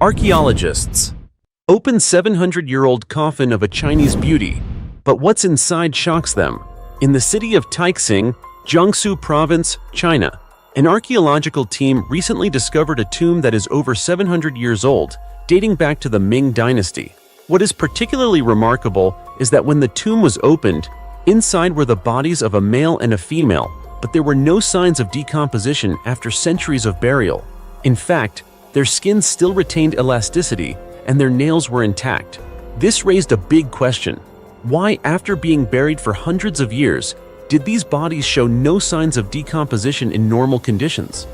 Archaeologists open 700-year-old coffin of a Chinese beauty, but what's inside shocks them. In the city of Taixing, Jiangsu Province, China, an archaeological team recently discovered a tomb that is over 700 years old, dating back to the Ming dynasty. What is particularly remarkable is that when the tomb was opened, inside were the bodies of a male and a female, but there were no signs of decomposition after centuries of burial. In fact, their skin still retained elasticity and their nails were intact. This raised a big question. Why, after being buried for hundreds of years, did these bodies show no signs of decomposition in normal conditions?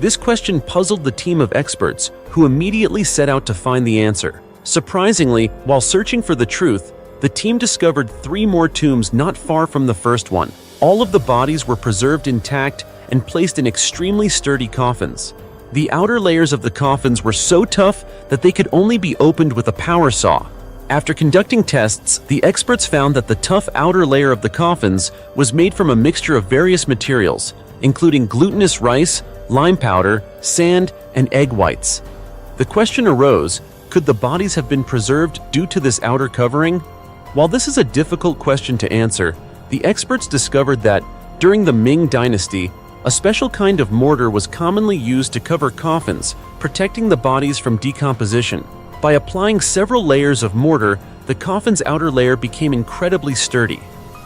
This question puzzled the team of experts, who immediately set out to find the answer. Surprisingly, while searching for the truth, the team discovered 3 more tombs not far from the first one. All of the bodies were preserved intact and placed in extremely sturdy coffins. The outer layers of the coffins were so tough that they could only be opened with a power saw. After conducting tests, the experts found that the tough outer layer of the coffins was made from a mixture of various materials, including glutinous rice, lime powder, sand, and egg whites. The question arose, could the bodies have been preserved due to this outer covering? While this is a difficult question to answer, the experts discovered that, during the Ming dynasty, a special kind of mortar was commonly used to cover coffins, protecting the bodies from decomposition. By applying several layers of mortar, the coffin's outer layer became incredibly sturdy.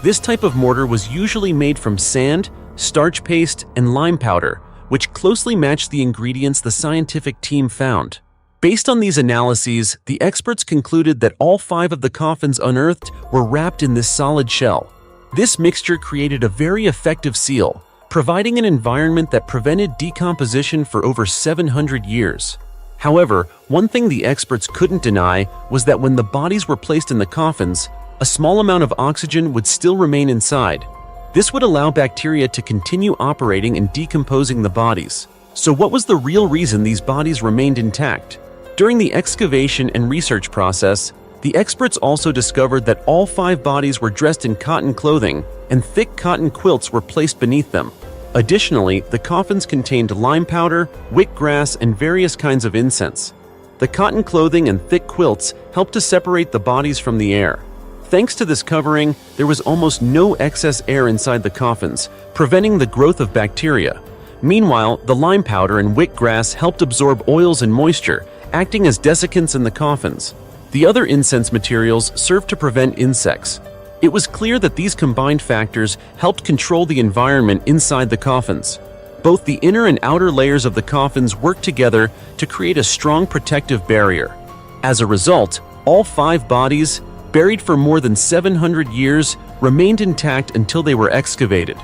This type of mortar was usually made from sand, starch paste, and lime powder, which closely matched the ingredients the scientific team found. Based on these analyses, the experts concluded that all 5 of the coffins unearthed were wrapped in this solid shell. This mixture created a very effective seal, providing an environment that prevented decomposition for over 700 years. However, one thing the experts couldn't deny was that when the bodies were placed in the coffins, a small amount of oxygen would still remain inside. This would allow bacteria to continue operating and decomposing the bodies. So what was the real reason these bodies remained intact? During the excavation and research process, the experts also discovered that all 5 bodies were dressed in cotton clothing and thick cotton quilts were placed beneath them. Additionally, the coffins contained lime powder, wick grass, and various kinds of incense. The cotton clothing and thick quilts helped to separate the bodies from the air. Thanks to this covering, there was almost no excess air inside the coffins, preventing the growth of bacteria. Meanwhile, the lime powder and wick grass helped absorb oils and moisture, acting as desiccants in the coffins. The other incense materials served to prevent insects. It was clear that these combined factors helped control the environment inside the coffins. Both the inner and outer layers of the coffins worked together to create a strong protective barrier. As a result, all 5 bodies, buried for more than 700 years, remained intact until they were excavated.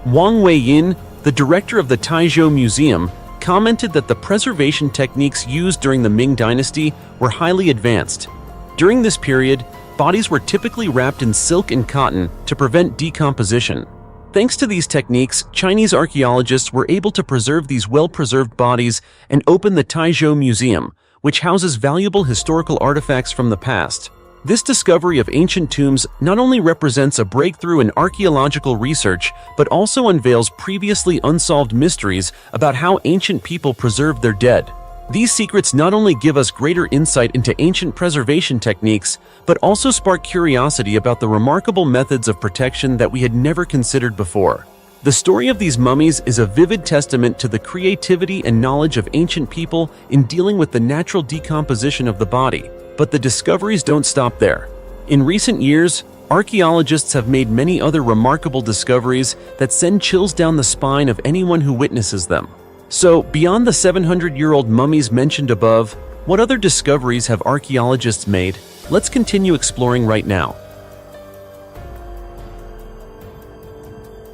Wang Weiyin, the director of the Taizhou Museum, commented that the preservation techniques used during the Ming dynasty were highly advanced. During this period, bodies were typically wrapped in silk and cotton to prevent decomposition. Thanks to these techniques, Chinese archaeologists were able to preserve these well-preserved bodies and open the Taizhou Museum, which houses valuable historical artifacts from the past. This discovery of ancient tombs not only represents a breakthrough in archaeological research, but also unveils previously unsolved mysteries about how ancient people preserved their dead. These secrets not only give us greater insight into ancient preservation techniques, but also spark curiosity about the remarkable methods of protection that we had never considered before. The story of these mummies is a vivid testament to the creativity and knowledge of ancient people in dealing with the natural decomposition of the body. But the discoveries don't stop there. In recent years, archaeologists have made many other remarkable discoveries that send chills down the spine of anyone who witnesses them. So, beyond the 700-year-old mummies mentioned above, what other discoveries have archaeologists made? Let's continue exploring right now.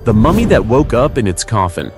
The mummy that woke up in its coffin.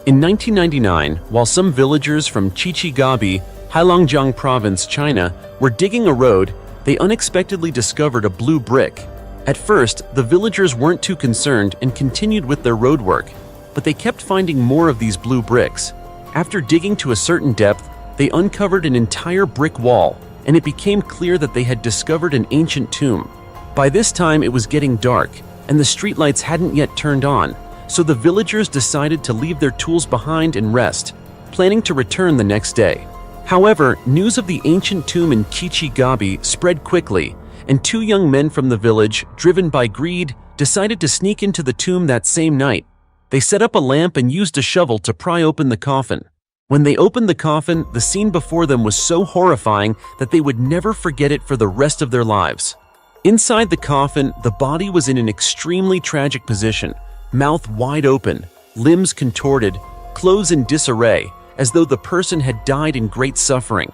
In 1999, while some villagers from Chichigabi, Heilongjiang Province, China, were digging a road, they unexpectedly discovered a blue brick. At first, the villagers weren't too concerned and continued with their road work, but they kept finding more of these blue bricks. After digging to a certain depth, they uncovered an entire brick wall, and it became clear that they had discovered an ancient tomb. By this time, it was getting dark, and the streetlights hadn't yet turned on, so the villagers decided to leave their tools behind and rest, planning to return the next day. However, news of the ancient tomb in Kichi-Gabi spread quickly, and two young men from the village, driven by greed, decided to sneak into the tomb that same night. They set up a lamp and used a shovel to pry open the coffin. When they opened the coffin, the scene before them was so horrifying that they would never forget it for the rest of their lives. Inside the coffin, the body was in an extremely tragic position, mouth wide open, limbs contorted, clothes in disarray, as though the person had died in great suffering.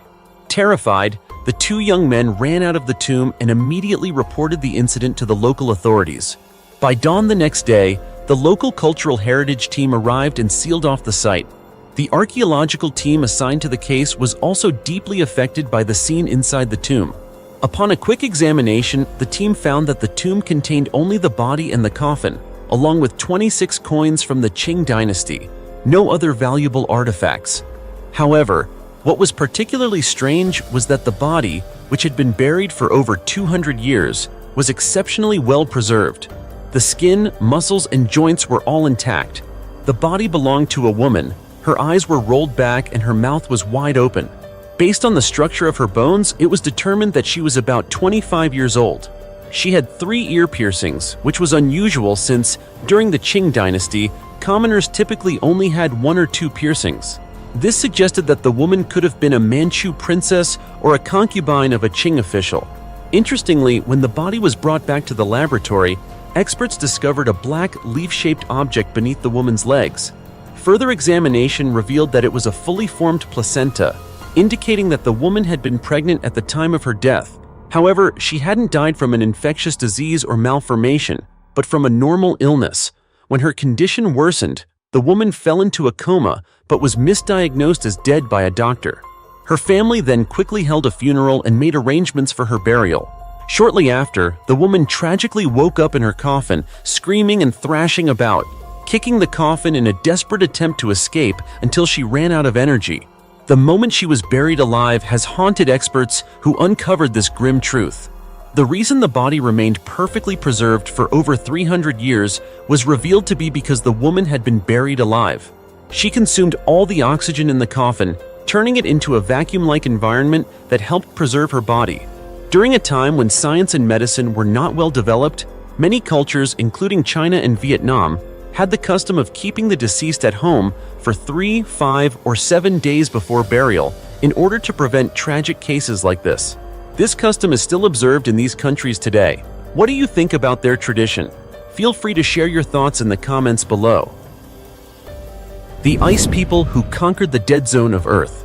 Terrified, the two young men ran out of the tomb and immediately reported the incident to the local authorities. By dawn the next day, the local cultural heritage team arrived and sealed off the site. The archaeological team assigned to the case was also deeply affected by the scene inside the tomb. Upon a quick examination, the team found that the tomb contained only the body and the coffin, along with 26 coins from the Qing dynasty. No other valuable artifacts. However, what was particularly strange was that the body, which had been buried for over 200 years, was exceptionally well preserved. The skin, muscles, and joints were all intact. The body belonged to a woman. Her eyes were rolled back and her mouth was wide open. Based on the structure of her bones, it was determined that she was about 25 years old. She had 3 ear piercings, which was unusual since, during the Qing dynasty, commoners typically only had 1 or 2 piercings. This suggested that the woman could have been a Manchu princess or a concubine of a Qing official. Interestingly, when the body was brought back to the laboratory, experts discovered a black, leaf-shaped object beneath the woman's legs. Further examination revealed that it was a fully formed placenta, indicating that the woman had been pregnant at the time of her death. However, she hadn't died from an infectious disease or malformation, but from a normal illness. When her condition worsened, the woman fell into a coma but was misdiagnosed as dead by a doctor. Her family then quickly held a funeral and made arrangements for her burial. Shortly after, the woman tragically woke up in her coffin, screaming and thrashing about, kicking the coffin in a desperate attempt to escape until she ran out of energy. The moment she was buried alive has haunted experts who uncovered this grim truth. The reason the body remained perfectly preserved for over 300 years was revealed to be because the woman had been buried alive. She consumed all the oxygen in the coffin, turning it into a vacuum-like environment that helped preserve her body. During a time when science and medicine were not well developed, many cultures, including China and Vietnam, had the custom of keeping the deceased at home for 3, 5, or 7 days before burial in order to prevent tragic cases like this. This custom is still observed in these countries today. What do you think about their tradition? Feel free to share your thoughts in the comments below. The Ice People Who Conquered the Dead Zone of Earth.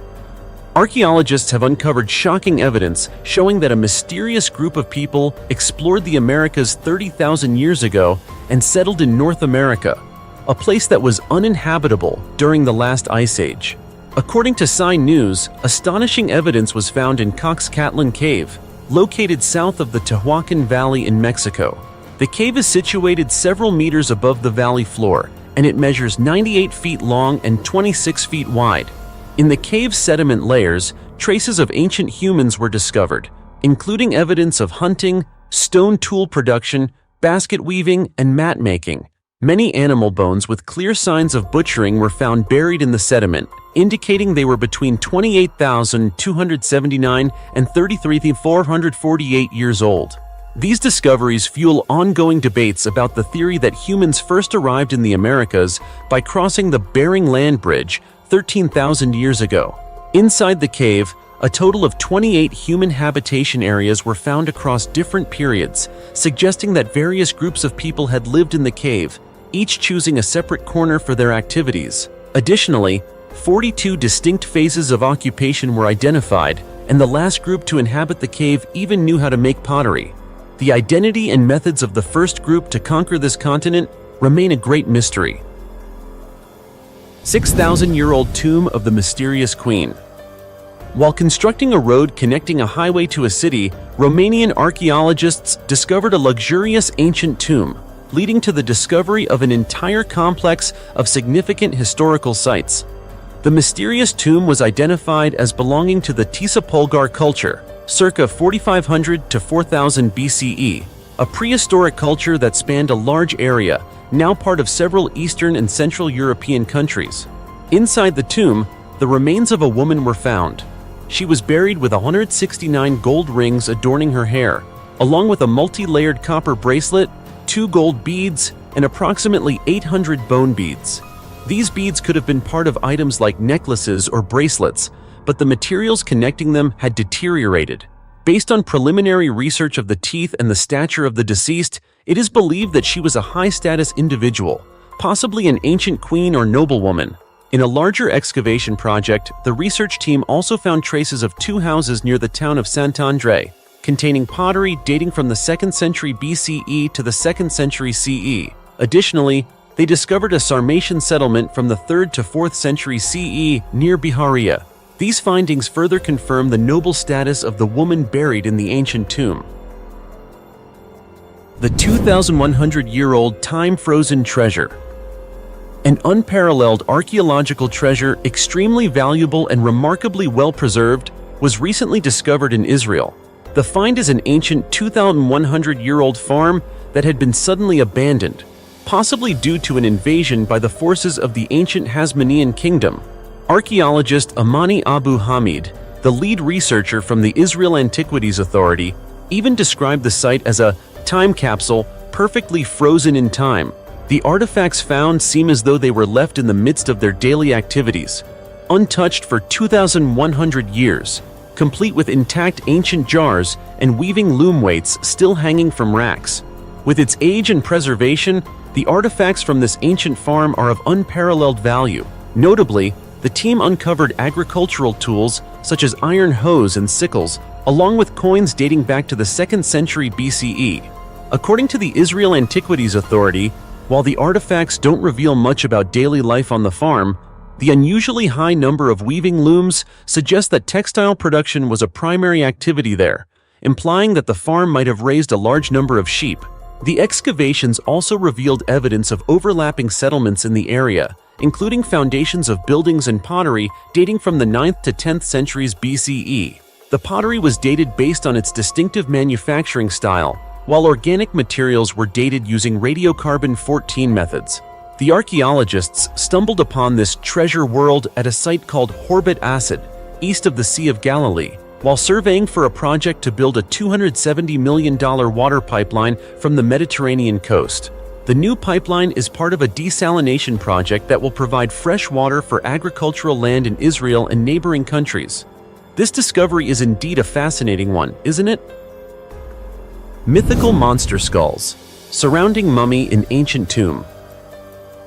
Archaeologists have uncovered shocking evidence showing that a mysterious group of people explored the Americas 30,000 years ago and settled in North America, a place that was uninhabitable during the last ice age. According to Sign News, astonishing evidence was found in Coxcatlan Cave, located south of the Tehuacan Valley in Mexico. The cave is situated several meters above the valley floor, and it measures 98 feet long and 26 feet wide. In the cave's sediment layers, traces of ancient humans were discovered, including evidence of hunting, stone tool production, basket weaving, and mat making. Many animal bones with clear signs of butchering were found buried in the sediment, indicating they were between 28,279 and 33,448 years old. These discoveries fuel ongoing debates about the theory that humans first arrived in the Americas by crossing the Bering Land Bridge 13,000 years ago. Inside the cave, a total of 28 human habitation areas were found across different periods, suggesting that various groups of people had lived in the cave, each choosing a separate corner for their activities. Additionally, 42 distinct phases of occupation were identified, and the last group to inhabit the cave even knew how to make pottery. The identity and methods of the first group to conquer this continent remain a great mystery. 6,000-year-old tomb of the mysterious queen. While constructing a road connecting a highway to a city, Romanian archaeologists discovered a luxurious ancient tomb, leading to the discovery of an entire complex of significant historical sites. The mysterious tomb was identified as belonging to the Tisapolgar culture, circa 4500 to 4000 BCE, a prehistoric culture that spanned a large area, now part of several Eastern and Central European countries. Inside the tomb, the remains of a woman were found. She was buried with 169 gold rings adorning her hair, along with a multi-layered copper bracelet, 2 gold beads, and approximately 800 bone beads. These beads could have been part of items like necklaces or bracelets, but the materials connecting them had deteriorated. Based on preliminary research of the teeth and the stature of the deceased, it is believed that she was a high-status individual, possibly an ancient queen or noblewoman. In a larger excavation project, the research team also found traces of 2 houses near the town of Saint-André, containing pottery dating from the 2nd century BCE to the 2nd century CE. Additionally, they discovered a Sarmatian settlement from the 3rd to 4th century CE near Biharia. These findings further confirm the noble status of the woman buried in the ancient tomb. The 2,100-year-old time-frozen treasure. An unparalleled archaeological treasure, extremely valuable and remarkably well-preserved, was recently discovered in Israel. The find is an ancient 2,100-year-old farm that had been suddenly abandoned, possibly due to an invasion by the forces of the ancient Hasmonean kingdom. Archaeologist Amani Abu Hamid, the lead researcher from the Israel Antiquities Authority, even described the site as a time capsule perfectly frozen in time. The artifacts found seem as though they were left in the midst of their daily activities, untouched for 2,100 years, complete with intact ancient jars and weaving loom weights still hanging from racks. With its age and preservation, the artifacts from this ancient farm are of unparalleled value. Notably, the team uncovered agricultural tools such as iron hoes and sickles, along with coins dating back to the 2nd century BCE. According to the Israel Antiquities Authority, while the artifacts don't reveal much about daily life on the farm, the unusually high number of weaving looms suggests that textile production was a primary activity there, implying that the farm might have raised a large number of sheep. The excavations also revealed evidence of overlapping settlements in the area, including foundations of buildings and pottery dating from the 9th to 10th centuries BCE. The pottery was dated based on its distinctive manufacturing style, while organic materials were dated using radiocarbon-14 methods. The archaeologists stumbled upon this treasure world at a site called Horbat Acid, east of the Sea of Galilee, while surveying for a project to build a $270 million water pipeline from the Mediterranean coast. The new pipeline is part of a desalination project that will provide fresh water for agricultural land in Israel and neighboring countries. This discovery is indeed a fascinating one, isn't it? Mythical monster skulls surrounding mummy in ancient tomb.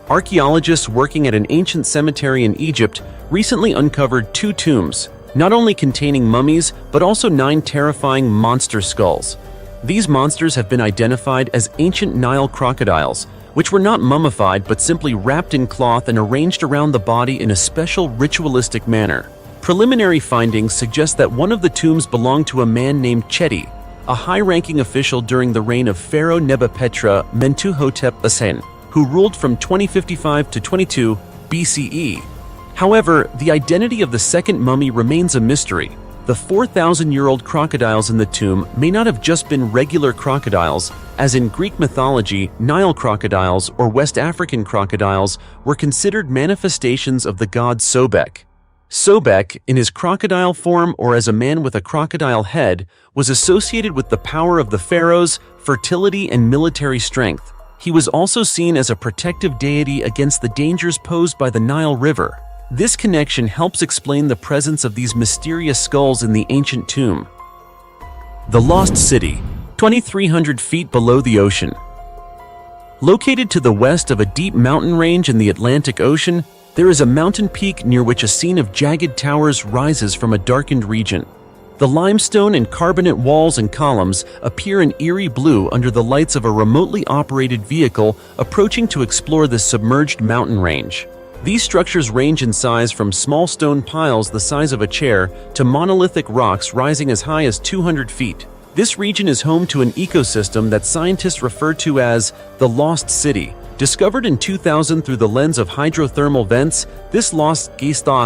Archaeologists working at an ancient cemetery in Egypt recently uncovered 2 tombs, not only containing mummies but also 9 terrifying monster skulls. These monsters have been identified as ancient Nile crocodiles, which were not mummified but simply wrapped in cloth and arranged around the body in a special ritualistic manner. Preliminary findings suggest that one of the tombs belonged to a man named Chedi, a high-ranking official during the reign of Pharaoh Nebuchadnezzar Mentuhotep II, who ruled from 2055 to 22 BCE. However, the identity of the second mummy remains a mystery. The 4,000-year-old crocodiles in the tomb may not have just been regular crocodiles, as in Greek mythology, Nile crocodiles or West African crocodiles were considered manifestations of the god Sobek. Sobek, in his crocodile form or as a man with a crocodile head, was associated with the power of the pharaohs, fertility, and military strength. He was also seen as a protective deity against the dangers posed by the Nile River. This connection helps explain the presence of these mysterious skulls in the ancient tomb. The Lost City, 2,300 feet below the ocean. Located to the west of a deep mountain range in the Atlantic Ocean, there is a mountain peak near which a scene of jagged towers rises from a darkened region. The limestone and carbonate walls and columns appear in eerie blue under the lights of a remotely operated vehicle approaching to explore this submerged mountain range. These structures range in size from small stone piles the size of a chair to monolithic rocks rising as high as 200 feet. This region is home to an ecosystem that scientists refer to as the Lost City. Discovered in 2000 through the lens of hydrothermal vents, this Lost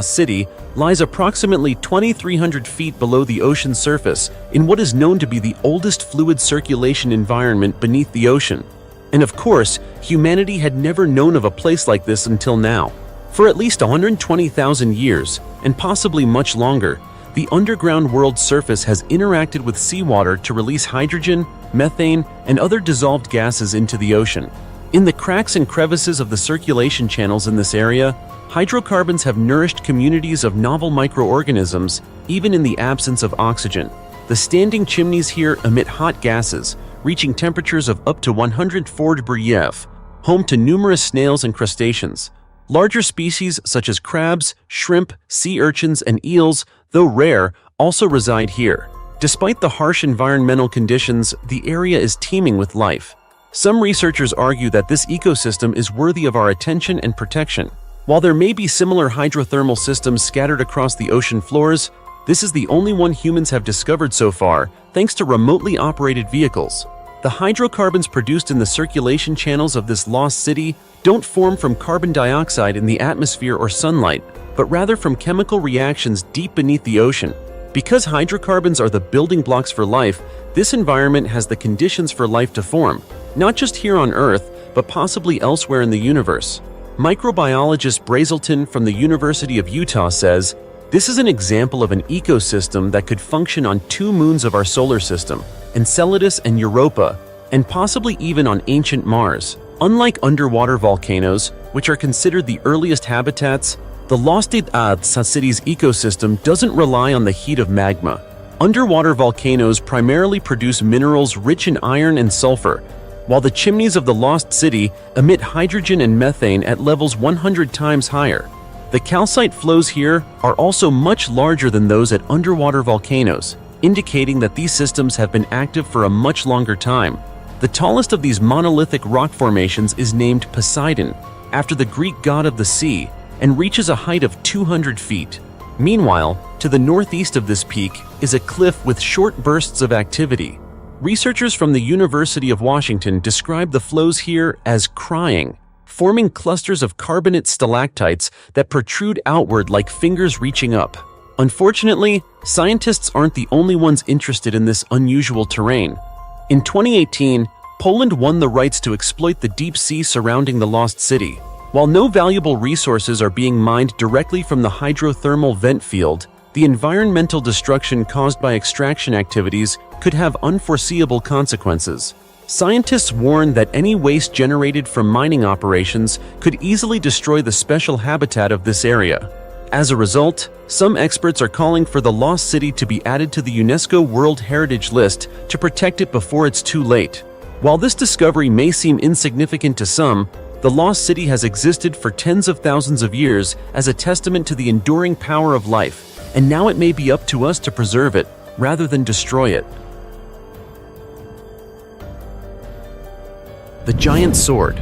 City lies approximately 2,300 feet below the ocean surface in what is known to be the oldest fluid circulation environment beneath the ocean. And of course, humanity had never known of a place like this until now. For at least 120,000 years, and possibly much longer, the underground world's surface has interacted with seawater to release hydrogen, methane, and other dissolved gases into the ocean. In the cracks and crevices of the circulation channels in this area, hydrocarbons have nourished communities of novel microorganisms, even in the absence of oxygen. The standing chimneys here emit hot gases, reaching temperatures of up to 104 degrees F, home to numerous snails and crustaceans. Larger species such as crabs, shrimp, sea urchins, and eels, though rare, also reside here. Despite the harsh environmental conditions, the area is teeming with life. Some researchers argue that this ecosystem is worthy of our attention and protection. While there may be similar hydrothermal systems scattered across the ocean floors, this is the only one humans have discovered so far, thanks to remotely operated vehicles. The hydrocarbons produced in the circulation channels of this lost city don't form from carbon dioxide in the atmosphere or sunlight, but rather from chemical reactions deep beneath the ocean. Because hydrocarbons are the building blocks for life, this environment has the conditions for life to form, not just here on Earth, but possibly elsewhere in the universe. Microbiologist Brazelton from the University of Utah says, "This is an example of an ecosystem that could function on 2 moons of our solar system, Enceladus and Europa, and possibly even on ancient Mars." Unlike underwater volcanoes, which are considered the earliest habitats, the Lost City's ecosystem doesn't rely on the heat of magma. Underwater volcanoes primarily produce minerals rich in iron and sulfur, while the chimneys of the Lost City emit hydrogen and methane at levels 100 times higher. The calcite flows here are also much larger than those at underwater volcanoes, indicating that these systems have been active for a much longer time. The tallest of these monolithic rock formations is named Poseidon, after the Greek god of the sea, and reaches a height of 200 feet. Meanwhile, to the northeast of this peak is a cliff with short bursts of activity. Researchers from the University of Washington describe the flows here as crying, forming clusters of carbonate stalactites that protrude outward like fingers reaching up. Unfortunately, scientists aren't the only ones interested in this unusual terrain. In 2018, Poland won the rights to exploit the deep sea surrounding the Lost City. While no valuable resources are being mined directly from the hydrothermal vent field, the environmental destruction caused by extraction activities could have unforeseeable consequences. Scientists warn that any waste generated from mining operations could easily destroy the special habitat of this area. As a result, some experts are calling for the Lost City to be added to the UNESCO World Heritage List to protect it before it's too late. While this discovery may seem insignificant to some, the Lost City has existed for tens of thousands of years as a testament to the enduring power of life, and now it may be up to us to preserve it, rather than destroy it. The Giant Sword.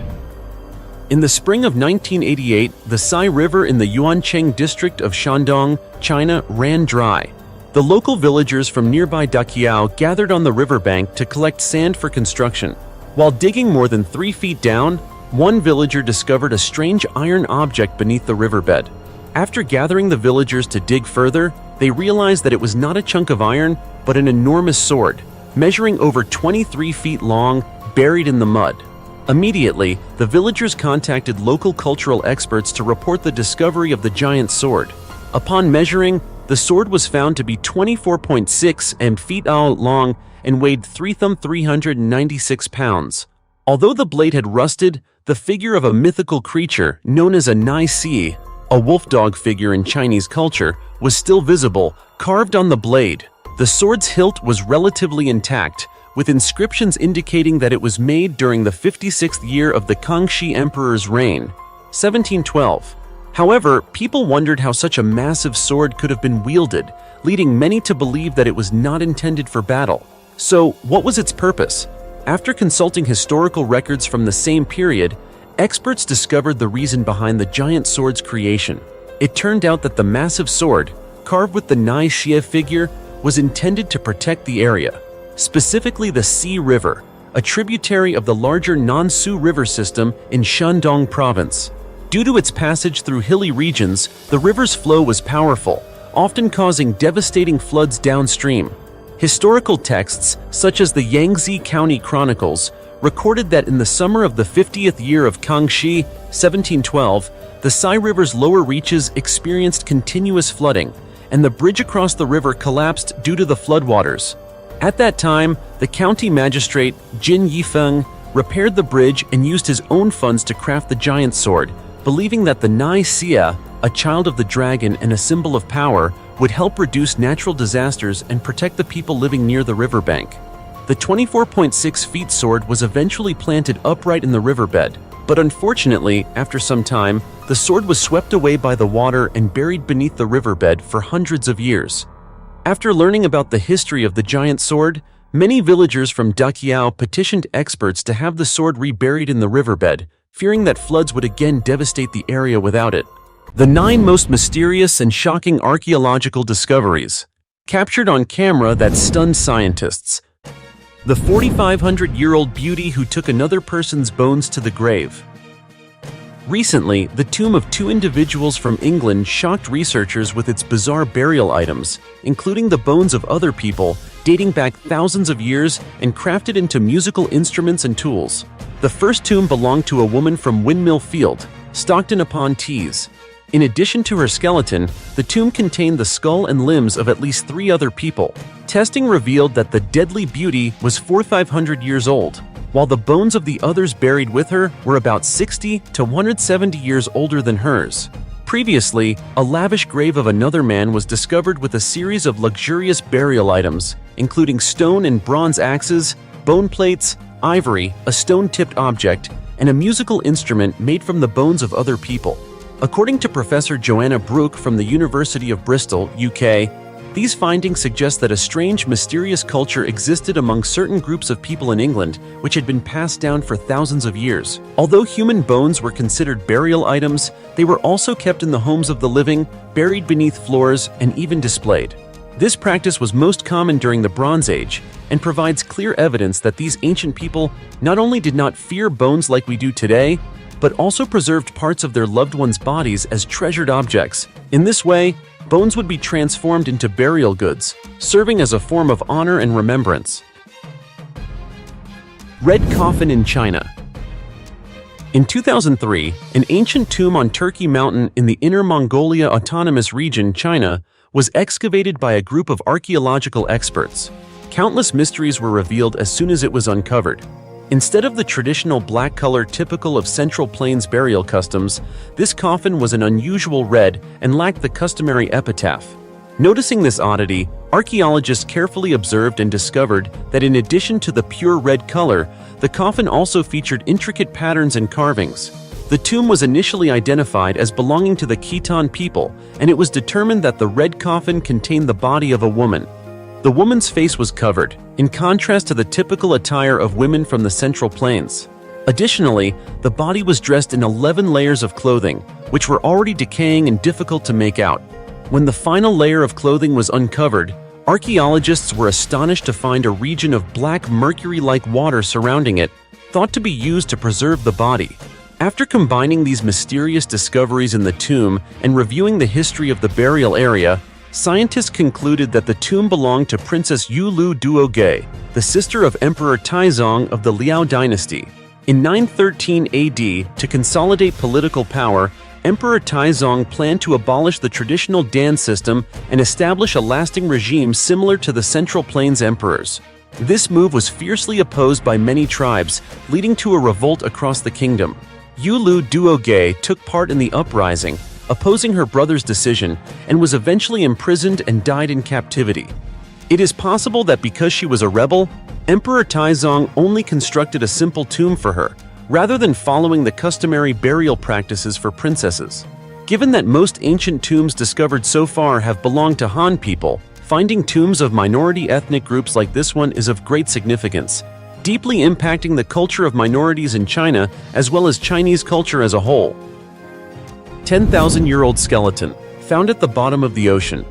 In the spring of 1988, the Sai River in the Yuancheng district of Shandong, China, ran dry. The local villagers from nearby Daqiao gathered on the riverbank to collect sand for construction. While digging more than 3 feet down, one villager discovered a strange iron object beneath the riverbed. After gathering the villagers to dig further, they realized that it was not a chunk of iron, but an enormous sword, measuring over 23 feet long, buried in the mud. Immediately, the villagers contacted local cultural experts to report the discovery of the giant sword. Upon measuring, the sword was found to be 24.6 feet long and weighed 396 pounds. Although the blade had rusted, the figure of a mythical creature known as a Nai Si, a wolf dog figure in Chinese culture, was still visible, carved on the blade. The sword's hilt was relatively intact, with inscriptions indicating that it was made during the 56th year of the Kangxi Emperor's reign, 1712. However, people wondered how such a massive sword could have been wielded, leading many to believe that it was not intended for battle. So, what was its purpose? After consulting historical records from the same period, experts discovered the reason behind the giant sword's creation. It turned out that the massive sword, carved with the Nai Xie figure, was intended to protect the area, specifically the Xi River, a tributary of the larger Nansu River system in Shandong province. Due to its passage through hilly regions, the river's flow was powerful, often causing devastating floods downstream. Historical texts, such as the Yangtze County Chronicles, recorded that in the summer of the 50th year of Kangxi, 1712, the Sai River's lower reaches experienced continuous flooding, and the bridge across the river collapsed due to the floodwaters. At that time, the county magistrate, Jin Yifeng, repaired the bridge and used his own funds to craft the giant sword, believing that the Nai Xia, a child of the dragon and a symbol of power, would help reduce natural disasters and protect the people living near the riverbank. The 24.6 feet sword was eventually planted upright in the riverbed, but unfortunately, after some time, the sword was swept away by the water and buried beneath the riverbed for hundreds of years. After learning about the history of the giant sword, many villagers from Daqiao petitioned experts to have the sword reburied in the riverbed, fearing that floods would again devastate the area without it. The 9 most mysterious and shocking archaeological discoveries, captured on camera that stunned scientists. The 4,500-year-old beauty who took another person's bones to the grave. Recently, the tomb of 2 individuals from England shocked researchers with its bizarre burial items, including the bones of other people, dating back thousands of years and crafted into musical instruments and tools. The first tomb belonged to a woman from Windmill Field, Stockton-upon-Tees. In addition to her skeleton, the tomb contained the skull and limbs of at least 3 other people. Testing revealed that the deadly beauty was 4,500 years old, while the bones of the others buried with her were about 60 to 170 years older than hers. Previously, a lavish grave of another man was discovered with a series of luxurious burial items, including stone and bronze axes, bone plates, ivory, a stone-tipped object, and a musical instrument made from the bones of other people. According to Professor Joanna Brooke from the University of Bristol, UK, these findings suggest that a strange, mysterious culture existed among certain groups of people in England, which had been passed down for thousands of years. Although human bones were considered burial items, they were also kept in the homes of the living, buried beneath floors, and even displayed. This practice was most common during the Bronze Age, and provides clear evidence that these ancient people not only did not fear bones like we do today, but also preserved parts of their loved ones' bodies as treasured objects. In this way, bones would be transformed into burial goods, serving as a form of honor and remembrance. Red coffin in China. In 2003, an ancient tomb on Turkey Mountain in the Inner Mongolia Autonomous Region, China, was excavated by a group of archaeological experts. Countless mysteries were revealed as soon as it was uncovered. Instead of the traditional black color typical of Central Plains burial customs, this coffin was an unusual red and lacked the customary epitaph. Noticing this oddity, archaeologists carefully observed and discovered that in addition to the pure red color, the coffin also featured intricate patterns and carvings. The tomb was initially identified as belonging to the Khitan people, and it was determined that the red coffin contained the body of a woman. The woman's face was covered, in contrast to the typical attire of women from the Central Plains. Additionally, the body was dressed in 11 layers of clothing, which were already decaying and difficult to make out. When the final layer of clothing was uncovered, archaeologists were astonished to find a region of black mercury-like water surrounding it, thought to be used to preserve the body. After combining these mysterious discoveries in the tomb and reviewing the history of the burial area, scientists concluded that the tomb belonged to Princess Yulu Duoge, the sister of Emperor Taizong of the Liao dynasty. In 913 AD, to consolidate political power, Emperor Taizong planned to abolish the traditional Dan system and establish a lasting regime similar to the Central Plains emperors. This move was fiercely opposed by many tribes, leading to a revolt across the kingdom. Yulu Duoge took part in the uprising, opposing her brother's decision, and was eventually imprisoned and died in captivity. It is possible that because she was a rebel, Emperor Taizong only constructed a simple tomb for her, rather than following the customary burial practices for princesses. Given that most ancient tombs discovered so far have belonged to Han people, finding tombs of minority ethnic groups like this one is of great significance, deeply impacting the culture of minorities in China as well as Chinese culture as a whole. 10,000-year-old skeleton, found at the bottom of the ocean.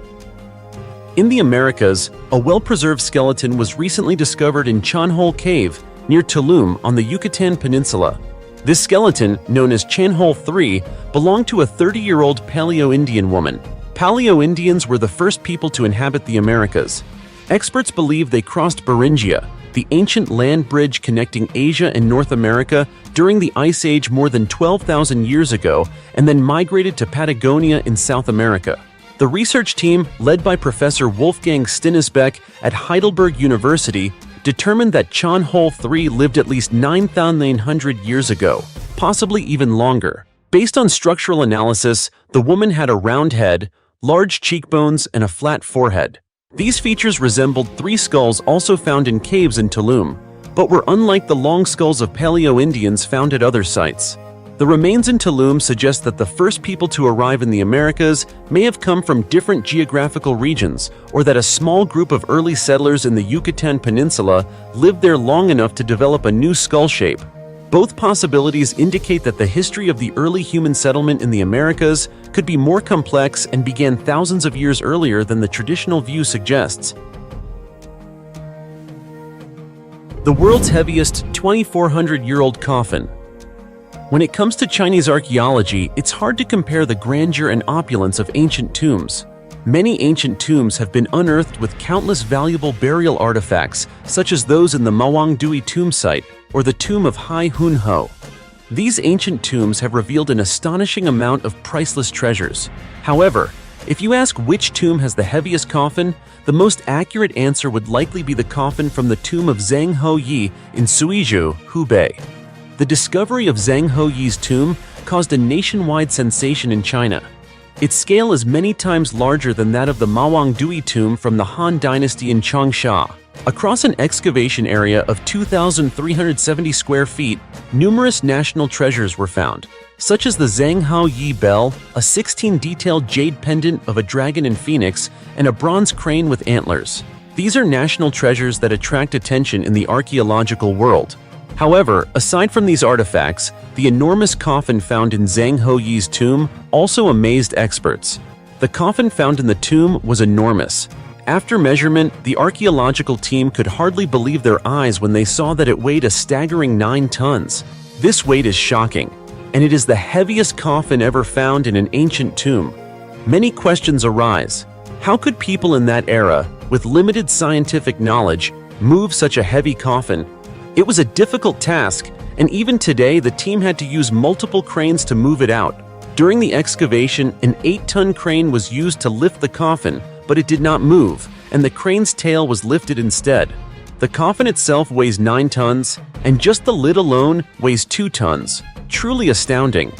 In the Americas, a well-preserved skeleton was recently discovered in Chanhol Cave, near Tulum on the Yucatan Peninsula. This skeleton, known as Chanhol III, belonged to a 30-year-old Paleo-Indian woman. Paleo-Indians were the first people to inhabit the Americas. Experts believe they crossed Beringia, the ancient land bridge connecting Asia and North America, during the Ice Age more than 12,000 years ago, and then migrated to Patagonia in South America. The research team, led by Professor Wolfgang Stinisbeck at Heidelberg University, determined that Chan Hole 3 lived at least 9,900 years ago, possibly even longer. Based on structural analysis, the woman had a round head, large cheekbones, and a flat forehead. These features resembled 3 skulls also found in caves in Tulum, but were unlike the long skulls of Paleo-Indians found at other sites. The remains in Tulum suggest that the first people to arrive in the Americas may have come from different geographical regions, or that a small group of early settlers in the Yucatan Peninsula lived there long enough to develop a new skull shape. Both possibilities indicate that the history of the early human settlement in the Americas could be more complex and began thousands of years earlier than the traditional view suggests. The world's heaviest 2,400-year-old coffin. When it comes to Chinese archaeology, it's hard to compare the grandeur and opulence of ancient tombs. Many ancient tombs have been unearthed with countless valuable burial artifacts, such as those in the Mawangdui tomb site or the tomb of Hai Hun Ho. These ancient tombs have revealed an astonishing amount of priceless treasures. However, if you ask which tomb has the heaviest coffin, the most accurate answer would likely be the coffin from the tomb of Zhang Houyi in Suizhou, Hubei. The discovery of Zhang Houyi's tomb caused a nationwide sensation in China. Its scale is many times larger than that of the Mawangdui tomb from the Han Dynasty in Changsha. Across an excavation area of 2,370 square feet, numerous national treasures were found, such as the Zhang Houyi bell, a 16-detailed jade pendant of a dragon and phoenix, and a bronze crane with antlers. These are national treasures that attract attention in the archaeological world. However, aside from these artifacts, the enormous coffin found in Zhang Houyi's tomb also amazed experts. The coffin found in the tomb was enormous. After measurement, the archaeological team could hardly believe their eyes when they saw that it weighed a staggering 9 tons. This weight is shocking, and it is the heaviest coffin ever found in an ancient tomb. Many questions arise. How could people in that era, with limited scientific knowledge, move such a heavy coffin? It was a difficult task, and even today the team had to use multiple cranes to move it out. During the excavation, an 8-ton crane was used to lift the coffin, but it did not move, and the crane's tail was lifted instead. The coffin itself weighs 9 tons, and just the lid alone weighs 2 tons. Truly astounding.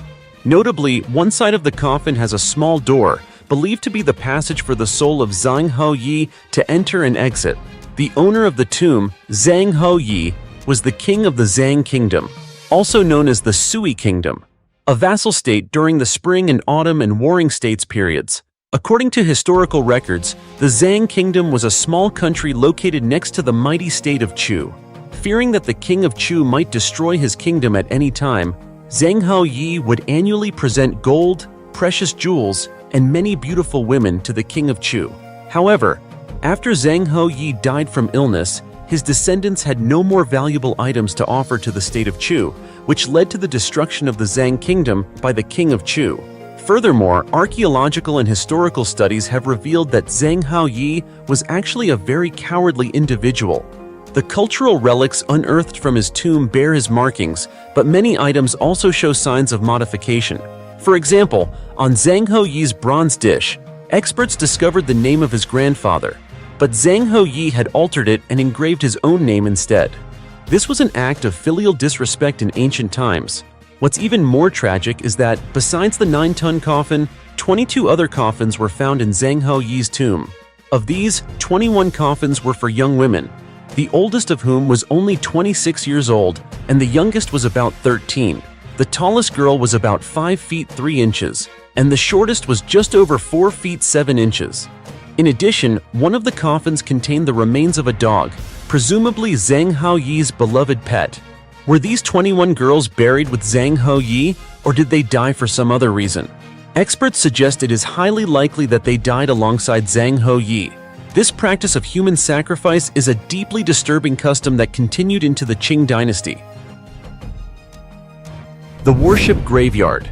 Notably, one side of the coffin has a small door, believed to be the passage for the soul of Zhang Houyi to enter and exit. The owner of the tomb, Zhang Houyi, was the king of the Zhang Kingdom, also known as the Sui Kingdom, a vassal state during the spring and autumn and warring states periods. According to historical records, the Zhang Kingdom was a small country located next to the mighty state of Chu. Fearing that the king of Chu might destroy his kingdom at any time, Zhang Houyi would annually present gold, precious jewels, and many beautiful women to the king of Chu. However, after Zhang Houyi died from illness, his descendants had no more valuable items to offer to the state of Chu, which led to the destruction of the Zhang Kingdom by the king of Chu. Furthermore, archaeological and historical studies have revealed that Zhang Houyi was actually a very cowardly individual. The cultural relics unearthed from his tomb bear his markings, but many items also show signs of modification. For example, on Zhang Houyi's bronze dish, experts discovered the name of his grandfather, but Zhang Houyi had altered it and engraved his own name instead. This was an act of filial disrespect in ancient times. What's even more tragic is that, besides the 9-ton coffin, 22 other coffins were found in Zhang Houyi's tomb. Of these, 21 coffins were for young women, the oldest of whom was only 26 years old, and the youngest was about 13. The tallest girl was about 5 feet 3 inches, and the shortest was just over 4 feet 7 inches. In addition, one of the coffins contained the remains of a dog, presumably Zhang Houyi's beloved pet. Were these 21 girls buried with Zhang Houyi, or did they die for some other reason? Experts suggest it is highly likely that they died alongside Zhang Houyi. This practice of human sacrifice is a deeply disturbing custom that continued into the Qing dynasty. The warship graveyard.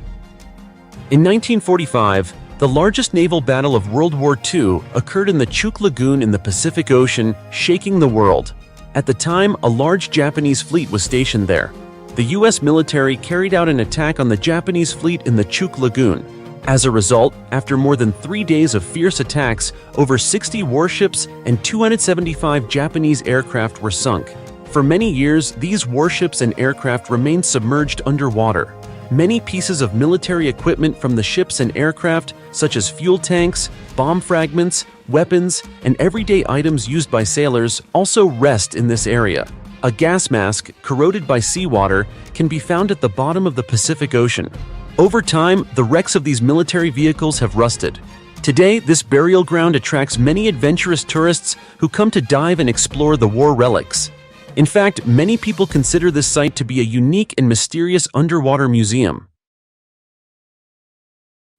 In 1945, the largest naval battle of World War II occurred in the Chuk Lagoon in the Pacific Ocean, shaking the world. At the time, a large Japanese fleet was stationed there. The U.S. military carried out an attack on the Japanese fleet in the Chuk Lagoon. As a result, after more than 3 days of fierce attacks, over 60 warships and 275 Japanese aircraft were sunk. For many years, these warships and aircraft remained submerged underwater. Many pieces of military equipment from the ships and aircraft, such as fuel tanks, bomb fragments, weapons, and everyday items used by sailors, also rest in this area. A gas mask, corroded by seawater, can be found at the bottom of the Pacific Ocean. Over time, the wrecks of these military vehicles have rusted. Today, this burial ground attracts many adventurous tourists who come to dive and explore the war relics. In fact, many people consider this site to be a unique and mysterious underwater museum.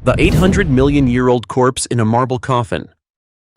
The 800-million-year-old corpse in a marble coffin.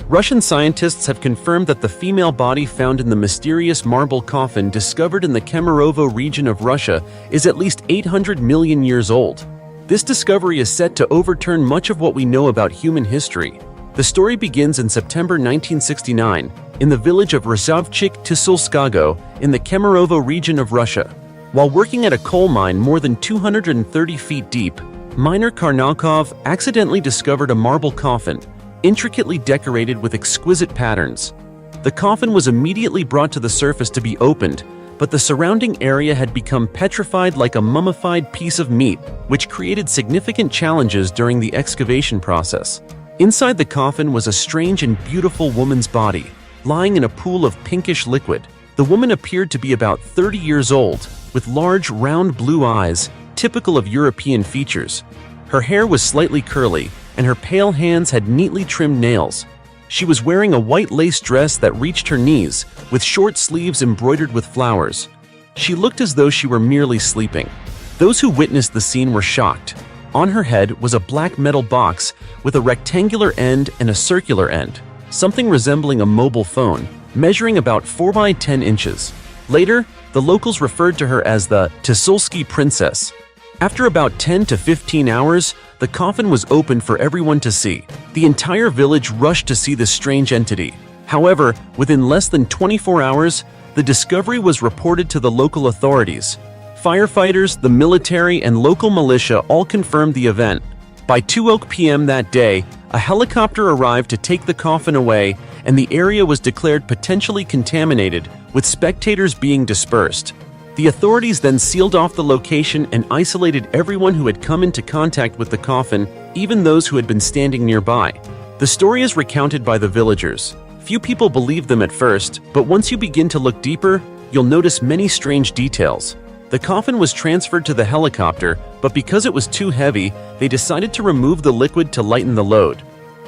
Russian scientists have confirmed that the female body found in the mysterious marble coffin discovered in the Kemerovo region of Russia is at least 800 million years old. This discovery is set to overturn much of what we know about human history. The story begins in September 1969 in the village of Rozovchik Tsulskago in the Kemerovo region of Russia. While working at a coal mine more than 230 feet deep, miner Karnalkov accidentally discovered a marble coffin, intricately decorated with exquisite patterns. The coffin was immediately brought to the surface to be opened, but the surrounding area had become petrified like a mummified piece of meat, which created significant challenges during the excavation process. Inside the coffin was a strange and beautiful woman's body, lying in a pool of pinkish liquid. The woman appeared to be about 30 years old, with large, round blue eyes, typical of European features. Her hair was slightly curly, and her pale hands had neatly trimmed nails. She was wearing a white lace dress that reached her knees, with short sleeves embroidered with flowers. She looked as though she were merely sleeping. Those who witnessed the scene were shocked. On her head was a black metal box with a rectangular end and a circular end, something resembling a mobile phone, measuring about 4 by 10 inches. Later, the locals referred to her as the Tsulski Princess. After about 10 to 15 hours, the coffin was opened for everyone to see. The entire village rushed to see this strange entity. However, within less than 24 hours, the discovery was reported to the local authorities. Firefighters, the military, and local militia all confirmed the event. By 2 p.m. that day, a helicopter arrived to take the coffin away, and the area was declared potentially contaminated, with spectators being dispersed. The authorities then sealed off the location and isolated everyone who had come into contact with the coffin, even those who had been standing nearby. The story is recounted by the villagers. Few people believed them at first, but once you begin to look deeper, you'll notice many strange details. The coffin was transferred to the helicopter, but because it was too heavy, they decided to remove the liquid to lighten the load.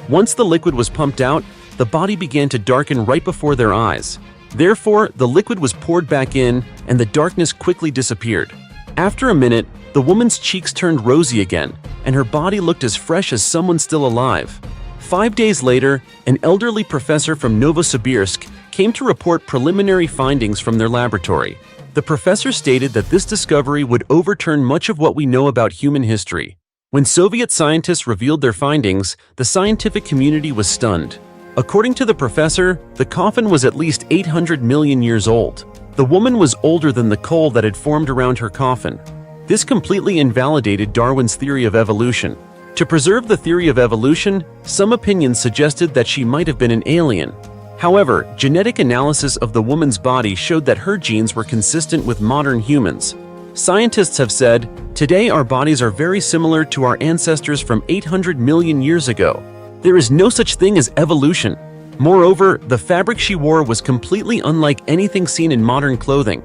Once the liquid was pumped out, the body began to darken right before their eyes. Therefore, the liquid was poured back in, and the darkness quickly disappeared. After a minute, the woman's cheeks turned rosy again, and her body looked as fresh as someone still alive. 5 days later, an elderly professor from Novosibirsk came to report preliminary findings from their laboratory. The professor stated that this discovery would overturn much of what we know about human history. When Soviet scientists revealed their findings, the scientific community was stunned. According to the professor, the coffin was at least 800 million years old. The woman was older than the coal that had formed around her coffin. This completely invalidated Darwin's theory of evolution. To preserve the theory of evolution, some opinions suggested that she might have been an alien. However, genetic analysis of the woman's body showed that her genes were consistent with modern humans. Scientists have said, "Today our bodies are very similar to our ancestors from 800 million years ago. There is no such thing as evolution." Moreover, the fabric she wore was completely unlike anything seen in modern clothing.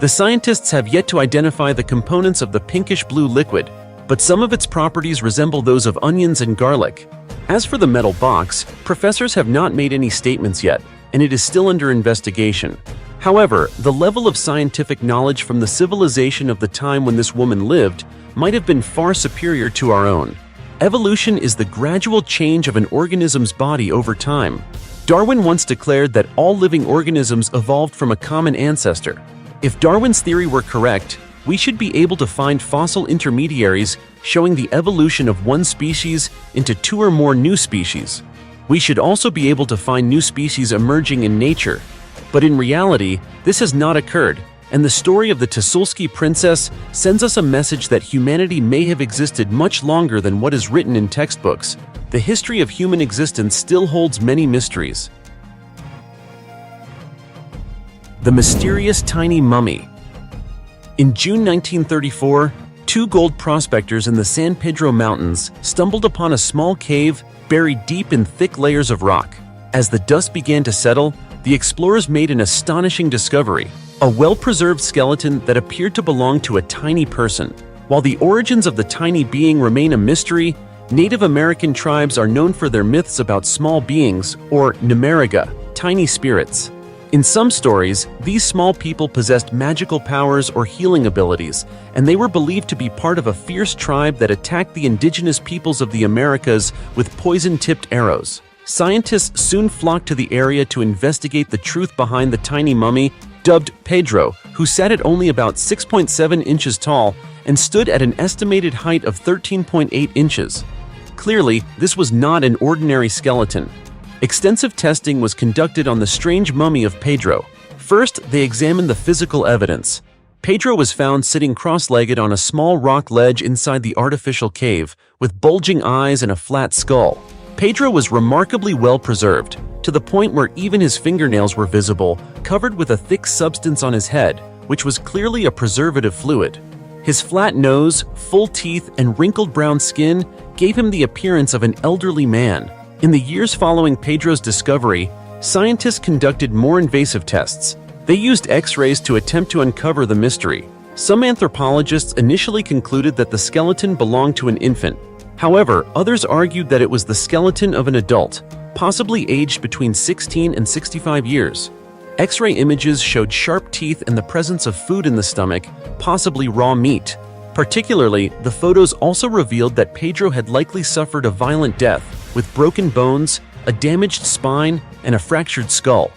The scientists have yet to identify the components of the pinkish-blue liquid, but some of its properties resemble those of onions and garlic. As for the metal box, professors have not made any statements yet, and it is still under investigation. However, the level of scientific knowledge from the civilization of the time when this woman lived might have been far superior to our own. Evolution is the gradual change of an organism's body over time. Darwin once declared that all living organisms evolved from a common ancestor. If Darwin's theory were correct, we should be able to find fossil intermediaries showing the evolution of one species into 2 or more new species. We should also be able to find new species emerging in nature. But in reality, this has not occurred, and the story of the Tusulski princess sends us a message that humanity may have existed much longer than what is written in textbooks. The history of human existence still holds many mysteries. The mysterious tiny mummy. In June 1934, two gold prospectors in the San Pedro Mountains stumbled upon a small cave buried deep in thick layers of rock. As the dust began to settle, the explorers made an astonishing discovery: a well-preserved skeleton that appeared to belong to a tiny person. While the origins of the tiny being remain a mystery, Native American tribes are known for their myths about small beings, or Nameriga, tiny spirits. In some stories, these small people possessed magical powers or healing abilities, and they were believed to be part of a fierce tribe that attacked the indigenous peoples of the Americas with poison-tipped arrows. Scientists soon flocked to the area to investigate the truth behind the tiny mummy, dubbed Pedro, who sat at only about 6.7 inches tall and stood at an estimated height of 13.8 inches. Clearly, this was not an ordinary skeleton. Extensive testing was conducted on the strange mummy of Pedro. First, they examined the physical evidence. Pedro was found sitting cross-legged on a small rock ledge inside the artificial cave, with bulging eyes and a flat skull. Pedro was remarkably well preserved, to the point where even his fingernails were visible, covered with a thick substance on his head, which was clearly a preservative fluid. His flat nose, full teeth, and wrinkled brown skin gave him the appearance of an elderly man. In the years following Pedro's discovery, scientists conducted more invasive tests. They used X-rays to attempt to uncover the mystery. Some anthropologists initially concluded that the skeleton belonged to an infant. However, others argued that it was the skeleton of an adult, possibly aged between 16 and 65 years. X-ray images showed sharp teeth and the presence of food in the stomach, possibly raw meat. Particularly, the photos also revealed that Pedro had likely suffered a violent death, with broken bones, a damaged spine, and a fractured skull.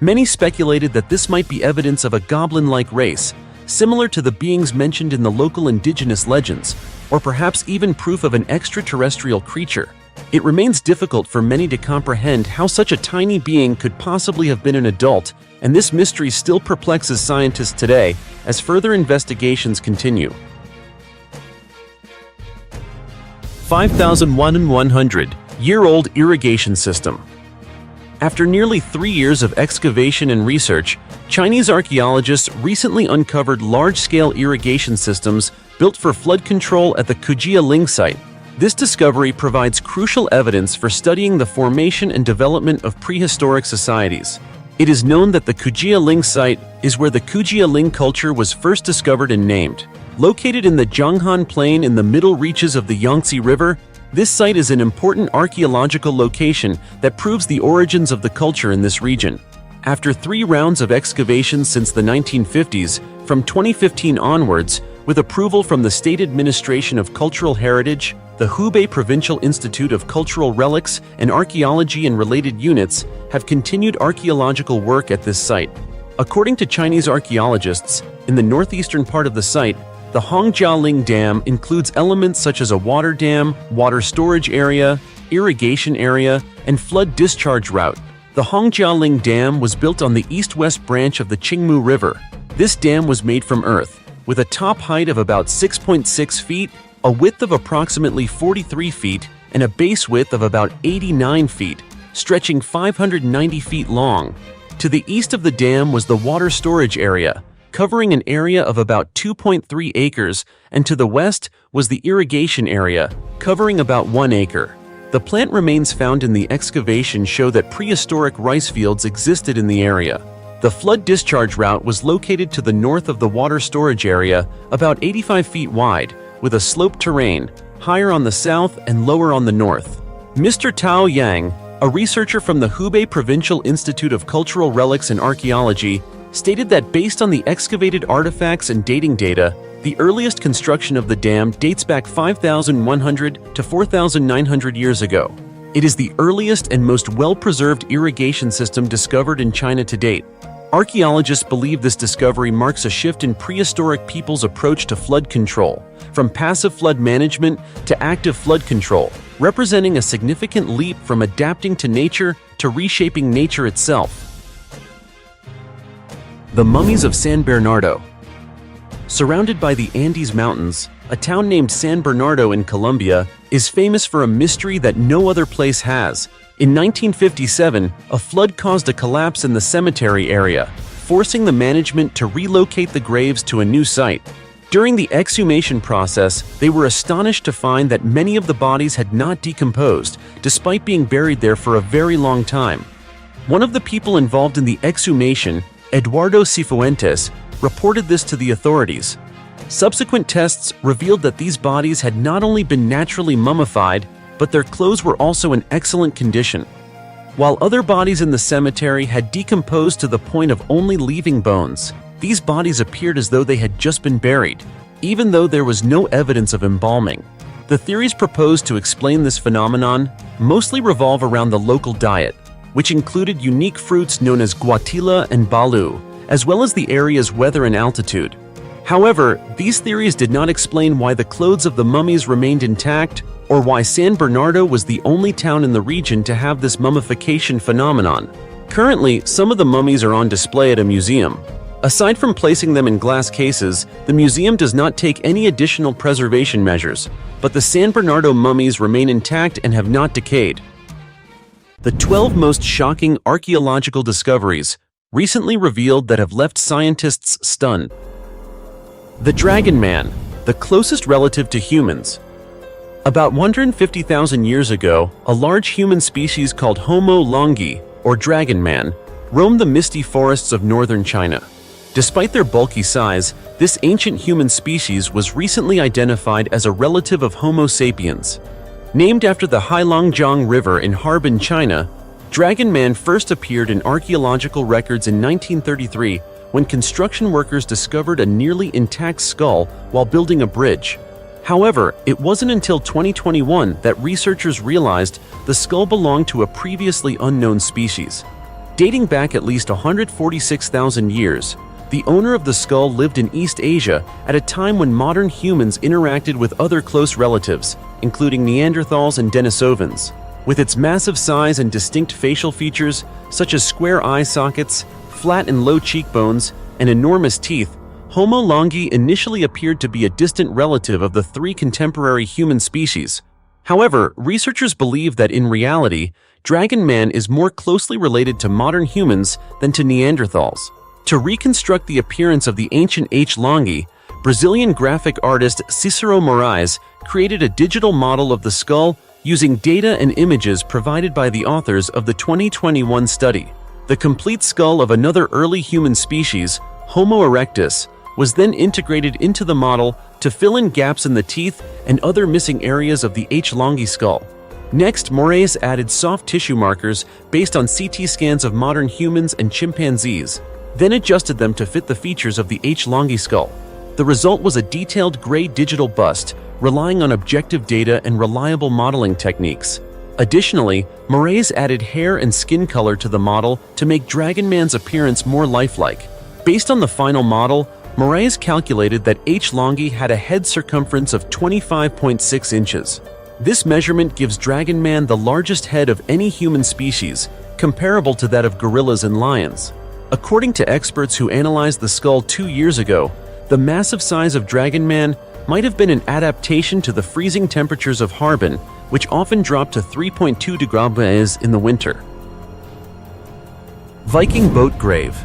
Many speculated that this might be evidence of a goblin-like race, similar to the beings mentioned in the local indigenous legends, or perhaps even proof of an extraterrestrial creature. It remains difficult for many to comprehend how such a tiny being could possibly have been an adult, and this mystery still perplexes scientists today as further investigations continue. 5,100-year-old irrigation system. After nearly 3 years of excavation and research, Chinese archaeologists recently uncovered large-scale irrigation systems built for flood control at the Goujian site. This discovery provides crucial evidence for studying the formation and development of prehistoric societies. It is known that the Goujian site is where the Goujian culture was first discovered and named. Located in the Zhanghan Plain in the middle reaches of the Yangtze River, this site is an important archaeological location that proves the origins of the culture in this region. After 3 rounds of excavations since the 1950s, from 2015 onwards, with approval from the State Administration of Cultural Heritage, the Hubei Provincial Institute of Cultural Relics and Archaeology and related units have continued archaeological work at this site. According to Chinese archaeologists, in the northeastern part of the site, the Hongjialing Dam includes elements such as a water dam, water storage area, irrigation area, and flood discharge route. The Hongjialing Dam was built on the east-west branch of the Qingmu River. This dam was made from earth, with a top height of about 6.6 feet, a width of approximately 43 feet, and a base width of about 89 feet, stretching 590 feet long. To the east of the dam was the water storage area, covering an area of about 2.3 acres, and to the west was the irrigation area, covering about 1 acre. The plant remains found in the excavation show that prehistoric rice fields existed in the area. The flood discharge route was located to the north of the water storage area, about 85 feet wide, with a sloped terrain, higher on the south and lower on the north. Mr. Tao Yang, a researcher from the Hubei Provincial Institute of Cultural Relics and Archaeology, stated that based on the excavated artifacts and dating data, the earliest construction of the dam dates back 5,100 to 4,900 years ago. It is the earliest and most well-preserved irrigation system discovered in China to date. Archaeologists believe this discovery marks a shift in prehistoric people's approach to flood control, from passive flood management to active flood control, representing a significant leap from adapting to nature to reshaping nature itself. The Mummies of San Bernardo. Surrounded by the Andes Mountains, a town named San Bernardo in Colombia is famous for a mystery that no other place has. In 1957, a flood caused a collapse in the cemetery area, forcing the management to relocate the graves to a new site. During the exhumation process, they were astonished to find that many of the bodies had not decomposed, despite being buried there for a very long time. One of the people involved in the exhumation, Eduardo Cifuentes, reported this to the authorities. Subsequent tests revealed that these bodies had not only been naturally mummified, but their clothes were also in excellent condition. While other bodies in the cemetery had decomposed to the point of only leaving bones, these bodies appeared as though they had just been buried, even though there was no evidence of embalming. The theories proposed to explain this phenomenon mostly revolve around the local diet, which included unique fruits known as guatila and balu, as well as the area's weather and altitude. However, these theories did not explain why the clothes of the mummies remained intact or why San Bernardo was the only town in the region to have this mummification phenomenon. Currently, some of the mummies are on display at a museum. Aside from placing them in glass cases, the museum does not take any additional preservation measures, but the San Bernardo mummies remain intact and have not decayed. The 12 most shocking archaeological discoveries recently revealed that have left scientists stunned. The Dragon Man, the closest relative to humans. About 150,000 years ago, a large human species called Homo longi, or Dragon Man, roamed the misty forests of northern China. Despite their bulky size, this ancient human species was recently identified as a relative of Homo sapiens. Named after the Heilongjiang River in Harbin, China, Dragon Man first appeared in archaeological records in 1933 when construction workers discovered a nearly intact skull while building a bridge. However, it wasn't until 2021 that researchers realized the skull belonged to a previously unknown species. Dating back at least 146,000 years, the owner of the skull lived in East Asia at a time when modern humans interacted with other close relatives, including Neanderthals and Denisovans. With its massive size and distinct facial features, such as square eye sockets, flat and low cheekbones, and enormous teeth, Homo longi initially appeared to be a distant relative of the three contemporary human species. However, researchers believe that in reality, Dragon Man is more closely related to modern humans than to Neanderthals. To reconstruct the appearance of the ancient H. longi, Brazilian graphic artist Cicero Moraes created a digital model of the skull using data and images provided by the authors of the 2021 study. The complete skull of another early human species, Homo erectus, was then integrated into the model to fill in gaps in the teeth and other missing areas of the H. longi skull. Next, Moraes added soft tissue markers based on CT scans of modern humans and chimpanzees, then adjusted them to fit the features of the H. longi skull. The result was a detailed gray digital bust, relying on objective data and reliable modeling techniques. Additionally, Moraes added hair and skin color to the model to make Dragon Man's appearance more lifelike. Based on the final model, Moraes calculated that H. longi had a head circumference of 25.6 inches. This measurement gives Dragon Man the largest head of any human species, comparable to that of gorillas and lions. According to experts who analyzed the skull 2 years ago, the massive size of Dragon Man might have been an adaptation to the freezing temperatures of Harbin, which often drop to 3.2 degrees in the winter. Viking boat grave.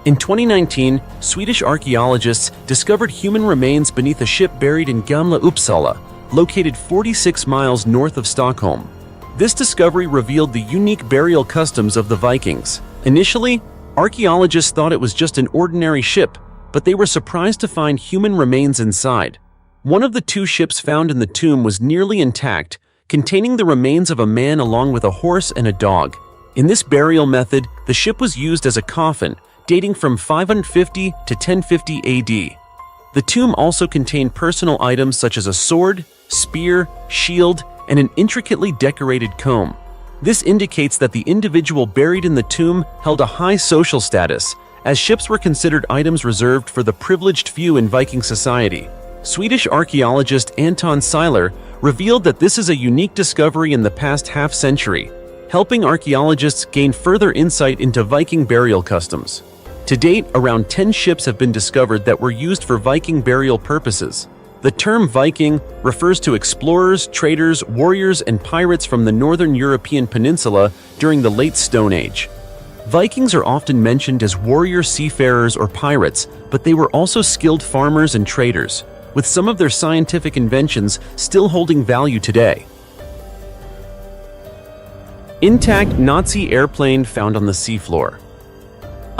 In 2019, Swedish archaeologists discovered human remains beneath a ship buried in Gamla Uppsala, located 46 miles north of Stockholm. This discovery revealed the unique burial customs of the Vikings. Initially, archaeologists thought it was just an ordinary ship, but they were surprised to find human remains inside. One of the two ships found in the tomb was nearly intact, containing the remains of a man along with a horse and a dog. In this burial method, the ship was used as a coffin, dating from 550 to 1050 AD. The tomb also contained personal items such as a sword, spear, shield, and an intricately decorated comb. This indicates that the individual buried in the tomb held a high social status, as ships were considered items reserved for the privileged few in Viking society. Swedish archaeologist Anton Seiler revealed that this is a unique discovery in the past half-century, helping archaeologists gain further insight into Viking burial customs. To date, around 10 ships have been discovered that were used for Viking burial purposes. The term Viking refers to explorers, traders, warriors, and pirates from the northern European peninsula during the Late Stone Age. Vikings are often mentioned as warrior seafarers or pirates, but they were also skilled farmers and traders, with some of their scientific inventions still holding value today. Intact Nazi airplane found on the seafloor.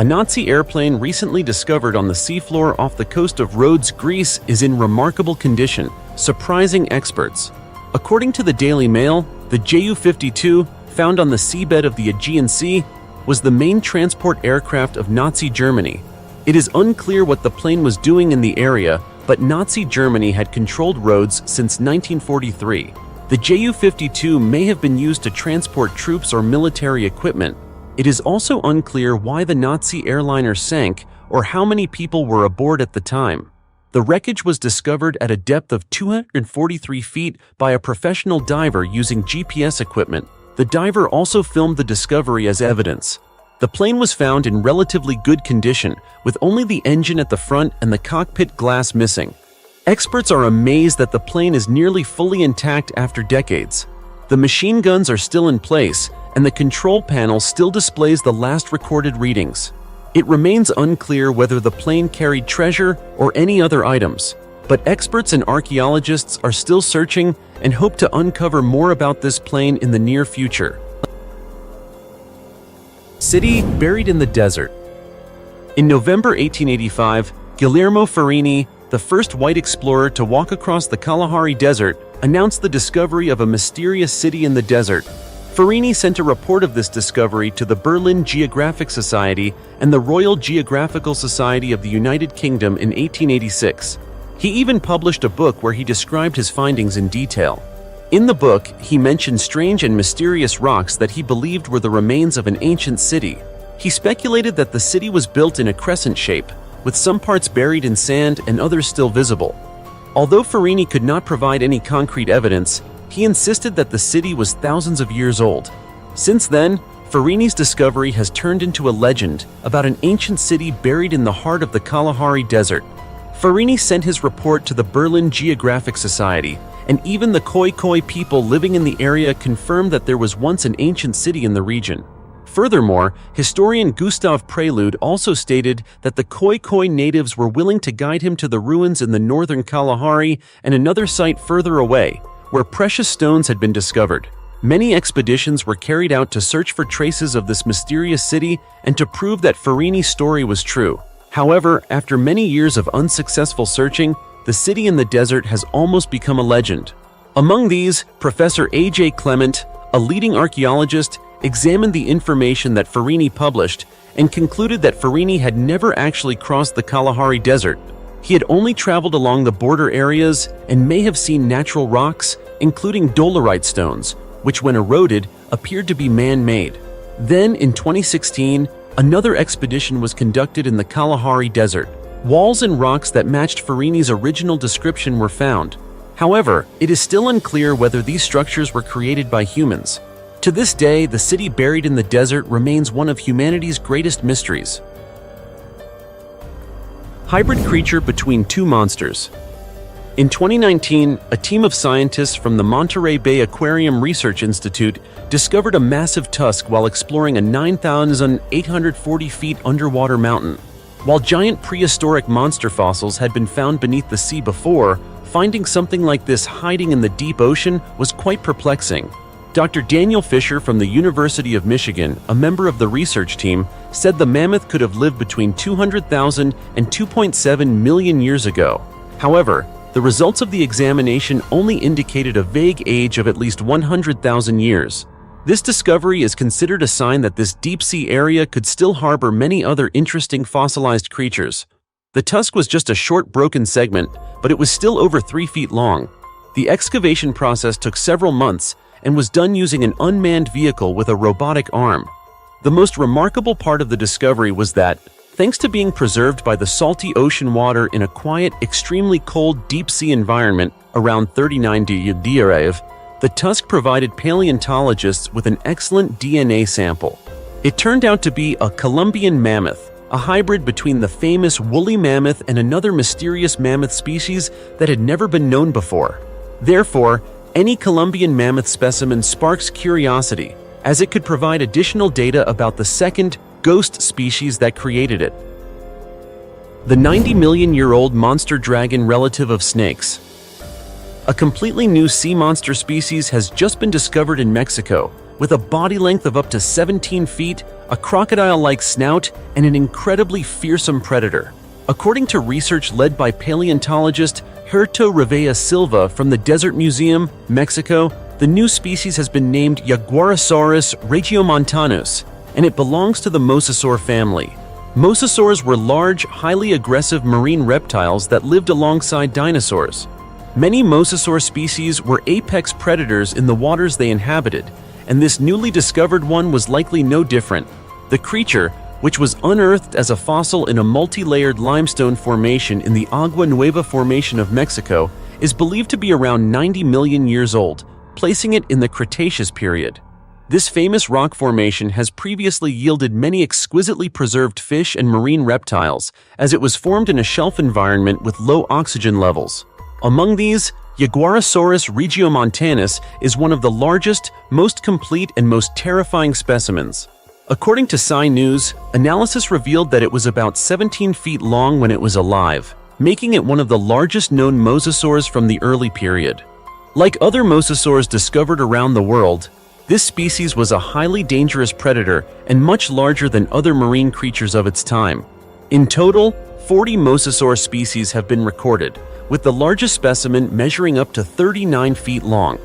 A Nazi airplane recently discovered on the seafloor off the coast of Rhodes, Greece, is in remarkable condition, surprising experts. According to the Daily Mail, the Ju-52, found on the seabed of the Aegean Sea, was the main transport aircraft of Nazi Germany. It is unclear what the plane was doing in the area, but Nazi Germany had controlled Rhodes since 1943. The Ju-52 may have been used to transport troops or military equipment. It is also unclear why the Nazi airliner sank or how many people were aboard at the time. The wreckage was discovered at a depth of 243 feet by a professional diver using GPS equipment. The diver also filmed the discovery as evidence. The plane was found in relatively good condition, with only the engine at the front and the cockpit glass missing. Experts are amazed that the plane is nearly fully intact after decades. The machine guns are still in place, and the control panel still displays the last recorded readings. It remains unclear whether the plane carried treasure or any other items, but experts and archaeologists are still searching and hope to uncover more about this plane in the near future. City buried in the desert. In November 1885, Guillermo Farini, the first white explorer to walk across the Kalahari Desert, announced the discovery of a mysterious city in the desert. Farini sent a report of this discovery to the Berlin Geographic Society and the Royal Geographical Society of the United Kingdom in 1886. He even published a book where he described his findings in detail. In the book, he mentioned strange and mysterious rocks that he believed were the remains of an ancient city. He speculated that the city was built in a crescent shape, with some parts buried in sand and others still visible. Although Farini could not provide any concrete evidence, he insisted that the city was thousands of years old. Since then, Farini's discovery has turned into a legend about an ancient city buried in the heart of the Kalahari Desert. Farini sent his report to the Berlin Geographic Society, and even the Khoi people living in the area confirmed that there was once an ancient city in the region. Furthermore, historian Gustav Prelude also stated that the Khoi natives were willing to guide him to the ruins in the northern Kalahari and another site further away, where precious stones had been discovered. Many expeditions were carried out to search for traces of this mysterious city and to prove that Farini's story was true. However, after many years of unsuccessful searching, the city in the desert has almost become a legend. Among these, Professor A.J. Clement, a leading archaeologist, examined the information that Farini published and concluded that Farini had never actually crossed the Kalahari Desert. He had only traveled along the border areas and may have seen natural rocks, including dolerite stones, which when eroded appeared to be man-made. Then, in 2016, another expedition was conducted in the Kalahari Desert. Walls and rocks that matched Farini's original description were found. However, it is still unclear whether these structures were created by humans. To this day, the city buried in the desert remains one of humanity's greatest mysteries. Hybrid creature between two monsters. In 2019, a team of scientists from the Monterey Bay Aquarium Research Institute discovered a massive tusk while exploring a 9,840 feet underwater mountain. While giant prehistoric monster fossils had been found beneath the sea before, finding something like this hiding in the deep ocean was quite perplexing. Dr. Daniel Fisher from the University of Michigan, a member of the research team, said the mammoth could have lived between 200,000 and 2.7 million years ago. However, the results of the examination only indicated a vague age of at least 100,000 years. This discovery is considered a sign that this deep-sea area could still harbor many other interesting fossilized creatures. The tusk was just a short broken segment, but it was still over 3 feet long. The excavation process took several months and was done using an unmanned vehicle with a robotic arm. The most remarkable part of the discovery was that, thanks to being preserved by the salty ocean water in a quiet, extremely cold deep-sea environment around 39 degrees, the tusk provided paleontologists with an excellent DNA sample. It turned out to be a Colombian mammoth, a hybrid between the famous woolly mammoth and another mysterious mammoth species that had never been known before. Therefore, any Colombian mammoth specimen sparks curiosity, as it could provide additional data about the second, ghost species that created it. The 90-million-year-old monster dragon relative of snakes. A completely new sea monster species has just been discovered in Mexico, with a body length of up to 17 feet, a crocodile-like snout, and an incredibly fearsome predator. According to research led by paleontologist Herto Rivera Silva from the Desert Museum, Mexico, the new species has been named Jaguarosaurus regiomontanus, and it belongs to the mosasaur family. Mosasaurs were large, highly aggressive marine reptiles that lived alongside dinosaurs. Many mosasaur species were apex predators in the waters they inhabited, and this newly discovered one was likely no different. The creature, which was unearthed as a fossil in a multi-layered limestone formation in the Agua Nueva Formation of Mexico, is believed to be around 90 million years old, placing it in the Cretaceous period. This famous rock formation has previously yielded many exquisitely preserved fish and marine reptiles, as it was formed in a shelf environment with low oxygen levels. Among these, Jaguarosaurus regiomontanus is one of the largest, most complete, and most terrifying specimens. According to Sci News, analysis revealed that it was about 17 feet long when it was alive, making it one of the largest known mosasaurs from the early period. Like other mosasaurs discovered around the world, this species was a highly dangerous predator and much larger than other marine creatures of its time. In total, 40 mosasaur species have been recorded, with the largest specimen measuring up to 39 feet long.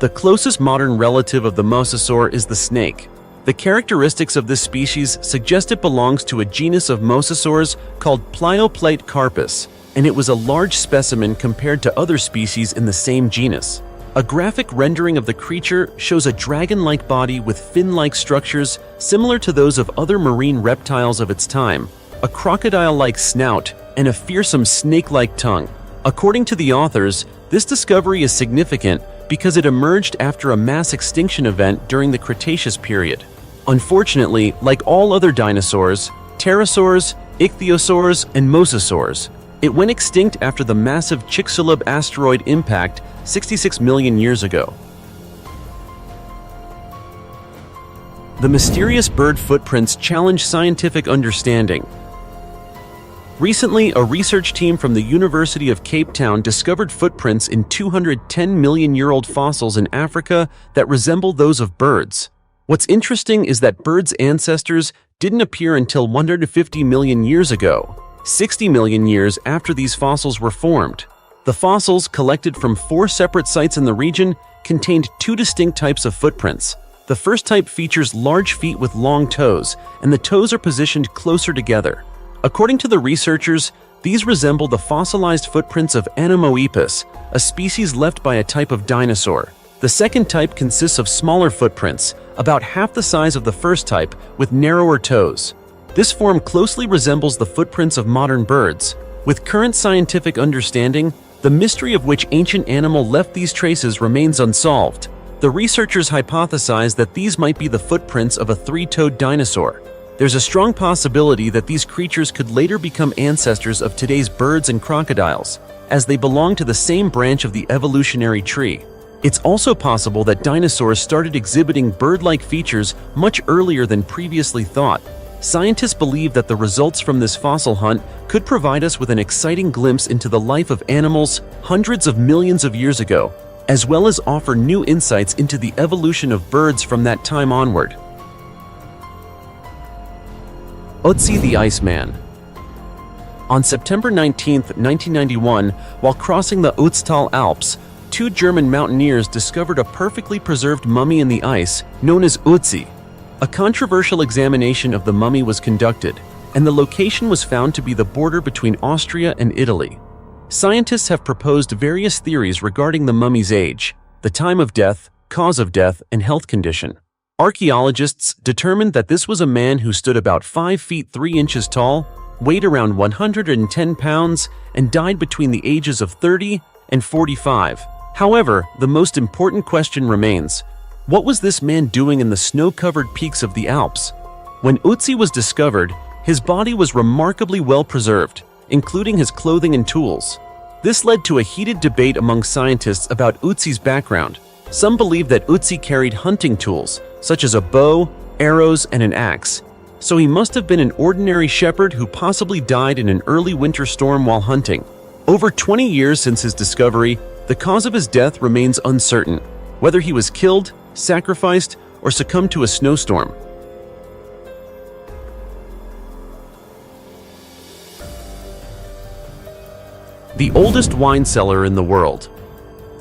The closest modern relative of the mosasaur is the snake. The characteristics of this species suggest it belongs to a genus of mosasaurs called Plioplate carpus, and it was a large specimen compared to other species in the same genus. A graphic rendering of the creature shows a dragon-like body with fin-like structures similar to those of other marine reptiles of its time, a crocodile-like snout, and a fearsome snake-like tongue. According to the authors, this discovery is significant because it emerged after a mass extinction event during the Cretaceous period. Unfortunately, like all other dinosaurs, pterosaurs, ichthyosaurs, and mosasaurs, it went extinct after the massive Chicxulub asteroid impact 66 million years ago. The mysterious bird footprints challenge scientific understanding. Recently, a research team from the University of Cape Town discovered footprints in 210-million-year-old fossils in Africa that resemble those of birds. What's interesting is that birds' ancestors didn't appear until 150 million years ago, 60 million years after these fossils were formed. The fossils, collected from 4 separate sites in the region, contained 2 distinct types of footprints. The first type features large feet with long toes, and the toes are positioned closer together. According to the researchers, these resemble the fossilized footprints of Anemoepus, a species left by a type of dinosaur. The second type consists of smaller footprints, about half the size of the first type, with narrower toes. This form closely resembles the footprints of modern birds. With current scientific understanding, the mystery of which ancient animal left these traces remains unsolved. The researchers hypothesize that these might be the footprints of a 3-toed dinosaur. There's a strong possibility that these creatures could later become ancestors of today's birds and crocodiles, as they belong to the same branch of the evolutionary tree. It's also possible that dinosaurs started exhibiting bird-like features much earlier than previously thought. Scientists believe that the results from this fossil hunt could provide us with an exciting glimpse into the life of animals hundreds of millions of years ago, as well as offer new insights into the evolution of birds from that time onward. Utie the Iceman. On September 19, 1991, while crossing the Ötztal Alps, 2 German mountaineers discovered a perfectly preserved mummy in the ice known as Utie. A controversial examination of the mummy was conducted, and the location was found to be the border between Austria and Italy. Scientists have proposed various theories regarding the mummy's age, the time of death, cause of death, and health condition. Archaeologists determined that this was a man who stood about 5 feet 3 inches tall, weighed around 110 pounds, and died between the ages of 30 and 45. However, the most important question remains: what was this man doing in the snow-covered peaks of the Alps? When Utie was discovered, His body was remarkably well preserved, including his clothing and tools. This led to a heated debate among scientists about Utie's background. Some believe that Utie carried hunting tools, such as a bow, arrows, and an axe, so he must have been an ordinary shepherd who possibly died in an early winter storm while hunting. Over 20 years since his discovery, the cause of his death remains uncertain, whether he was killed, sacrificed, or succumbed to a snowstorm. The oldest wine cellar in the world.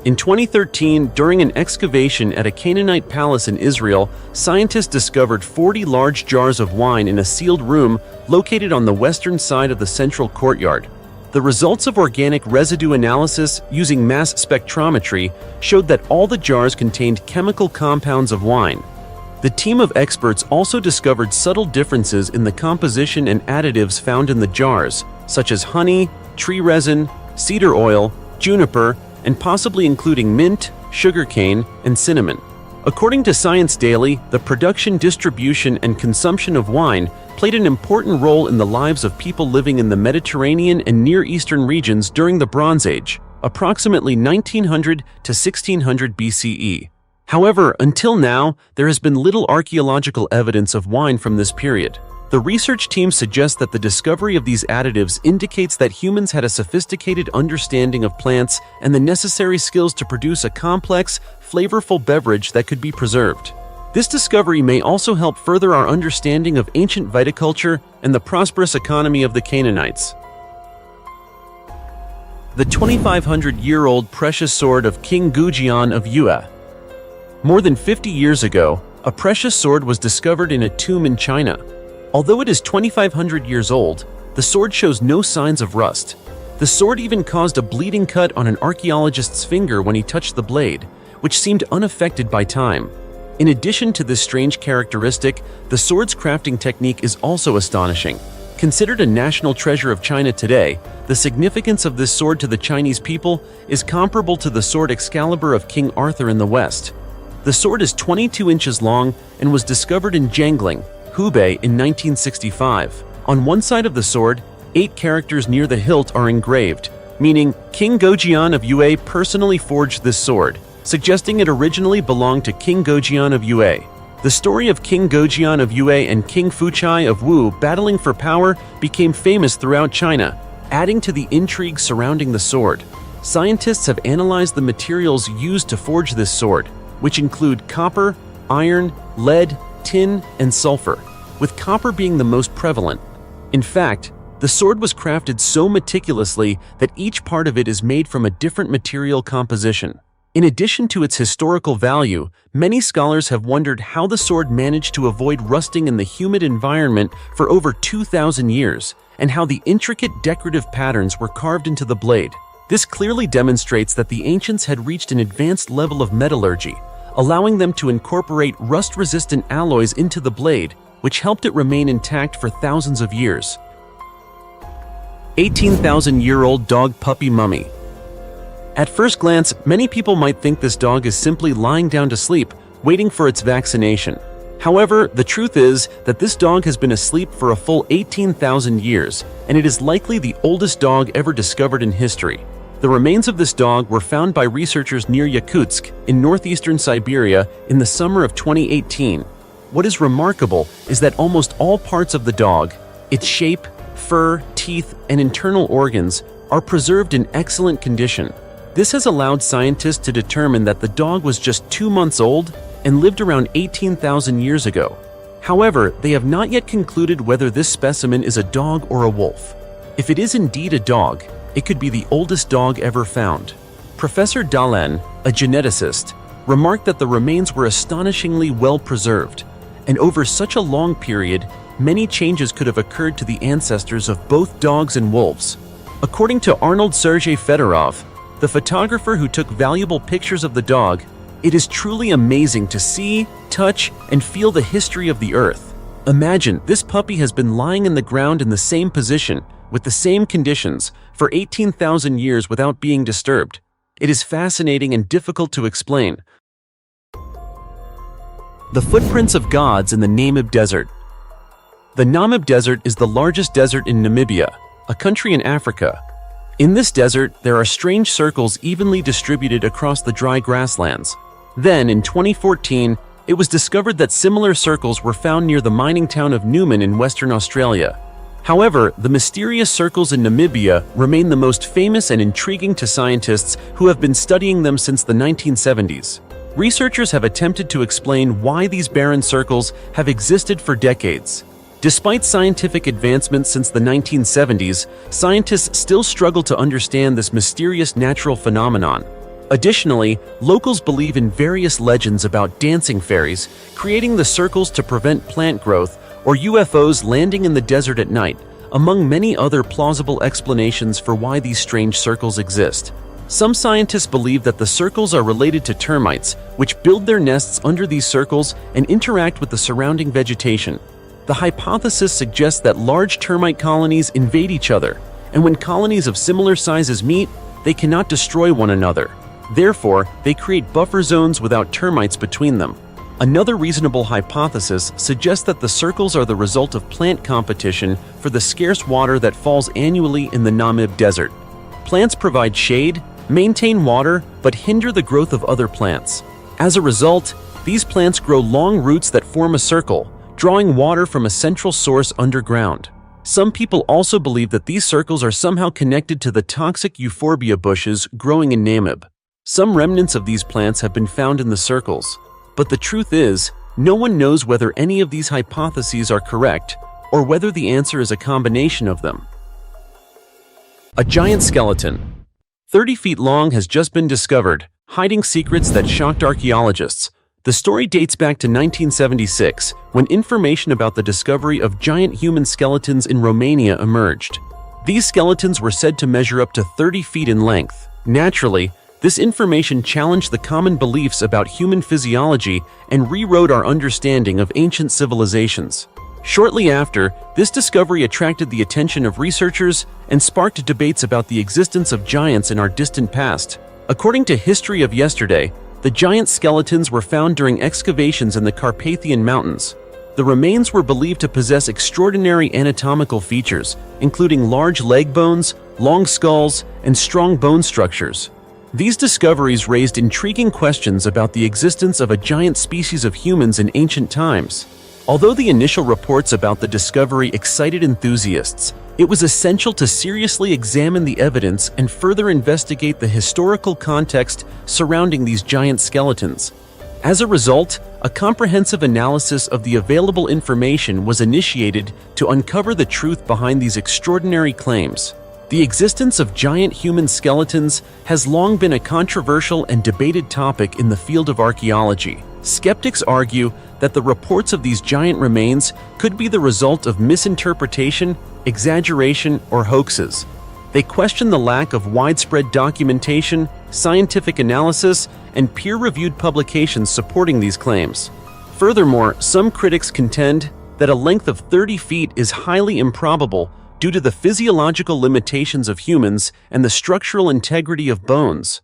In 2013, during an excavation at a Canaanite palace in Israel, scientists discovered 40 large jars of wine in a sealed room located on the western side of the central courtyard. The results of organic residue analysis using mass spectrometry showed that all the jars contained chemical compounds of wine. The team of experts also discovered subtle differences in the composition and additives found in the jars, such as honey, tree resin, cedar oil, juniper, and possibly including mint, sugarcane, and cinnamon. According to Science Daily, the production, distribution, and consumption of wine played an important role in the lives of people living in the Mediterranean and Near Eastern regions during the Bronze Age, approximately 1900 to 1600 BCE. However, until now, there has been little archaeological evidence of wine from this period. The research team suggests that the discovery of these additives indicates that humans had a sophisticated understanding of plants and the necessary skills to produce a complex, flavorful beverage that could be preserved. This discovery may also help further our understanding of ancient viticulture and the prosperous economy of the Canaanites. The 2,500-year-old precious sword of King Goujian of Utie. More than 50 years ago, a precious sword was discovered in a tomb in China. Although it is 2,500 years old, the sword shows no signs of rust. The sword even caused a bleeding cut on an archaeologist's finger when he touched the blade, which seemed unaffected by time. In addition to this strange characteristic, the sword's crafting technique is also astonishing. Considered a national treasure of China today, the significance of this sword to the Chinese people is comparable to the sword Excalibur of King Arthur in the West. The sword is 22 inches long and was discovered in Jiangling, Hubei in 1965. On one side of the sword, 8 characters near the hilt are engraved, meaning King Goujian of Utie personally forged this sword, suggesting it originally belonged to King Goujian of Utie. The story of King Goujian of Utie and King Fuchai of Wu battling for power became famous throughout China, adding to the intrigue surrounding the sword. Scientists have analyzed the materials used to forge this sword, which include copper, iron, lead, tin, and sulfur, with copper being the most prevalent. In fact, the sword was crafted so meticulously that each part of it is made from a different material composition. In addition to its historical value, many scholars have wondered how the sword managed to avoid rusting in the humid environment for over 2,000 years, and how the intricate decorative patterns were carved into the blade. This clearly demonstrates that the ancients had reached an advanced level of metallurgy, allowing them to incorporate rust-resistant alloys into the blade, which helped it remain intact for thousands of years. 18,000-year-old dog puppy mummy. At first glance, many people might think this dog is simply lying down to sleep, waiting for its vaccination. However, the truth is that this dog has been asleep for a full 18,000 years, and it is likely the oldest dog ever discovered in history. The remains of this dog were found by researchers near Yakutsk in northeastern Siberia in the summer of 2018. What is remarkable is that almost all parts of the dog, its shape, fur, teeth, and internal organs, are preserved in excellent condition. This has allowed scientists to determine that the dog was just 2 months old and lived around 18,000 years ago. However, they have not yet concluded whether this specimen is a dog or a wolf. If it is indeed a dog, it could be the oldest dog ever found. Professor Dalen, a geneticist, remarked that the remains were astonishingly well preserved, and over such a long period, many changes could have occurred to the ancestors of both dogs and wolves. According to Arnold Sergei Fedorov, the photographer who took valuable pictures of the dog, it is truly amazing to see, touch, and feel the history of the earth. Imagine, this puppy has been lying in the ground in the same position, with the same conditions, for 18,000 years without being disturbed. It is fascinating and difficult to explain. The footprints of gods in the Namib Desert. The Namib Desert is the largest desert in Namibia, a country in Africa. In this desert, there are strange circles evenly distributed across the dry grasslands. Then, in 2014, it was discovered that similar circles were found near the mining town of Newman in Western Australia. However, the mysterious circles in Namibia remain the most famous and intriguing to scientists who have been studying them since the 1970s. Researchers have attempted to explain why these barren circles have existed for decades. Despite scientific advancements since the 1970s, scientists still struggle to understand this mysterious natural phenomenon. Additionally, locals believe in various legends about dancing fairies, creating the circles to prevent plant growth, or UFOs landing in the desert at night, among many other plausible explanations for why these strange circles exist. Some scientists believe that the circles are related to termites, which build their nests under these circles and interact with the surrounding vegetation. The hypothesis suggests that large termite colonies invade each other, and when colonies of similar sizes meet, they cannot destroy one another. Therefore, they create buffer zones without termites between them. Another reasonable hypothesis suggests that the circles are the result of plant competition for the scarce water that falls annually in the Namib Desert. Plants provide shade, maintain water, but hinder the growth of other plants. As a result, these plants grow long roots that form a circle, drawing water from a central source underground. Some people also believe that these circles are somehow connected to the toxic euphorbia bushes growing in Namib. Some remnants of these plants have been found in the circles. But the truth is, no one knows whether any of these hypotheses are correct, or whether the answer is a combination of them. A giant skeleton, 30 feet long, has just been discovered, hiding secrets that shocked archaeologists. The story dates back to 1976, when information about the discovery of giant human skeletons in Romania emerged. These skeletons were said to measure up to 30 feet in length. Naturally, this information challenged the common beliefs about human physiology and rewrote our understanding of ancient civilizations. Shortly after, this discovery attracted the attention of researchers and sparked debates about the existence of giants in our distant past. According to History of Yesterday, the giant skeletons were found during excavations in the Carpathian Mountains. The remains were believed to possess extraordinary anatomical features, including large leg bones, long skulls, and strong bone structures. These discoveries raised intriguing questions about the existence of a giant species of humans in ancient times. Although the initial reports about the discovery excited enthusiasts, it was essential to seriously examine the evidence and further investigate the historical context surrounding these giant skeletons. As a result, a comprehensive analysis of the available information was initiated to uncover the truth behind these extraordinary claims. The existence of giant human skeletons has long been a controversial and debated topic in the field of archaeology. Skeptics argue that the reports of these giant remains could be the result of misinterpretation, exaggeration, or hoaxes. They question the lack of widespread documentation, scientific analysis, and peer-reviewed publications supporting these claims. Furthermore, some critics contend that a length of 30 feet is highly improbable due to the physiological limitations of humans and the structural integrity of bones.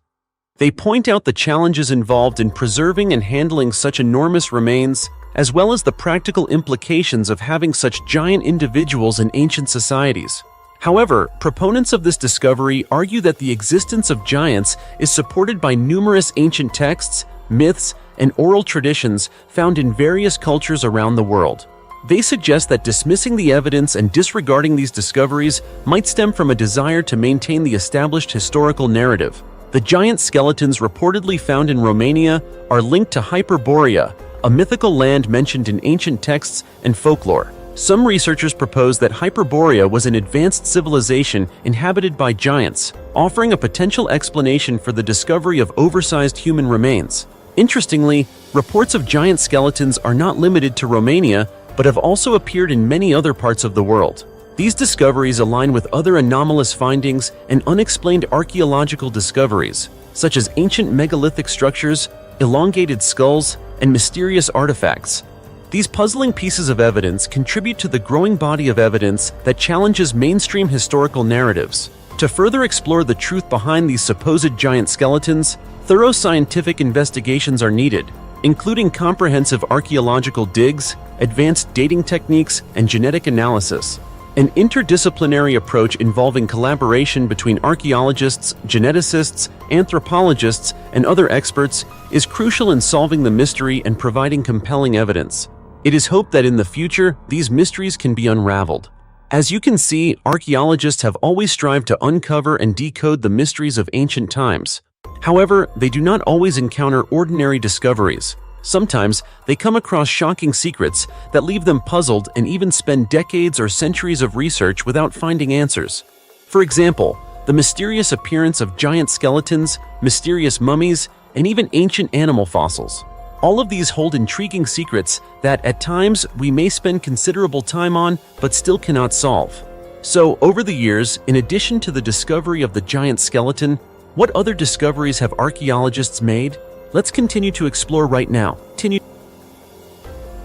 They point out the challenges involved in preserving and handling such enormous remains, as well as the practical implications of having such giant individuals in ancient societies. However, proponents of this discovery argue that the existence of giants is supported by numerous ancient texts, myths, and oral traditions found in various cultures around the world. They suggest that dismissing the evidence and disregarding these discoveries might stem from a desire to maintain the established historical narrative. The giant skeletons reportedly found in Romania are linked to Hyperborea, a mythical land mentioned in ancient texts and folklore. Some researchers propose that Hyperborea was an advanced civilization inhabited by giants, offering a potential explanation for the discovery of oversized human remains. Interestingly, reports of giant skeletons are not limited to Romania, but have also appeared in many other parts of the world. These discoveries align with other anomalous findings and unexplained archaeological discoveries, such as ancient megalithic structures, elongated skulls, and mysterious artifacts. These puzzling pieces of evidence contribute to the growing body of evidence that challenges mainstream historical narratives. To further explore the truth behind these supposed giant skeletons, thorough scientific investigations are needed. including comprehensive archaeological digs, advanced dating techniques, and genetic analysis. An interdisciplinary approach involving collaboration between archaeologists, geneticists, anthropologists, and other experts is crucial in solving the mystery and providing compelling evidence. It is hoped that in the future, these mysteries can be unraveled. As you can see, archaeologists have always strived to uncover and decode the mysteries of ancient times. However, they do not always encounter ordinary discoveries. Sometimes, they come across shocking secrets that leave them puzzled and even spend decades or centuries of research without finding answers. For example, the mysterious appearance of giant skeletons, mysterious mummies, and even ancient animal fossils. All of these hold intriguing secrets that, at times, we may spend considerable time on but still cannot solve. So, over the years, in addition to the discovery of the giant skeleton, what other discoveries have archaeologists made? Let's continue to explore right now.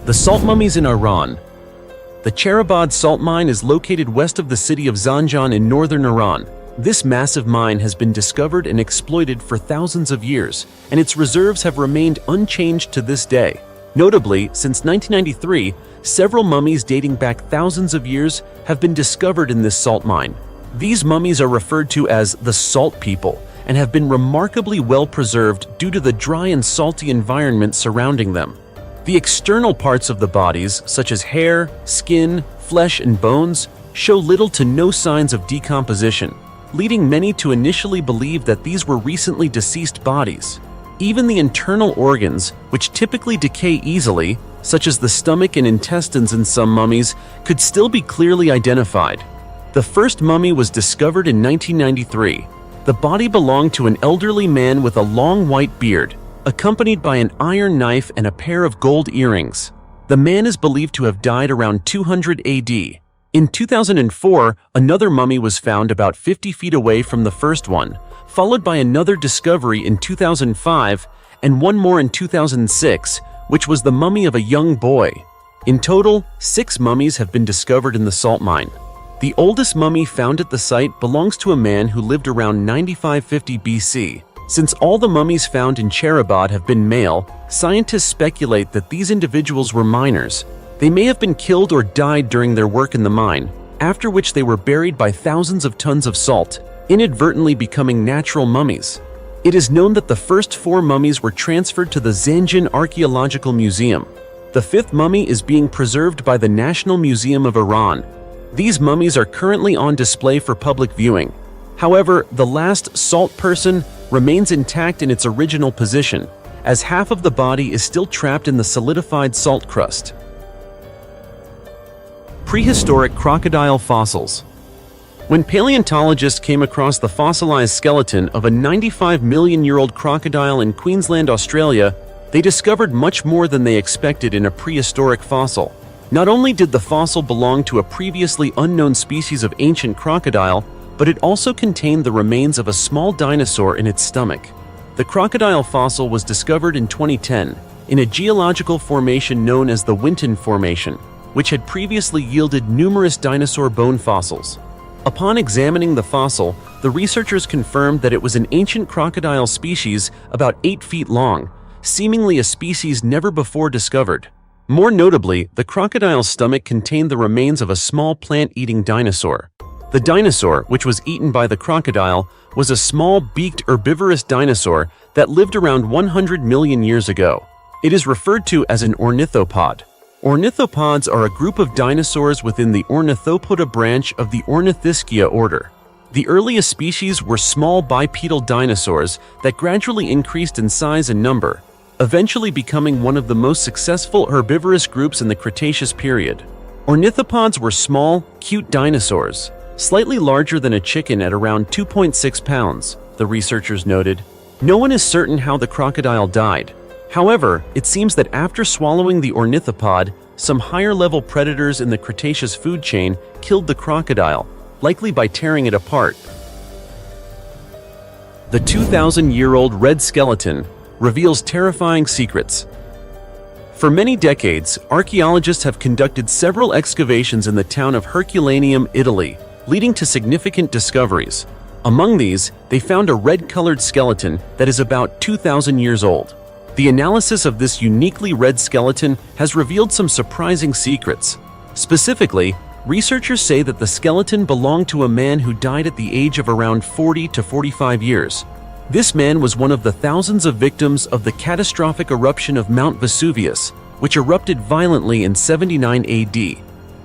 The salt mummies in Iran. The Cherabad salt mine is located west of the city of Zanjan in northern Iran. This massive mine has been discovered and exploited for thousands of years, and its reserves have remained unchanged to this day. Notably, since 1993, several mummies dating back thousands of years have been discovered in this salt mine. These mummies are referred to as the Salt People, and have been remarkably well preserved due to the dry and salty environment surrounding them. The external parts of the bodies, such as hair, skin, flesh, and bones, show little to no signs of decomposition, leading many to initially believe that these were recently deceased bodies. Even the internal organs, which typically decay easily, such as the stomach and intestines in some mummies, could still be clearly identified. The first mummy was discovered in 1993. The body belonged to an elderly man with a long white beard, accompanied by an iron knife and a pair of gold earrings. The man is believed to have died around 200 AD. In 2004, another mummy was found about 50 feet away from the first one, followed by another discovery in 2005 and one more in 2006, which was the mummy of a young boy. In total, 6 mummies have been discovered in the salt mine. The oldest mummy found at the site belongs to a man who lived around 9550 BC. Since all the mummies found in Cherabad have been male, scientists speculate that these individuals were miners. They may have been killed or died during their work in the mine, after which they were buried by thousands of tons of salt, inadvertently becoming natural mummies. It is known that the first 4 mummies were transferred to the Zanjan Archaeological Museum. The 5th mummy is being preserved by the National Museum of Iran. These mummies are currently on display for public viewing. However, the last salt person remains intact in its original position, as half of the body is still trapped in the solidified salt crust. Prehistoric crocodile fossils. When paleontologists came across the fossilized skeleton of a 95-million-year-old crocodile in Queensland, Australia, they discovered much more than they expected in a prehistoric fossil. Not only did the fossil belong to a previously unknown species of ancient crocodile, but it also contained the remains of a small dinosaur in its stomach. The crocodile fossil was discovered in 2010 in a geological formation known as the Winton Formation, which had previously yielded numerous dinosaur bone fossils. Upon examining the fossil, the researchers confirmed that it was an ancient crocodile species about 8 feet long, seemingly a species never before discovered. More notably, the crocodile's stomach contained the remains of a small plant-eating dinosaur. The dinosaur, which was eaten by the crocodile, was a small beaked herbivorous dinosaur that lived around 100 million years ago. It is referred to as an ornithopod. Ornithopods are a group of dinosaurs within the Ornithopoda branch of the Ornithischia order. The earliest species were small bipedal dinosaurs that gradually increased in size and number, eventually becoming one of the most successful herbivorous groups in the Cretaceous period. Ornithopods were small, cute dinosaurs, slightly larger than a chicken at around 2.6 pounds, the researchers noted. No one is certain how the crocodile died. However, it seems that after swallowing the ornithopod, some higher-level predators in the Cretaceous food chain killed the crocodile, likely by tearing it apart. The 2,000-year-old red skeleton reveals terrifying secrets. For many decades, archaeologists have conducted several excavations in the town of Herculaneum, Italy, leading to significant discoveries. Among these, they found a red-colored skeleton that is about 2,000 years old. The analysis of this uniquely red skeleton has revealed some surprising secrets. Specifically, researchers say that the skeleton belonged to a man who died at the age of around 40 to 45 years. This man was one of the thousands of victims of the catastrophic eruption of Mount Vesuvius, which erupted violently in 79 AD.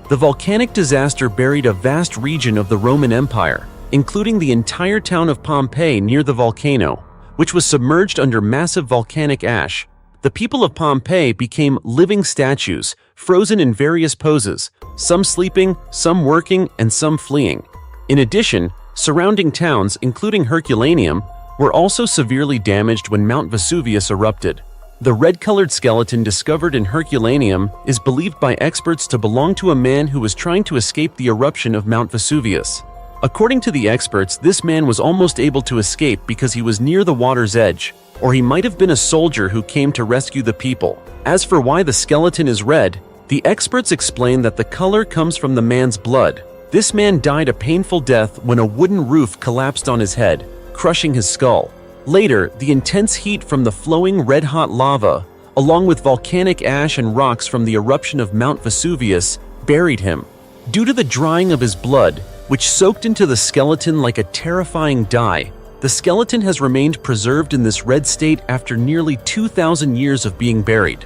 The volcanic disaster buried a vast region of the Roman Empire, including the entire town of Pompeii near the volcano, which was submerged under massive volcanic ash. The people of Pompeii became living statues, frozen in various poses, some sleeping, some working, and some fleeing. In addition, surrounding towns, including Herculaneum, were also severely damaged when Mount Vesuvius erupted. The red-colored skeleton discovered in Herculaneum is believed by experts to belong to a man who was trying to escape the eruption of Mount Vesuvius. According to the experts, this man was almost able to escape because he was near the water's edge, or he might have been a soldier who came to rescue the people. As for why the skeleton is red, the experts explain that the color comes from the man's blood. This man died a painful death when a wooden roof collapsed on his head, crushing his skull. Later, the intense heat from the flowing red-hot lava, along with volcanic ash and rocks from the eruption of Mount Vesuvius, buried him. Due to the drying of his blood, which soaked into the skeleton like a terrifying dye, the skeleton has remained preserved in this red state after nearly 2,000 years of being buried.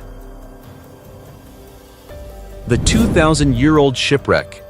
The 2,000-year-old shipwreck.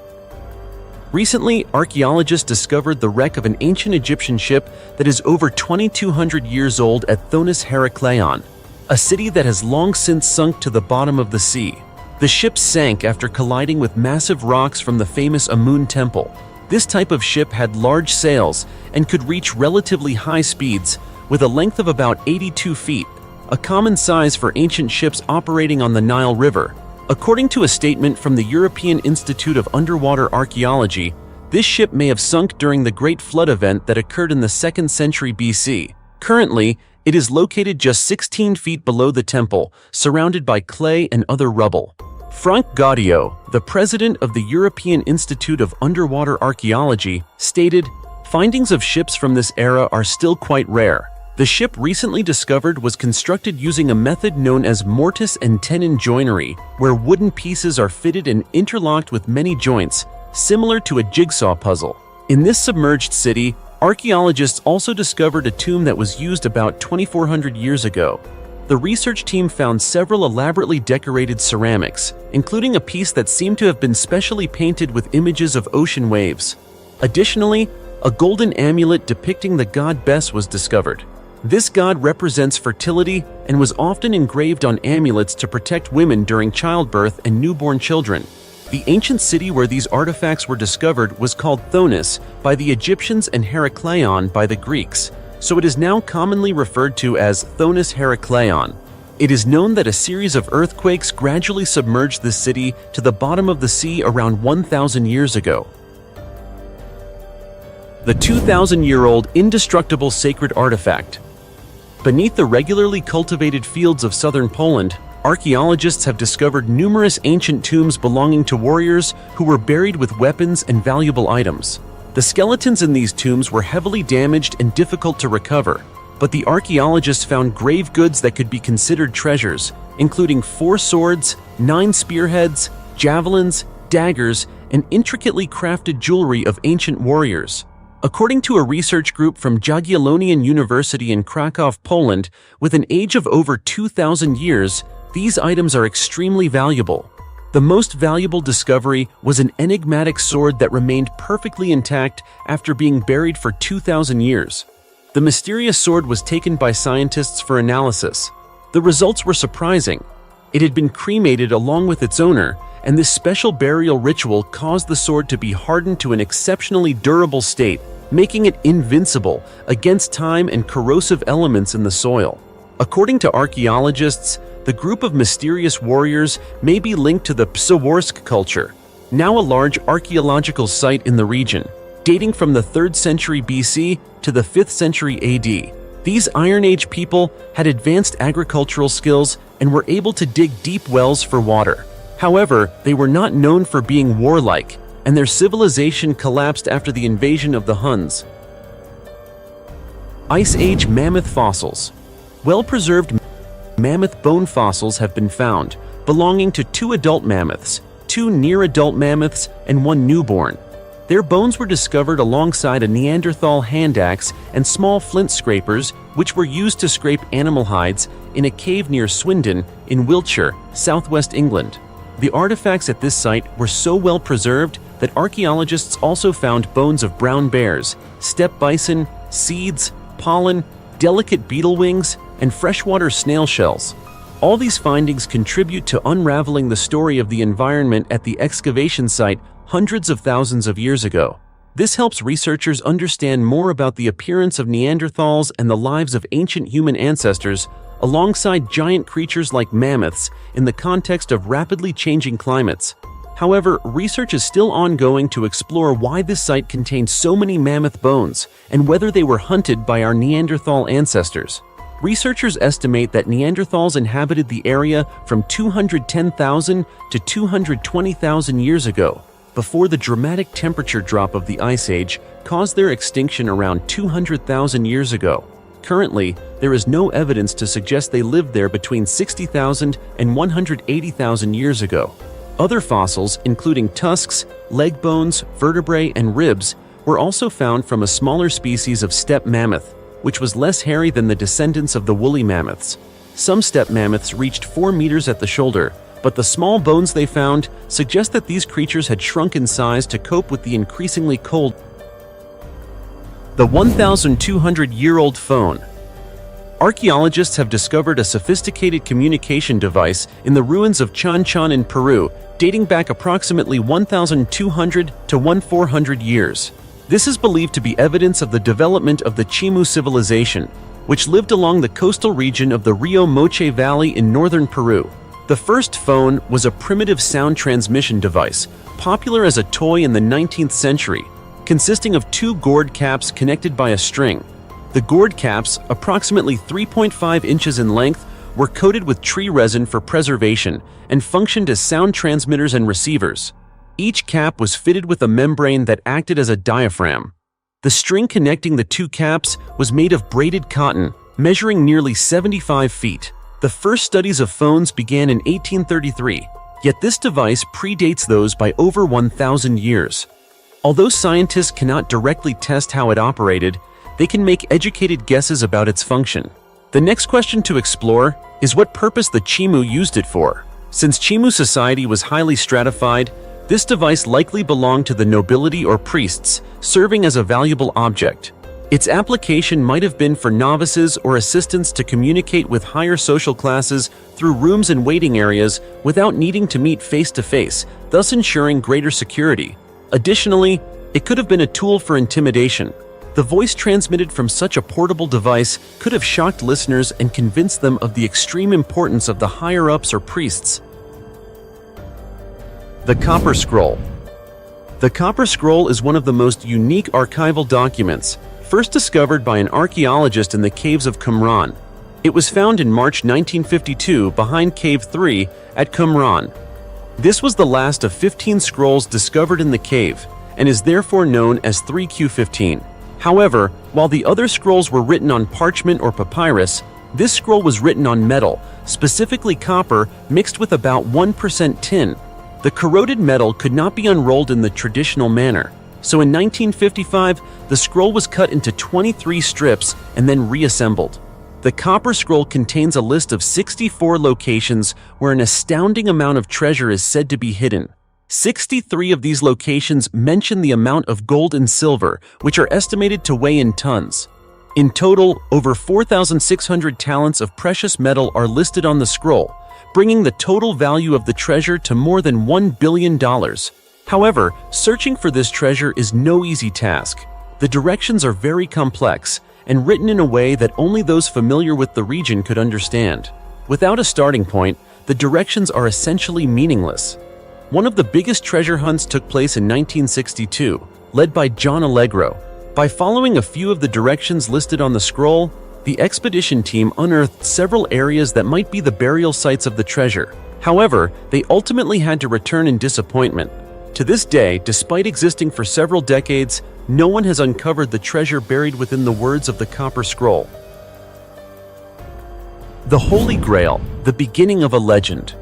Recently, archaeologists discovered the wreck of an ancient Egyptian ship that is over 2,200 years old at Thonis Herakleion, a city that has long since sunk to the bottom of the sea. The ship sank after colliding with massive rocks from the famous Amun Temple. This type of ship had large sails and could reach relatively high speeds, with a length of about 82 feet, a common size for ancient ships operating on the Nile River. According to a statement from the European Institute of Underwater Archaeology, this ship may have sunk during the Great Flood event that occurred in the 2nd century BC. Currently, it is located just 16 feet below the temple, surrounded by clay and other rubble. Frank Gaudio, the president of the European Institute of Underwater Archaeology, stated, "Findings of ships from this era are still quite rare. The ship recently discovered was constructed using a method known as mortise and tenon joinery, where wooden pieces are fitted and interlocked with many joints, similar to a jigsaw puzzle." In this submerged city, archaeologists also discovered a tomb that was used about 2,400 years ago. The research team found several elaborately decorated ceramics, including a piece that seemed to have been specially painted with images of ocean waves. Additionally, a golden amulet depicting the god Bes was discovered. This god represents fertility and was often engraved on amulets to protect women during childbirth and newborn children. The ancient city where these artifacts were discovered was called Thonis by the Egyptians and Herakleion by the Greeks, so it is now commonly referred to as Thonis Herakleion. It is known that a series of earthquakes gradually submerged this city to the bottom of the sea around 1,000 years ago. The 2,000-year-old Indestructible sacred artifact. Beneath the regularly cultivated fields of southern Poland, archaeologists have discovered numerous ancient tombs belonging to warriors who were buried with weapons and valuable items. The skeletons in these tombs were heavily damaged and difficult to recover, but the archaeologists found grave goods that could be considered treasures, including 4 swords, 9 spearheads, javelins, daggers, and intricately crafted jewelry of ancient warriors. According to a research group from Jagiellonian University in Krakow, Poland, with an age of over 2,000 years, these items are extremely valuable. The most valuable discovery was an enigmatic sword that remained perfectly intact after being buried for 2,000 years. The mysterious sword was taken by scientists for analysis. The results were surprising. It had been cremated along with its owner, and this special burial ritual caused the sword to be hardened to an exceptionally durable state, making it invincible against time and corrosive elements in the soil. According to archaeologists, the group of mysterious warriors may be linked to the Przeworsk culture, now a large archaeological site in the region, dating from the 3rd century BC to the 5th century AD. These Iron Age people had advanced agricultural skills and were able to dig deep wells for water. However, they were not known for being warlike, and their civilization collapsed after the invasion of the Huns. Ice Age mammoth fossils. Well-preserved mammoth bone fossils have been found, belonging to 2 adult mammoths, 2 near-adult mammoths, and 1 newborn. Their bones were discovered alongside a Neanderthal hand axe and small flint scrapers, which were used to scrape animal hides in a cave near Swindon in Wiltshire, southwest England. The artifacts at this site were so well preserved that archaeologists also found bones of brown bears, steppe bison, seeds, pollen, delicate beetle wings, and freshwater snail shells. All these findings contribute to unraveling the story of the environment at the excavation site hundreds of thousands of years ago. This helps researchers understand more about the appearance of Neanderthals and the lives of ancient human ancestors, alongside giant creatures like mammoths in the context of rapidly changing climates. However, research is still ongoing to explore why this site contains so many mammoth bones and whether they were hunted by our Neanderthal ancestors. Researchers estimate that Neanderthals inhabited the area from 210,000 to 220,000 years ago, before the dramatic temperature drop of the Ice Age caused their extinction around 200,000 years ago. Currently, there is no evidence to suggest they lived there between 60,000 and 180,000 years ago. Other fossils, including tusks, leg bones, vertebrae, and ribs, were also found from a smaller species of steppe mammoth, which was less hairy than the descendants of the woolly mammoths. Some steppe mammoths reached 4 meters at the shoulder, but the small bones they found suggest that these creatures had shrunk in size to cope with the increasingly cold. The 1,200-year-old phone. Archaeologists have discovered a sophisticated communication device in the ruins of Chan Chan in Peru, dating back approximately 1,200 to 1,400 years. This is believed to be evidence of the development of the Chimu civilization, which lived along the coastal region of the Rio Moche Valley in northern Peru. The first phone was a primitive sound transmission device, popular as a toy in the 19th century, consisting of 2 gourd caps connected by a string. The gourd caps, approximately 3.5 inches in length, were coated with tree resin for preservation and functioned as sound transmitters and receivers. Each cap was fitted with a membrane that acted as a diaphragm. The string connecting the 2 caps was made of braided cotton, measuring nearly 75 feet. The first studies of phones began in 1833, yet this device predates those by over 1,000 years. Although scientists cannot directly test how it operated, they can make educated guesses about its function. The next question to explore is what purpose the Chimu used it for. Since Chimu society was highly stratified, this device likely belonged to the nobility or priests, serving as a valuable object. Its application might have been for novices or assistants to communicate with higher social classes through rooms and waiting areas without needing to meet face-to-face, thus ensuring greater security. Additionally, it could have been a tool for intimidation. The voice transmitted from such a portable device could have shocked listeners and convinced them of the extreme importance of the higher-ups or priests. The Copper Scroll. The Copper Scroll is one of the most unique archival documents, first discovered by an archaeologist in the caves of Qumran. It was found in March 1952 behind Cave 3 at Qumran. This was the last of 15 scrolls discovered in the cave, and is therefore known as 3Q15. However, while the other scrolls were written on parchment or papyrus, this scroll was written on metal, specifically copper, mixed with about 1% tin. The corroded metal could not be unrolled in the traditional manner, so in 1955, the scroll was cut into 23 strips and then reassembled. The Copper Scroll contains a list of 64 locations where an astounding amount of treasure is said to be hidden. 63 of these locations mention the amount of gold and silver, which are estimated to weigh in tons. In total, over 4,600 talents of precious metal are listed on the scroll, bringing the total value of the treasure to more than $1 billion. However, searching for this treasure is no easy task. The directions are very complex and written in a way that only those familiar with the region could understand. Without a starting point, the directions are essentially meaningless. One of the biggest treasure hunts took place in 1962, led by John Allegro. By following a few of the directions listed on the scroll, the expedition team unearthed several areas that might be the burial sites of the treasure. However, they ultimately had to return in disappointment. To this day, despite existing for several decades, no one has uncovered the treasure buried within the words of the Copper Scroll. The Holy Grail, the beginning of a legend.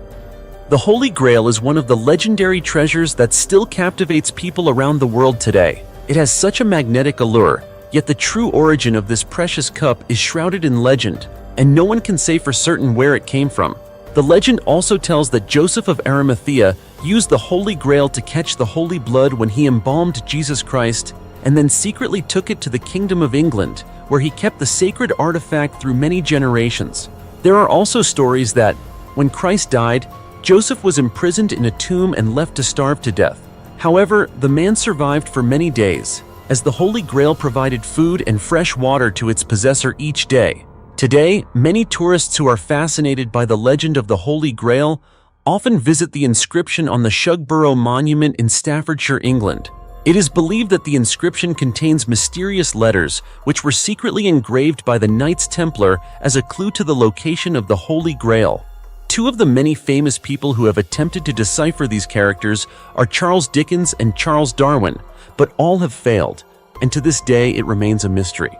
The Holy Grail is one of the legendary treasures that still captivates people around the world today. It has such a magnetic allure, yet the true origin of this precious cup is shrouded in legend, and no one can say for certain where it came from. The legend also tells that Joseph of Arimathea used the Holy Grail to catch the holy blood when he embalmed Jesus Christ, and then secretly took it to the Kingdom of England, where he kept the sacred artifact through many generations. There are also stories that, when Christ died, Joseph was imprisoned in a tomb and left to starve to death. However, the man survived for many days, as the Holy Grail provided food and fresh water to its possessor each day. Today, many tourists who are fascinated by the legend of the Holy Grail often visit the inscription on the Shugborough Monument in Staffordshire, England. It is believed that the inscription contains mysterious letters which were secretly engraved by the Knights Templar as a clue to the location of the Holy Grail. Two of the many famous people who have attempted to decipher these characters are Charles Dickens and Charles Darwin, but all have failed, and to this day it remains a mystery.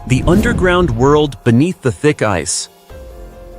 The underground world beneath the thick ice.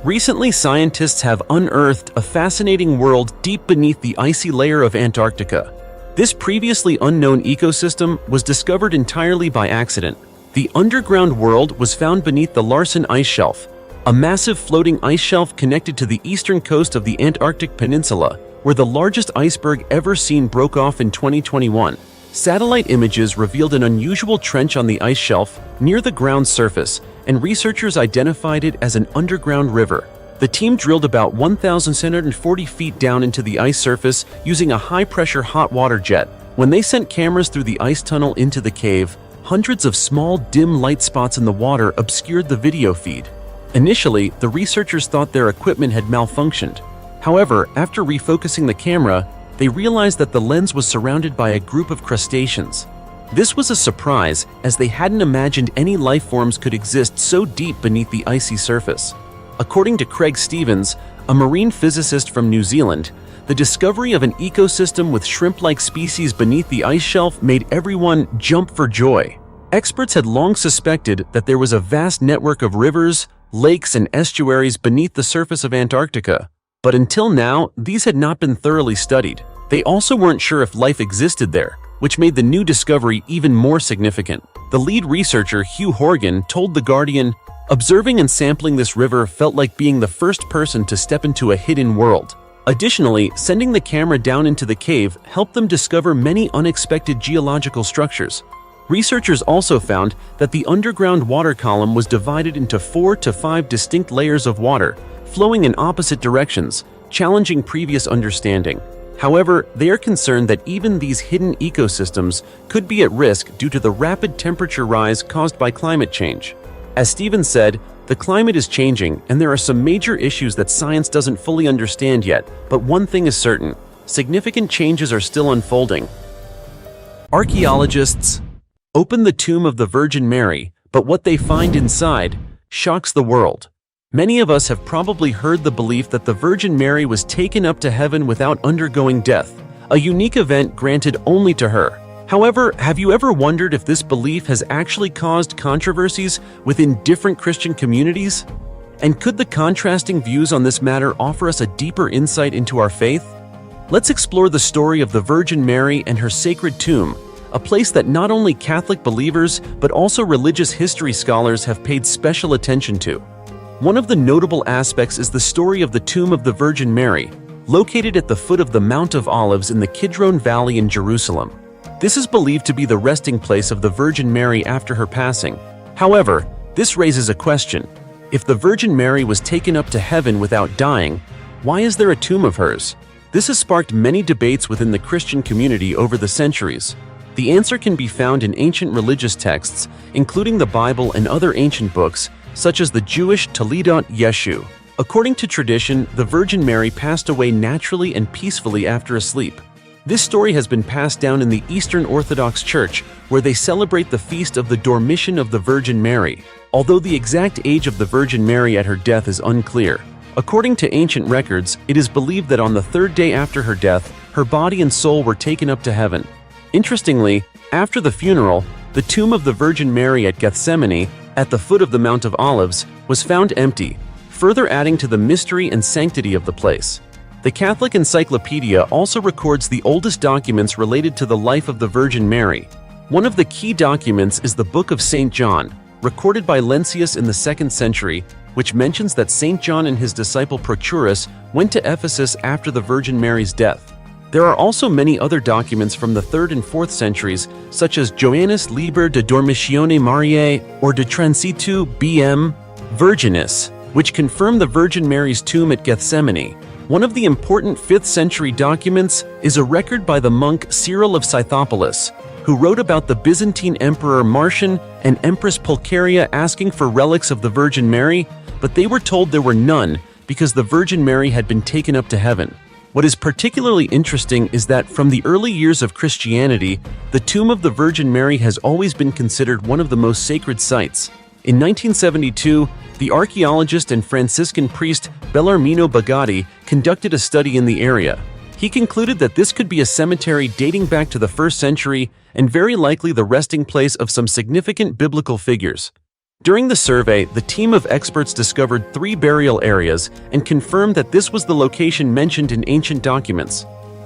Recently, scientists have unearthed a fascinating world deep beneath the icy layer of Antarctica. This previously unknown ecosystem was discovered entirely by accident. The underground world was found beneath the Larsen Ice Shelf, a massive floating ice shelf connected to the eastern coast of the Antarctic Peninsula, where the largest iceberg ever seen broke off in 2021. Satellite images revealed an unusual trench on the ice shelf near the ground surface, and researchers identified it as an underground river. The team drilled about 1,740 feet down into the ice surface using a high-pressure hot water jet. When they sent cameras through the ice tunnel into the cave, hundreds of small, dim light spots in the water obscured the video feed. Initially, the researchers thought their equipment had malfunctioned. However, after refocusing the camera, they realized that the lens was surrounded by a group of crustaceans. This was a surprise, as they hadn't imagined any life forms could exist so deep beneath the icy surface. According to Craig Stevens, a marine physicist from New Zealand, the discovery of an ecosystem with shrimp-like species beneath the ice shelf made everyone jump for joy. Experts had long suspected that there was a vast network of rivers, lakes, and estuaries beneath the surface of Antarctica, but until now, these had not been thoroughly studied. They also weren't sure if life existed there, which made the new discovery even more significant. The lead researcher, Hugh Horgan, told The Guardian, "Observing and sampling this river felt like being the first person to step into a hidden world." Additionally, sending the camera down into the cave helped them discover many unexpected geological structures. Researchers also found that the underground water column was divided into 4 to 5 distinct layers of water, flowing in opposite directions, challenging previous understanding. However, they are concerned that even these hidden ecosystems could be at risk due to the rapid temperature rise caused by climate change. As Stevens said, the climate is changing and there are some major issues that science doesn't fully understand yet, but one thing is certain: significant changes are still unfolding. Archaeologists open the tomb of the Virgin Mary, but what they find inside shocks the world. Many of us have probably heard the belief that the Virgin Mary was taken up to heaven without undergoing death, a unique event granted only to her. However, have you ever wondered if this belief has actually caused controversies within different Christian communities? And could the contrasting views on this matter offer us a deeper insight into our faith? Let's explore the story of the Virgin Mary and her sacred tomb, a place that not only Catholic believers but also religious history scholars have paid special attention to. One of the notable aspects is the story of the tomb of the Virgin Mary, located at the foot of the Mount of Olives in the Kidron Valley in Jerusalem. This is believed to be the resting place of the Virgin Mary after her passing. However, this raises a question. If the Virgin Mary was taken up to heaven without dying, why is there a tomb of hers? This has sparked many debates within the Christian community over the centuries. The answer can be found in ancient religious texts, including the Bible and other ancient books, such as the Jewish Toledot Yeshu. According to tradition, the Virgin Mary passed away naturally and peacefully after a sleep. This story has been passed down in the Eastern Orthodox Church, where they celebrate the feast of the Dormition of the Virgin Mary, although the exact age of the Virgin Mary at her death is unclear. According to ancient records, it is believed that on the 3rd day after her death, her body and soul were taken up to heaven. Interestingly, after the funeral, the tomb of the Virgin Mary at Gethsemane at the foot of the Mount of Olives, was found empty, further adding to the mystery and sanctity of the place. The Catholic Encyclopedia also records the oldest documents related to the life of the Virgin Mary. One of the key documents is the Book of St. John, recorded by Lencius in the 2nd century, which mentions that St. John and his disciple Prochorus went to Ephesus after the Virgin Mary's death. There are also many other documents from the 3rd and 4th centuries, such as Joannes Liber de Dormitione Mariae or de Transitu Bm Virginis, which confirm the Virgin Mary's tomb at Gethsemane. One of the important 5th century documents is a record by the monk Cyril of Scythopolis, who wrote about the Byzantine Emperor Marcian and Empress Pulcheria asking for relics of the Virgin Mary, but they were told there were none because the Virgin Mary had been taken up to heaven. What is particularly interesting is that from the early years of Christianity, the tomb of the Virgin Mary has always been considered one of the most sacred sites. In 1972, the archaeologist and Franciscan priest Bellarmino Bagatti conducted a study in the area. He concluded that this could be a cemetery dating back to the 1st century and very likely the resting place of some significant biblical figures. During the survey, the team of experts discovered 3 burial areas and confirmed that this was the location mentioned in ancient documents.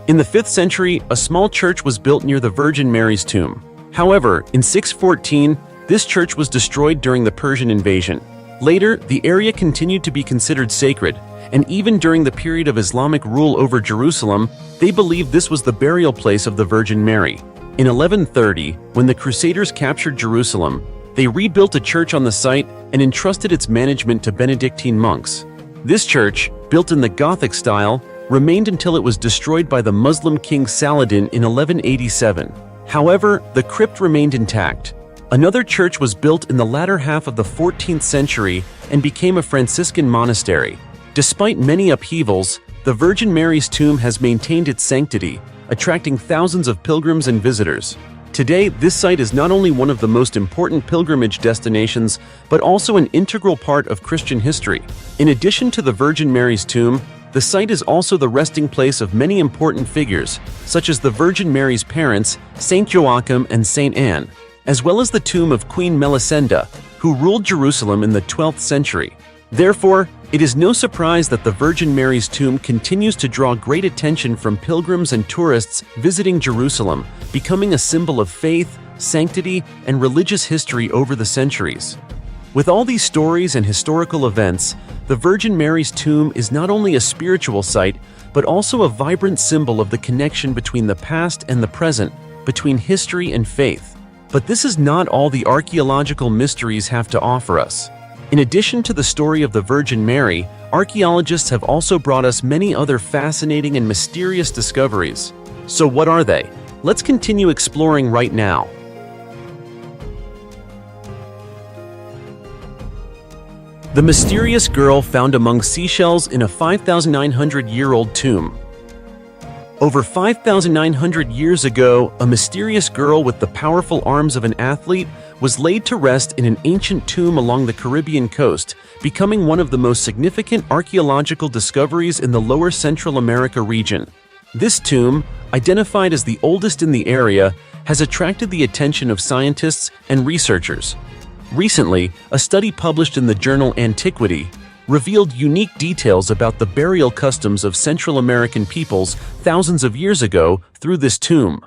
In the 5th century, a small church was built near the Virgin Mary's tomb. However, in 614, this church was destroyed during the Persian invasion. Later, the area continued to be considered sacred, and even during the period of Islamic rule over Jerusalem, they believed this was the burial place of the Virgin Mary. In 1130, when the Crusaders captured Jerusalem, they rebuilt a church on the site and entrusted its management to Benedictine monks. This church, built in the Gothic style, remained until it was destroyed by the Muslim king Saladin in 1187. However, the crypt remained intact. Another church was built in the latter half of the 14th century and became a Franciscan monastery. Despite many upheavals, the Virgin Mary's tomb has maintained its sanctity, attracting thousands of pilgrims and visitors. Today, this site is not only one of the most important pilgrimage destinations, but also an integral part of Christian history. In addition to the Virgin Mary's tomb, the site is also the resting place of many important figures, such as the Virgin Mary's parents, Saint Joachim and Saint Anne, as well as the tomb of Queen Melisenda, who ruled Jerusalem in the 12th century. Therefore, it is no surprise that the Virgin Mary's tomb continues to draw great attention from pilgrims and tourists visiting Jerusalem, becoming a symbol of faith, sanctity, and religious history over the centuries. With all these stories and historical events, the Virgin Mary's tomb is not only a spiritual site, but also a vibrant symbol of the connection between the past and the present, between history and faith. But this is not all the archaeological mysteries have to offer us. In addition to the story of the Virgin Mary, archaeologists have also brought us many other fascinating and mysterious discoveries. So what are they? Let's continue exploring right now. The mysterious girl found among seashells in a 5,900-year-old tomb. Over 5,900 years ago, a mysterious girl with the powerful arms of an athlete was laid to rest in an ancient tomb along the Caribbean coast, becoming one of the most significant archaeological discoveries in the lower Central America region. This tomb, identified as the oldest in the area, has attracted the attention of scientists and researchers. Recently, a study published in the journal Antiquity revealed unique details about the burial customs of Central American peoples thousands of years ago through this tomb.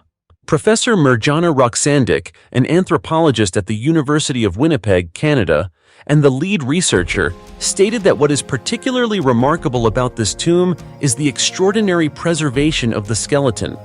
Professor Mirjana Roxandic, an anthropologist at the University of Winnipeg, Canada, and the lead researcher, stated that what is particularly remarkable about this tomb is the extraordinary preservation of the skeleton.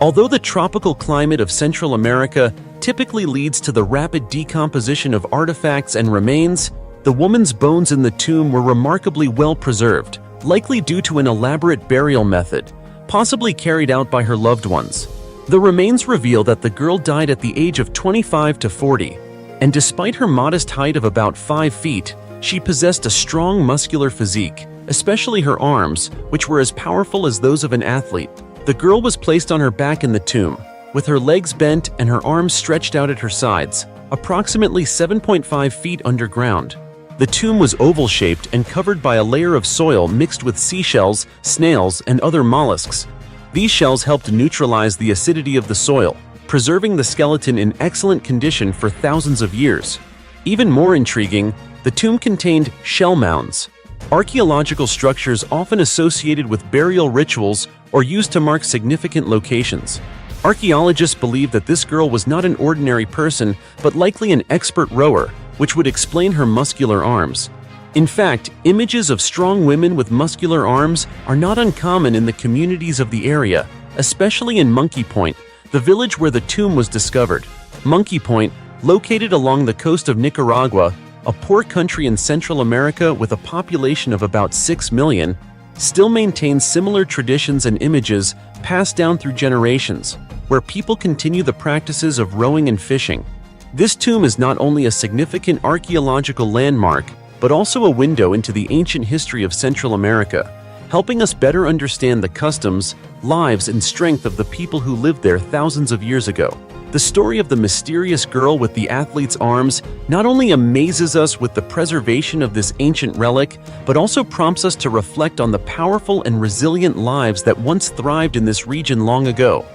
Although the tropical climate of Central America typically leads to the rapid decomposition of artifacts and remains, the woman's bones in the tomb were remarkably well preserved, likely due to an elaborate burial method, possibly carried out by her loved ones. The remains reveal that the girl died at the age of 25 to 40, and despite her modest height of about 5 feet, she possessed a strong muscular physique, especially her arms, which were as powerful as those of an athlete. The girl was placed on her back in the tomb, with her legs bent and her arms stretched out at her sides, approximately 7.5 feet underground. The tomb was oval-shaped and covered by a layer of soil mixed with seashells, snails, and other mollusks. These shells helped neutralize the acidity of the soil, preserving the skeleton in excellent condition for thousands of years. Even more intriguing, the tomb contained shell mounds, archaeological structures often associated with burial rituals or used to mark significant locations. Archaeologists believe that this girl was not an ordinary person, but likely an expert rower, which would explain her muscular arms. In fact, images of strong women with muscular arms are not uncommon in the communities of the area, especially in Monkey Point, the village where the tomb was discovered. Monkey Point, located along the coast of Nicaragua, a poor country in Central America with a population of about 6 million, still maintains similar traditions and images passed down through generations, where people continue the practices of rowing and fishing. This tomb is not only a significant archaeological landmark, but also a window into the ancient history of Central America, helping us better understand the customs, lives, and strength of the people who lived there thousands of years ago. The story of the mysterious girl with the athlete's arms not only amazes us with the preservation of this ancient relic, but also prompts us to reflect on the powerful and resilient lives that once thrived in this region long ago.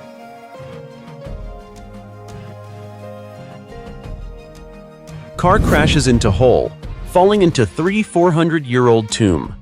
Car crashes into hole, falling into 400-year-old tomb.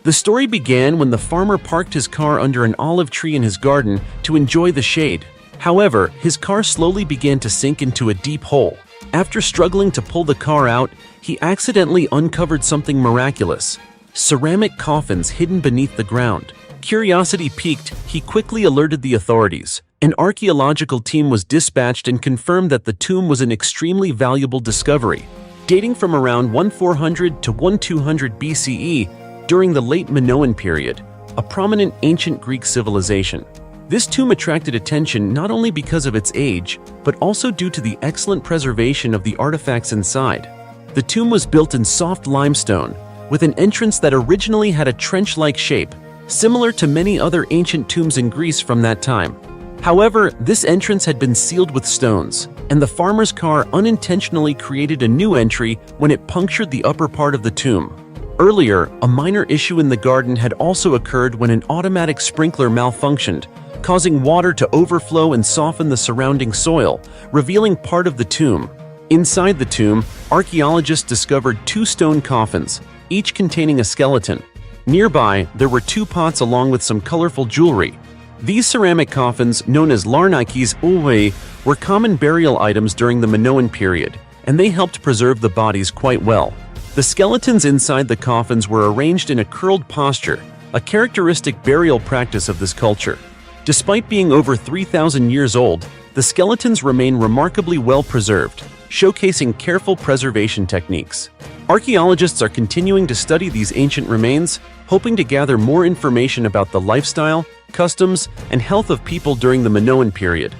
The story began when the farmer parked his car under an olive tree in his garden to enjoy the shade. However, his car slowly began to sink into a deep hole. After struggling to pull the car out, he accidentally uncovered something miraculous: ceramic coffins hidden beneath the ground. Curiosity piqued, he quickly alerted the authorities. An archaeological team was dispatched and confirmed that the tomb was an extremely valuable discovery, dating from around 1400 to 1200 BCE during the late Minoan period, a prominent ancient Greek civilization. This tomb attracted attention not only because of its age, but also due to the excellent preservation of the artifacts inside. The tomb was built in soft limestone, with an entrance that originally had a trench-like shape, similar to many other ancient tombs in Greece from that time. However, this entrance had been sealed with stones, and the farmer's car unintentionally created a new entry when it punctured the upper part of the tomb. Earlier, a minor issue in the garden had also occurred when an automatic sprinkler malfunctioned, causing water to overflow and soften the surrounding soil, revealing part of the tomb. Inside the tomb, archaeologists discovered 2 stone coffins, each containing a skeleton. Nearby, there were 2 pots along with some colorful jewelry. These ceramic coffins, known as larnikes ulwe, were common burial items during the Minoan period, and they helped preserve the bodies quite well. The skeletons inside the coffins were arranged in a curled posture, a characteristic burial practice of this culture. Despite being over 3,000 years old, the skeletons remain remarkably well preserved, showcasing careful preservation techniques. Archaeologists are continuing to study these ancient remains, hoping to gather more information about the lifestyle, customs, and health of people during the Minoan period.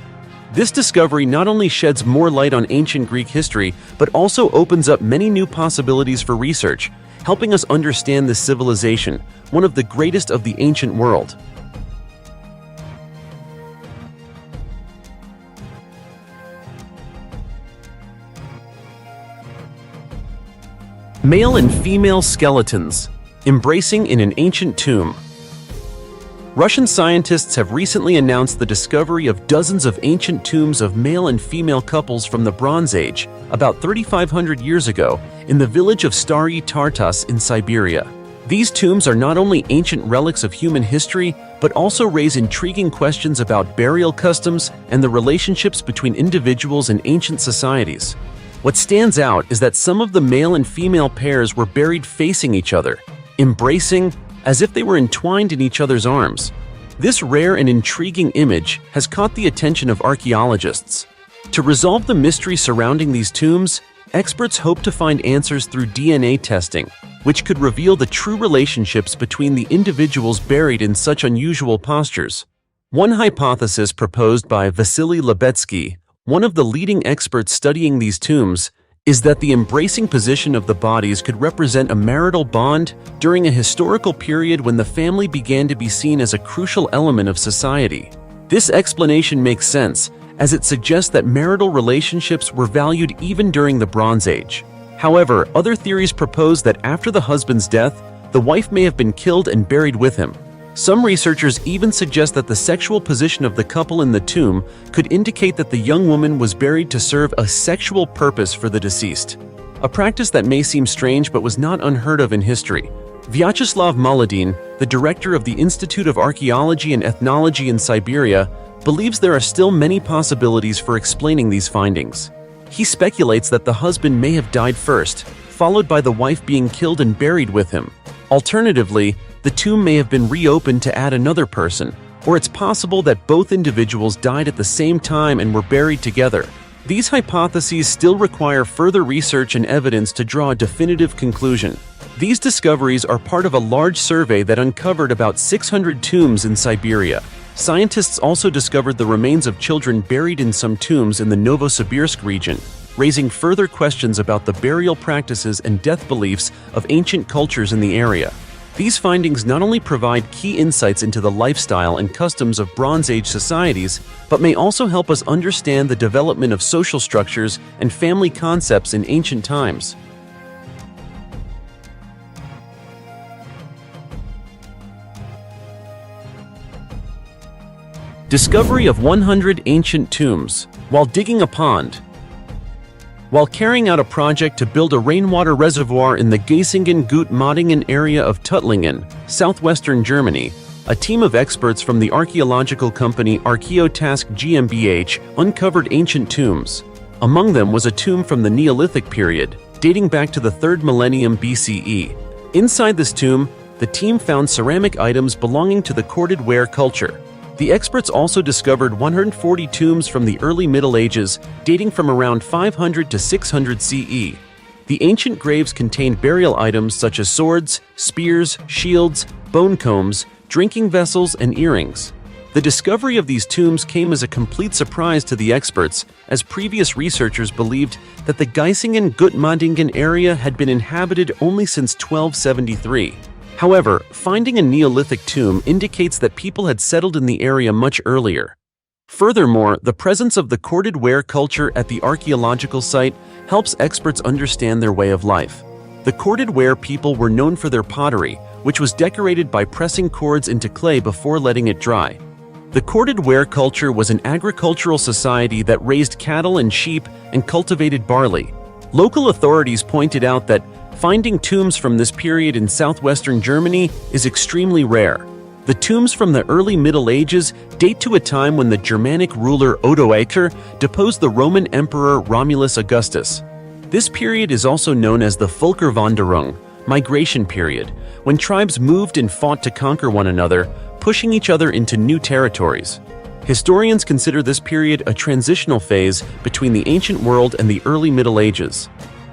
This discovery not only sheds more light on ancient Greek history, but also opens up many new possibilities for research, helping us understand this civilization, one of the greatest of the ancient world. Male and female skeletons, embracing in an ancient tomb. Russian scientists have recently announced the discovery of dozens of ancient tombs of male and female couples from the Bronze Age, about 3,500 years ago, in the village of Stary Tartas in Siberia. These tombs are not only ancient relics of human history, but also raise intriguing questions about burial customs and the relationships between individuals in ancient societies. What stands out is that some of the male and female pairs were buried facing each other, embracing, as if they were entwined in each other's arms. This rare and intriguing image has caught the attention of archaeologists. To resolve the mystery surrounding these tombs, experts hope to find answers through DNA testing, which could reveal the true relationships between the individuals buried in such unusual postures. One hypothesis proposed by Vasily Lebetsky, one of the leading experts studying these tombs, is that the embracing position of the bodies could represent a marital bond during a historical period when the family began to be seen as a crucial element of society. This explanation makes sense, as it suggests that marital relationships were valued even during the Bronze Age. However, other theories propose that after the husband's death, the wife may have been killed and buried with him. Some researchers even suggest that the sexual position of the couple in the tomb could indicate that the young woman was buried to serve a sexual purpose for the deceased. A practice that may seem strange but was not unheard of in history. Vyacheslav Molodin, the director of the Institute of Archaeology and Ethnology in Siberia, believes there are still many possibilities for explaining these findings. He speculates that the husband may have died first, followed by the wife being killed and buried with him. Alternatively, the tomb may have been reopened to add another person, or it's possible that both individuals died at the same time and were buried together. These hypotheses still require further research and evidence to draw a definitive conclusion. These discoveries are part of a large survey that uncovered about 600 tombs in Siberia. Scientists also discovered the remains of children buried in some tombs in the Novosibirsk region, raising further questions about the burial practices and death beliefs of ancient cultures in the area. These findings not only provide key insights into the lifestyle and customs of Bronze Age societies, but may also help us understand the development of social structures and family concepts in ancient times. Discovery of 100 ancient tombs while digging a pond. While carrying out a project to build a rainwater reservoir in the Geisingen-Gut-Mottingen area of Tuttlingen, southwestern Germany, a team of experts from the archaeological company Archaeological GmbH uncovered ancient tombs. Among them was a tomb from the Neolithic period, dating back to the 3rd millennium BCE. Inside this tomb, the team found ceramic items belonging to the corded ware culture. The experts also discovered 140 tombs from the early Middle Ages, dating from around 500 to 600 CE. The ancient graves contained burial items such as swords, spears, shields, bone combs, drinking vessels, and earrings. The discovery of these tombs came as a complete surprise to the experts, as previous researchers believed that the Geisingen-Gut-Mottingen area had been inhabited only since 1273. However, finding a Neolithic tomb indicates that people had settled in the area much earlier. Furthermore, the presence of the corded ware culture at the archaeological site helps experts understand their way of life. The corded ware people were known for their pottery, which was decorated by pressing cords into clay before letting it dry. The corded ware culture was an agricultural society that raised cattle and sheep and cultivated barley. Local authorities pointed out that finding tombs from this period in southwestern Germany is extremely rare. The tombs from the early Middle Ages date to a time when the Germanic ruler Odoacer deposed the Roman Emperor Romulus Augustus. This period is also known as the Völkerwanderung, migration period, when tribes moved and fought to conquer one another, pushing each other into new territories. Historians consider this period a transitional phase between the ancient world and the early Middle Ages.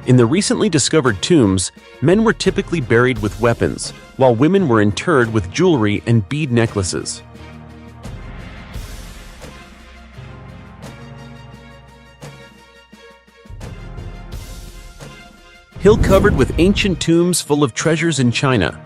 In the recently discovered tombs, men were typically buried with weapons, while women were interred with jewelry and bead necklaces. Hill covered with ancient tombs full of treasures in China.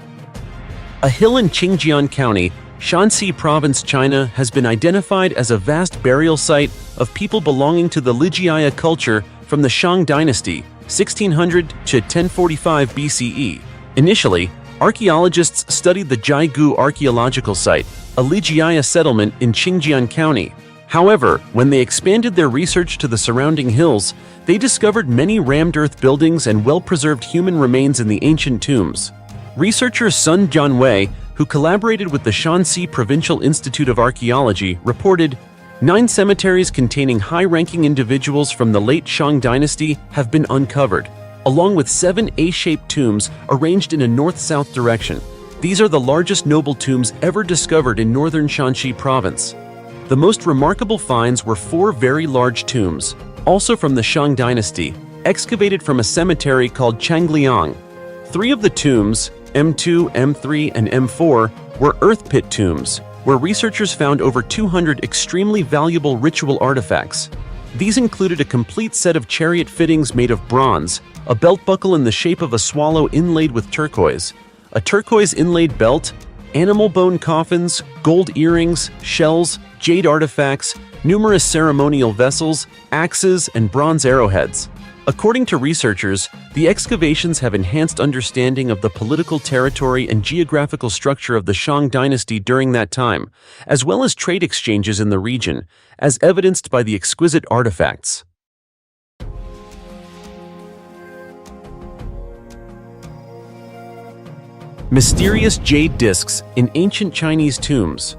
A hill in Qingyuan County, Shanxi Province, China, has been identified as a vast burial site of people belonging to the Lijiaya culture from the Shang dynasty, 1600 to 1045 BCE. Initially, archaeologists studied the Jiegu archaeological site, a Lijiaya settlement in Qingyuan County. However, when they expanded their research to the surrounding hills, they discovered many rammed earth buildings and well-preserved human remains in the ancient tombs. Researcher Sun Jianwei, who collaborated with the Shanxi Provincial Institute of Archaeology, reported, 9 cemeteries containing high-ranking individuals from the late Shang dynasty have been uncovered, along with 7 A-shaped tombs arranged in a north-south direction. These are the largest noble tombs ever discovered in northern Shanxi province. The most remarkable finds were 4 very large tombs, also from the Shang dynasty, excavated from a cemetery called Changliang. 3 of the tombs, M2, M3, and M4, were earth pit tombs, where researchers found over 200 extremely valuable ritual artifacts. These included a complete set of chariot fittings made of bronze, a belt buckle in the shape of a swallow inlaid with turquoise, a turquoise inlaid belt, animal bone coffins, gold earrings, shells, jade artifacts, numerous ceremonial vessels, axes, and bronze arrowheads. According to researchers, The excavations have enhanced understanding of the political territory and geographical structure of the Shang dynasty during that time, as well as trade exchanges in the region, as evidenced by the exquisite artifacts. Mysterious jade discs in ancient Chinese tombs.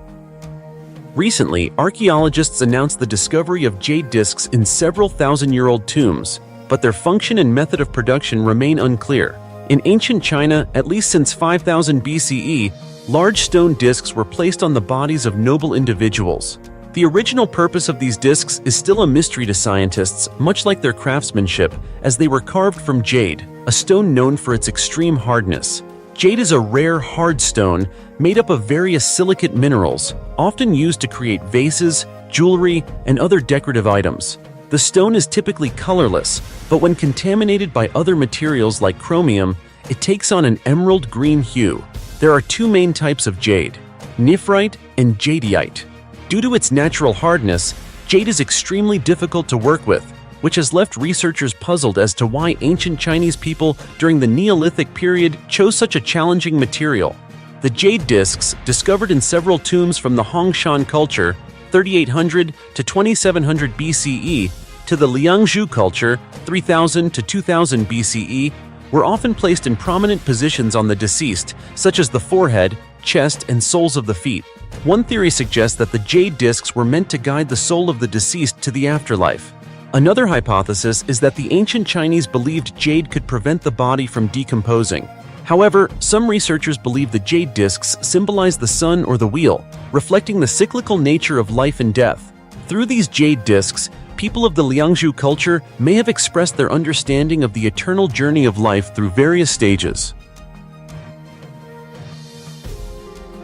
Recently, archaeologists announced the discovery of jade discs in several thousand-year-old tombs, but their function and method of production remain unclear. In ancient China, at least since 5000 BCE, large stone discs were placed on the bodies of noble individuals. The original purpose of these discs is still a mystery to scientists, much like their craftsmanship, as they were carved from jade, a stone known for its extreme hardness. Jade is a rare, hard stone made up of various silicate minerals, often used to create vases, jewelry, and other decorative items. The stone is typically colorless, but when contaminated by other materials like chromium, it takes on an emerald green hue. There are two main types of jade, nephrite and jadeite. Due to its natural hardness, jade is extremely difficult to work with, which has left researchers puzzled as to why ancient Chinese people during the Neolithic period chose such a challenging material. The jade discs, discovered in several tombs from the Hongshan culture, 3800 to 2700 BCE, to the Liangzhu culture, 3000 to 2000 BCE, were often placed in prominent positions on the deceased, such as the forehead, chest, and soles of the feet. One theory suggests that the jade discs were meant to guide the soul of the deceased to the afterlife. Another hypothesis is that the ancient Chinese believed jade could prevent the body from decomposing. However, some researchers believe the jade discs symbolize the sun or the wheel, reflecting the cyclical nature of life and death. Through these jade discs, people of the Liangzhu culture may have expressed their understanding of the eternal journey of life through various stages.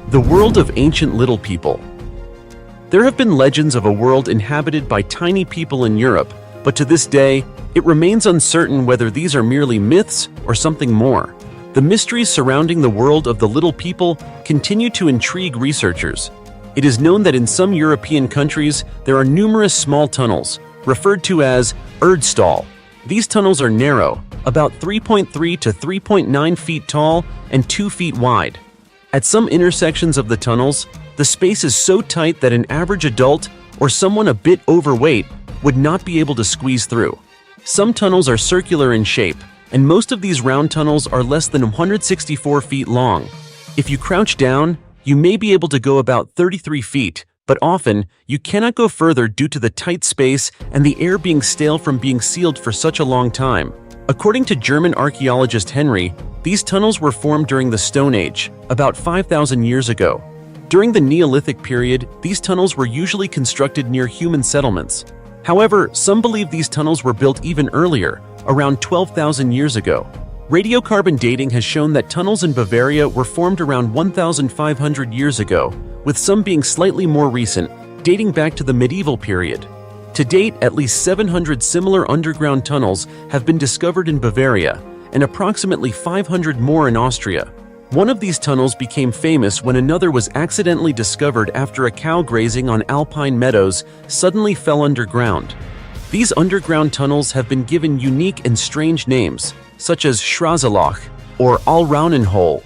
The world of ancient little people. There have been legends of a world inhabited by tiny people in Europe, but to this day, it remains uncertain whether these are merely myths or something more. The mysteries surrounding the world of the little people continue to intrigue researchers. It is known that in some European countries, there are numerous small tunnels, referred to as Erdstall. These tunnels are narrow, about 3.3 to 3.9 feet tall and 2 feet wide. At some intersections of the tunnels, the space is so tight that an average adult or someone a bit overweight would not be able to squeeze through. Some tunnels are circular in shape, and most of these round tunnels are less than 164 feet long. If you crouch down, you may be able to go about 33 feet, but often you cannot go further due to the tight space and the air being stale from being sealed for such a long time. According to German archaeologist Henry, these tunnels were formed during the Stone Age, about 5,000 years ago. During the Neolithic period, these tunnels were usually constructed near human settlements. However, some believe these tunnels were built even earlier, around 12,000 years ago. Radiocarbon dating has shown that tunnels in Bavaria were formed around 1,500 years ago, with some being slightly more recent, dating back to the medieval period. To date, at least 700 similar underground tunnels have been discovered in Bavaria, and approximately 500 more in Austria. One of these tunnels became famous when another was accidentally discovered after a cow grazing on alpine meadows suddenly fell underground. These underground tunnels have been given unique and strange names, such as Schrazelach or Alraunenhole.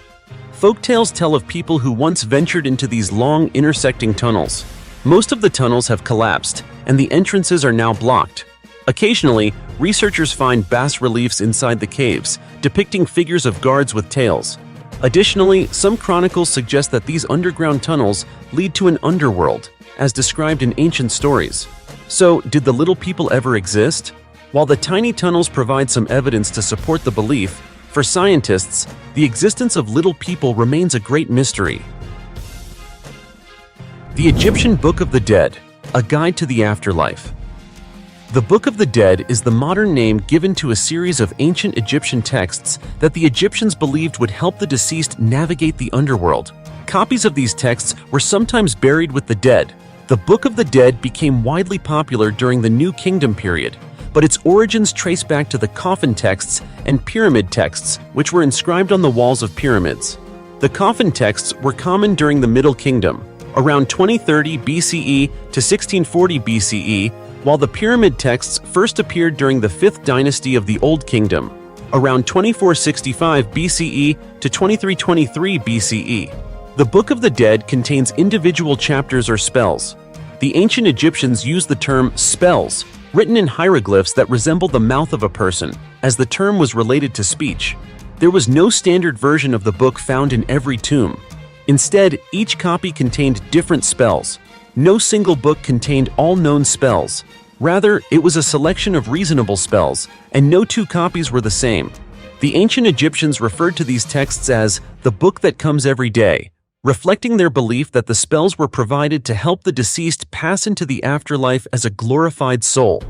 Folktales tell of people who once ventured into these long, intersecting tunnels. Most of the tunnels have collapsed, and the entrances are now blocked. Occasionally, researchers find bas-reliefs inside the caves, depicting figures of guards with tails. Additionally, some chronicles suggest that these underground tunnels lead to an underworld, as described in ancient stories. So, did the little people ever exist? While the tiny tunnels provide some evidence to support the belief, for scientists, the existence of little people remains a great mystery. The Egyptian Book of the Dead, a guide to the afterlife. The Book of the Dead is the modern name given to a series of ancient Egyptian texts that the Egyptians believed would help the deceased navigate the underworld. Copies of these texts were sometimes buried with the dead. The Book of the Dead became widely popular during the New Kingdom period, but its origins trace back to the coffin texts and pyramid texts, which were inscribed on the walls of pyramids. The coffin texts were common during the Middle Kingdom, around 2030 BCE to 1640 BCE, while the pyramid texts first appeared during the 5th dynasty of the Old Kingdom. around 2465 BCE to 2323 BCE. The Book of the Dead contains individual chapters or spells. The ancient Egyptians used the term spells, written in hieroglyphs that resemble the mouth of a person, as the term was related to speech. There was no standard version of the book found in every tomb. Instead, each copy contained different spells. No single book contained all known spells. Rather, it was a selection of reasonable spells, and no two copies were the same. The ancient Egyptians referred to these texts as the book that comes every day, reflecting their belief that the spells were provided to help the deceased pass into the afterlife as a glorified soul.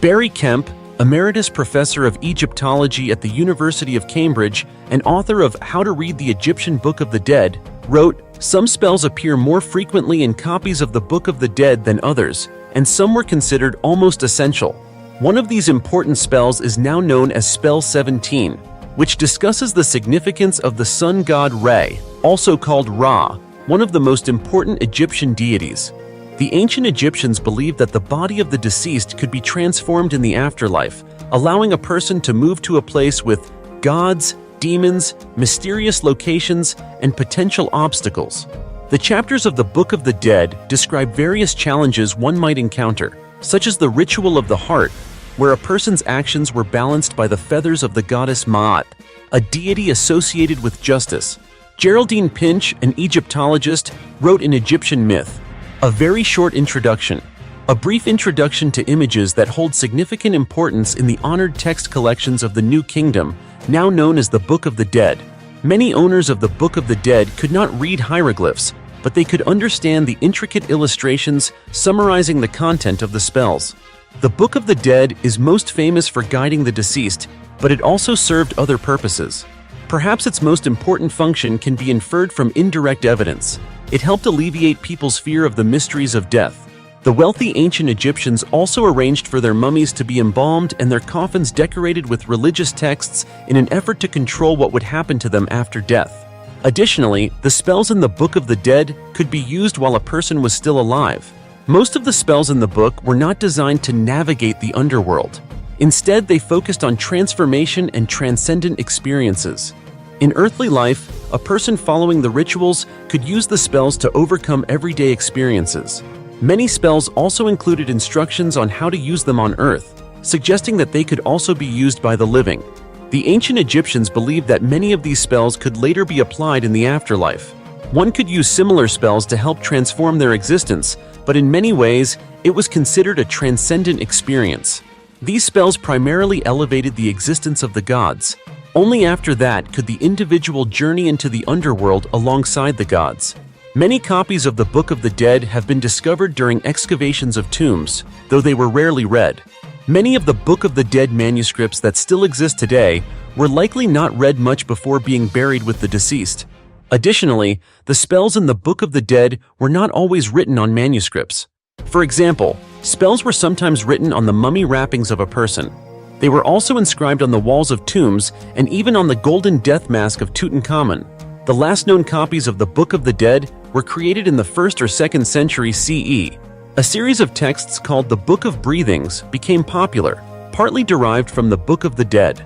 Barry Kemp, Emeritus Professor of Egyptology at the University of Cambridge and author of How to Read the Egyptian Book of the Dead, wrote, "Some spells appear more frequently in copies of the Book of the Dead than others, and some were considered almost essential. One of these important spells is now known as Spell 17, which discusses the significance of the sun god Re, also called Ra, one of the most important Egyptian deities. The ancient Egyptians believed that the body of the deceased could be transformed in the afterlife, allowing a person to move to a place with gods, demons, mysterious locations, and potential obstacles. The chapters of the Book of the Dead describe various challenges one might encounter, such as the ritual of the heart, where a person's actions were balanced by the feathers of the goddess Ma'at, a deity associated with justice. Geraldine Pinch, an Egyptologist, wrote in Egyptian Myth, "A very short introduction, a brief introduction to images that hold significant importance in the honored text collections of the New Kingdom, now known as the Book of the Dead. Many owners of the Book of the Dead could not read hieroglyphs, but they could understand the intricate illustrations summarizing the content of the spells. The Book of the Dead is most famous for guiding the deceased, but it also served other purposes. Perhaps its most important function can be inferred from indirect evidence. It helped alleviate people's fear of the mysteries of death. The wealthy ancient Egyptians also arranged for their mummies to be embalmed and their coffins decorated with religious texts in an effort to control what would happen to them after death. Additionally, the spells in the Book of the Dead could be used while a person was still alive. Most of the spells in the book were not designed to navigate the underworld. Instead, they focused on transformation and transcendent experiences. In earthly life, a person following the rituals could use the spells to overcome everyday experiences. Many spells also included instructions on how to use them on Earth, suggesting that they could also be used by the living. The ancient Egyptians believed that many of these spells could later be applied in the afterlife. One could use similar spells to help transform their existence, but in many ways, it was considered a transcendent experience. These spells primarily elevated the existence of the gods. Only after that could the individual journey into the underworld alongside the gods. Many copies of the Book of the Dead have been discovered during excavations of tombs, though they were rarely read. Many of the Book of the Dead manuscripts that still exist today were likely not read much before being buried with the deceased. Additionally, the spells in the Book of the Dead were not always written on manuscripts. For example, spells were sometimes written on the mummy wrappings of a person. They were also inscribed on the walls of tombs and even on the golden death mask of Tutankhamun. The last known copies of the Book of the Dead were created in the 1st or 2nd century CE. A series of texts called the Book of Breathings became popular, partly derived from the Book of the Dead.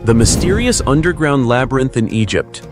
The mysterious underground labyrinth in Egypt.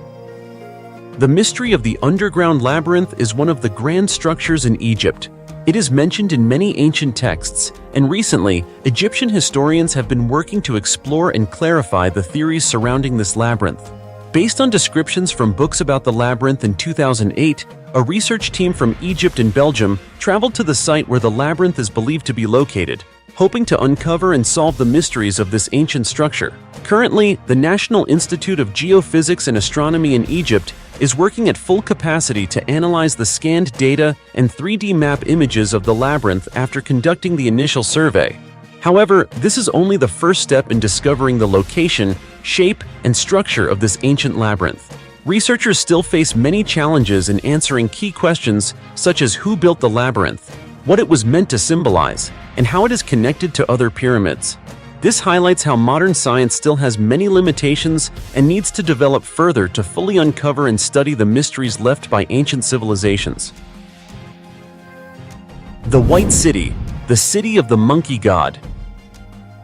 The mystery of the underground labyrinth is one of the grand structures in Egypt. It is mentioned in many ancient texts, and recently, Egyptian historians have been working to explore and clarify the theories surrounding this labyrinth. Based on descriptions from books about the labyrinth in 2008, a research team from Egypt and Belgium traveled to the site where the labyrinth is believed to be located, hoping to uncover and solve the mysteries of this ancient structure. Currently, the National Institute of Geophysics and Astronomy in Egypt is working at full capacity to analyze the scanned data and 3D map images of the labyrinth after conducting the initial survey. However, this is only the first step in discovering the location, shape, and structure of this ancient labyrinth. Researchers still face many challenges in answering key questions such as who built the labyrinth, what it was meant to symbolize, and how it is connected to other pyramids. This highlights how modern science still has many limitations and needs to develop further to fully uncover and study the mysteries left by ancient civilizations. The White City, the city of the monkey god.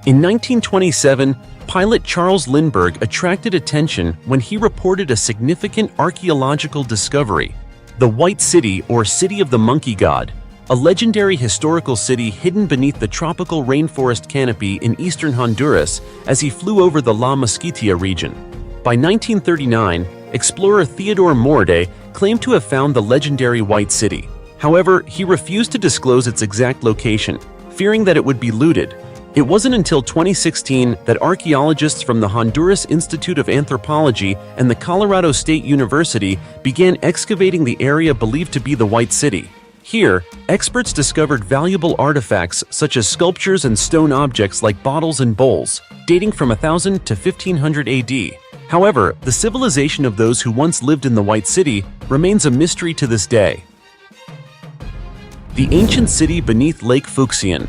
In 1927, pilot Charles Lindbergh attracted attention when he reported a significant archaeological discovery: the White City, or City of the Monkey God, a legendary historical city hidden beneath the tropical rainforest canopy in eastern Honduras as he flew over the La Mosquitia region. By 1939, explorer Theodore Morday claimed to have found the legendary White City. However, he refused to disclose its exact location, fearing that it would be looted. It wasn't until 2016 that archaeologists from the Honduras Institute of Anthropology and the Colorado State University began excavating the area believed to be the White City. Here, experts discovered valuable artifacts such as sculptures and stone objects like bottles and bowls, dating from 1000 to 1500 AD. However, the civilization of those who once lived in the White City remains a mystery to this day. The ancient city beneath Lake Fuxian.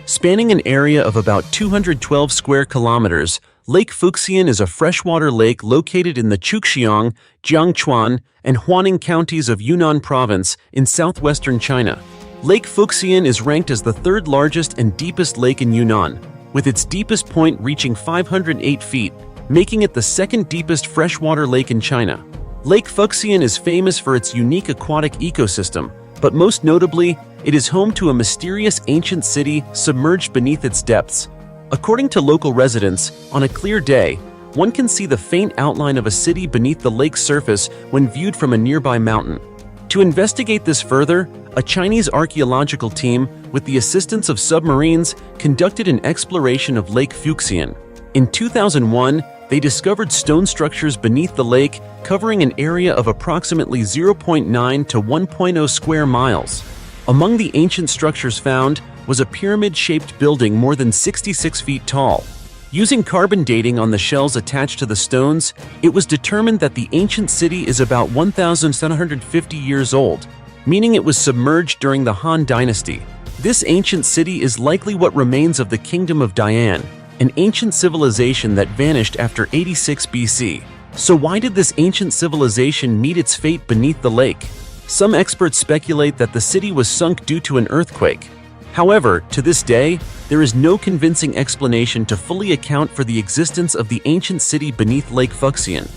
Spanning an area of about 212 square kilometers, Lake Fuxian is a freshwater lake located in the Chuxiang, Jiangchuan, and Huaning counties of Yunnan province in southwestern China. Lake Fuxian is ranked as the third largest and deepest lake in Yunnan, with its deepest point reaching 508 feet, making it the second deepest freshwater lake in China. Lake Fuxian is famous for its unique aquatic ecosystem, but most notably, it is home to a mysterious ancient city submerged beneath its depths. According to local residents, on a clear day, one can see the faint outline of a city beneath the lake's surface when viewed from a nearby mountain. To investigate this further, a Chinese archaeological team, with the assistance of submarines, conducted an exploration of Lake Fuxian. In 2001, they discovered stone structures beneath the lake covering an area of approximately 0.9 to 1.0 square miles. Among the ancient structures found was a pyramid-shaped building more than 66 feet tall. Using carbon dating on the shells attached to the stones, it was determined that the ancient city is about 1,750 years old, meaning it was submerged during the Han Dynasty. This ancient city is likely what remains of the Kingdom of Dian, an ancient civilization that vanished after 86 BC. So why did this ancient civilization meet its fate beneath the lake? Some experts speculate that the city was sunk due to an earthquake. However, to this day, there is no convincing explanation to fully account for the existence of the ancient city beneath Lake Fuxian.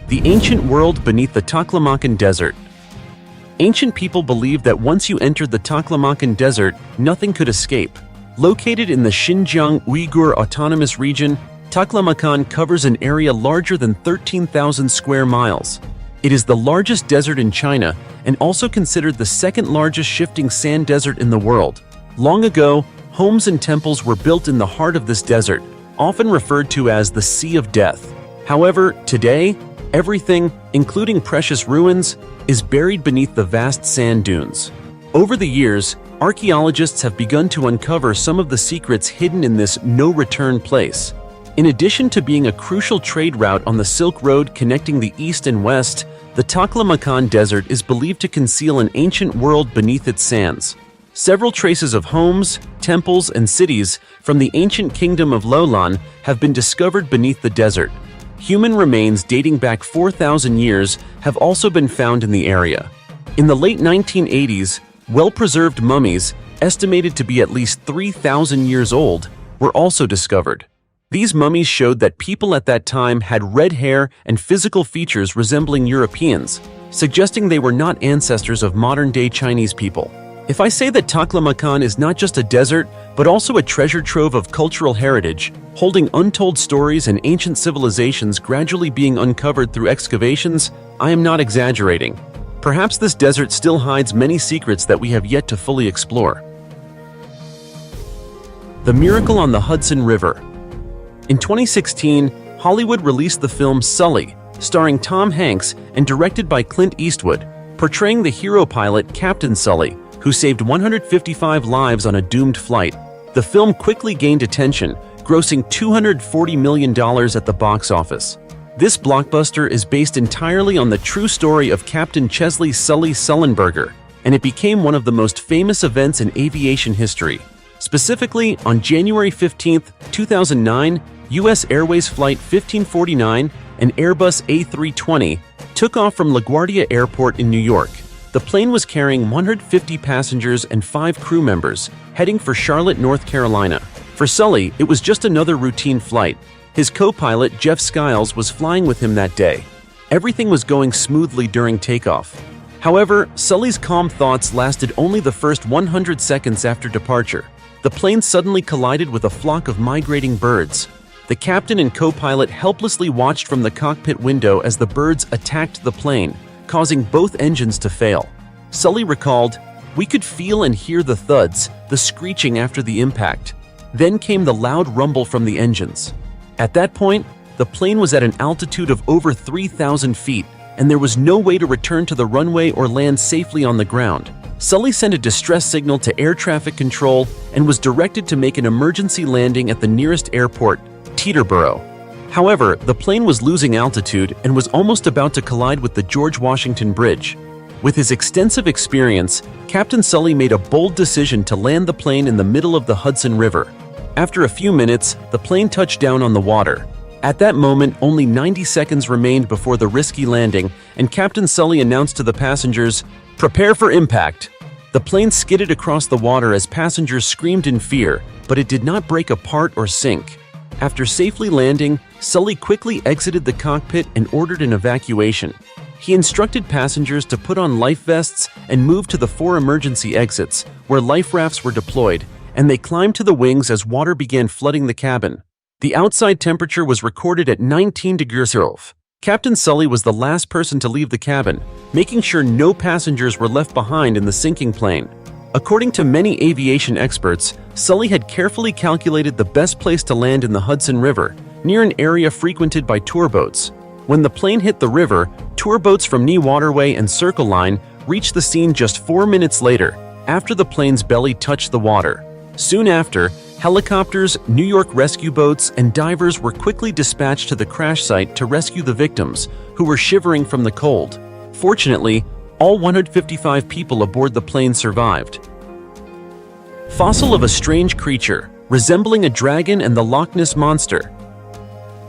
The ancient world beneath the Taklamakan Desert. Ancient people believed that once you entered the Taklamakan Desert, nothing could escape. Located in the Xinjiang Uyghur Autonomous Region, Taklamakan covers an area larger than 13,000 square miles. It is the largest desert in China and also considered the second largest shifting sand desert in the world. Long ago, homes and temples were built in the heart of this desert, often referred to as the Sea of Death. However, today, everything, including precious ruins, is buried beneath the vast sand dunes. Over the years, archaeologists have begun to uncover some of the secrets hidden in this no-return place. In addition to being a crucial trade route on the Silk Road connecting the East and West, the Taklamakan Desert is believed to conceal an ancient world beneath its sands. Several traces of homes, temples, and cities from the ancient kingdom of Lolan have been discovered beneath the desert. Human remains dating back 4,000 years have also been found in the area. In the late 1980s, well-preserved mummies, estimated to be at least 3,000 years old, were also discovered. These mummies showed that people at that time had red hair and physical features resembling Europeans, suggesting they were not ancestors of modern-day Chinese people. If I say that Taklamakan is not just a desert, but also a treasure trove of cultural heritage, holding untold stories and ancient civilizations gradually being uncovered through excavations, I am not exaggerating. Perhaps this desert still hides many secrets that we have yet to fully explore. The Miracle on the Hudson River. In 2016, Hollywood released the film Sully, starring Tom Hanks and directed by Clint Eastwood, portraying the hero pilot Captain Sully, who saved 155 lives on a doomed flight. The film quickly gained attention, grossing $240 million at the box office. This blockbuster is based entirely on the true story of Captain Chesley Sully Sullenberger, and it became one of the most famous events in aviation history. Specifically, on January 15, 2009, U.S. Airways Flight 1549, an Airbus A320, took off from LaGuardia Airport in New York. The plane was carrying 150 passengers and 5 crew members, heading for Charlotte, North Carolina. For Sully, it was just another routine flight. His co-pilot, Jeff Skiles, was flying with him that day. Everything was going smoothly during takeoff. However, Sully's calm thoughts lasted only the first 100 seconds after departure. The plane suddenly collided with a flock of migrating birds. The captain and co-pilot helplessly watched from the cockpit window as the birds attacked the plane, causing both engines to fail. Sully recalled, "We could feel and hear the thuds, the screeching after the impact. Then came the loud rumble from the engines. At that point, the plane was at an altitude of over 3,000 feet, and there was no way to return to the runway or land safely on the ground. Sully sent a distress signal to air traffic control and was directed to make an emergency landing at the nearest airport, Teterboro. However, the plane was losing altitude and was almost about to collide with the George Washington Bridge. With his extensive experience, Captain Sully made a bold decision to land the plane in the middle of the Hudson River. After a few minutes, the plane touched down on the water. At that moment, only 90 seconds remained before the risky landing, and Captain Sully announced to the passengers, "Prepare for impact." The plane skidded across the water as passengers screamed in fear, but it did not break apart or sink. After safely landing, Sully quickly exited the cockpit and ordered an evacuation. He instructed passengers to put on life vests and move to the 4 emergency exits, where life rafts were deployed, and they climbed to the wings as water began flooding the cabin. The outside temperature was recorded at 19 degrees Celsius. Captain Sully was the last person to leave the cabin, making sure no passengers were left behind in the sinking plane. According to many aviation experts, Sully had carefully calculated the best place to land in the Hudson River, near an area frequented by tour boats. When the plane hit the river, tour boats from Knee Waterway and Circle Line reached the scene just 4 minutes later, after the plane's belly touched the water. Soon after, helicopters, New York rescue boats, and divers were quickly dispatched to the crash site to rescue the victims, who were shivering from the cold. Fortunately, all 155 people aboard the plane survived. Fossil of a strange creature, resembling a dragon and the Loch Ness Monster.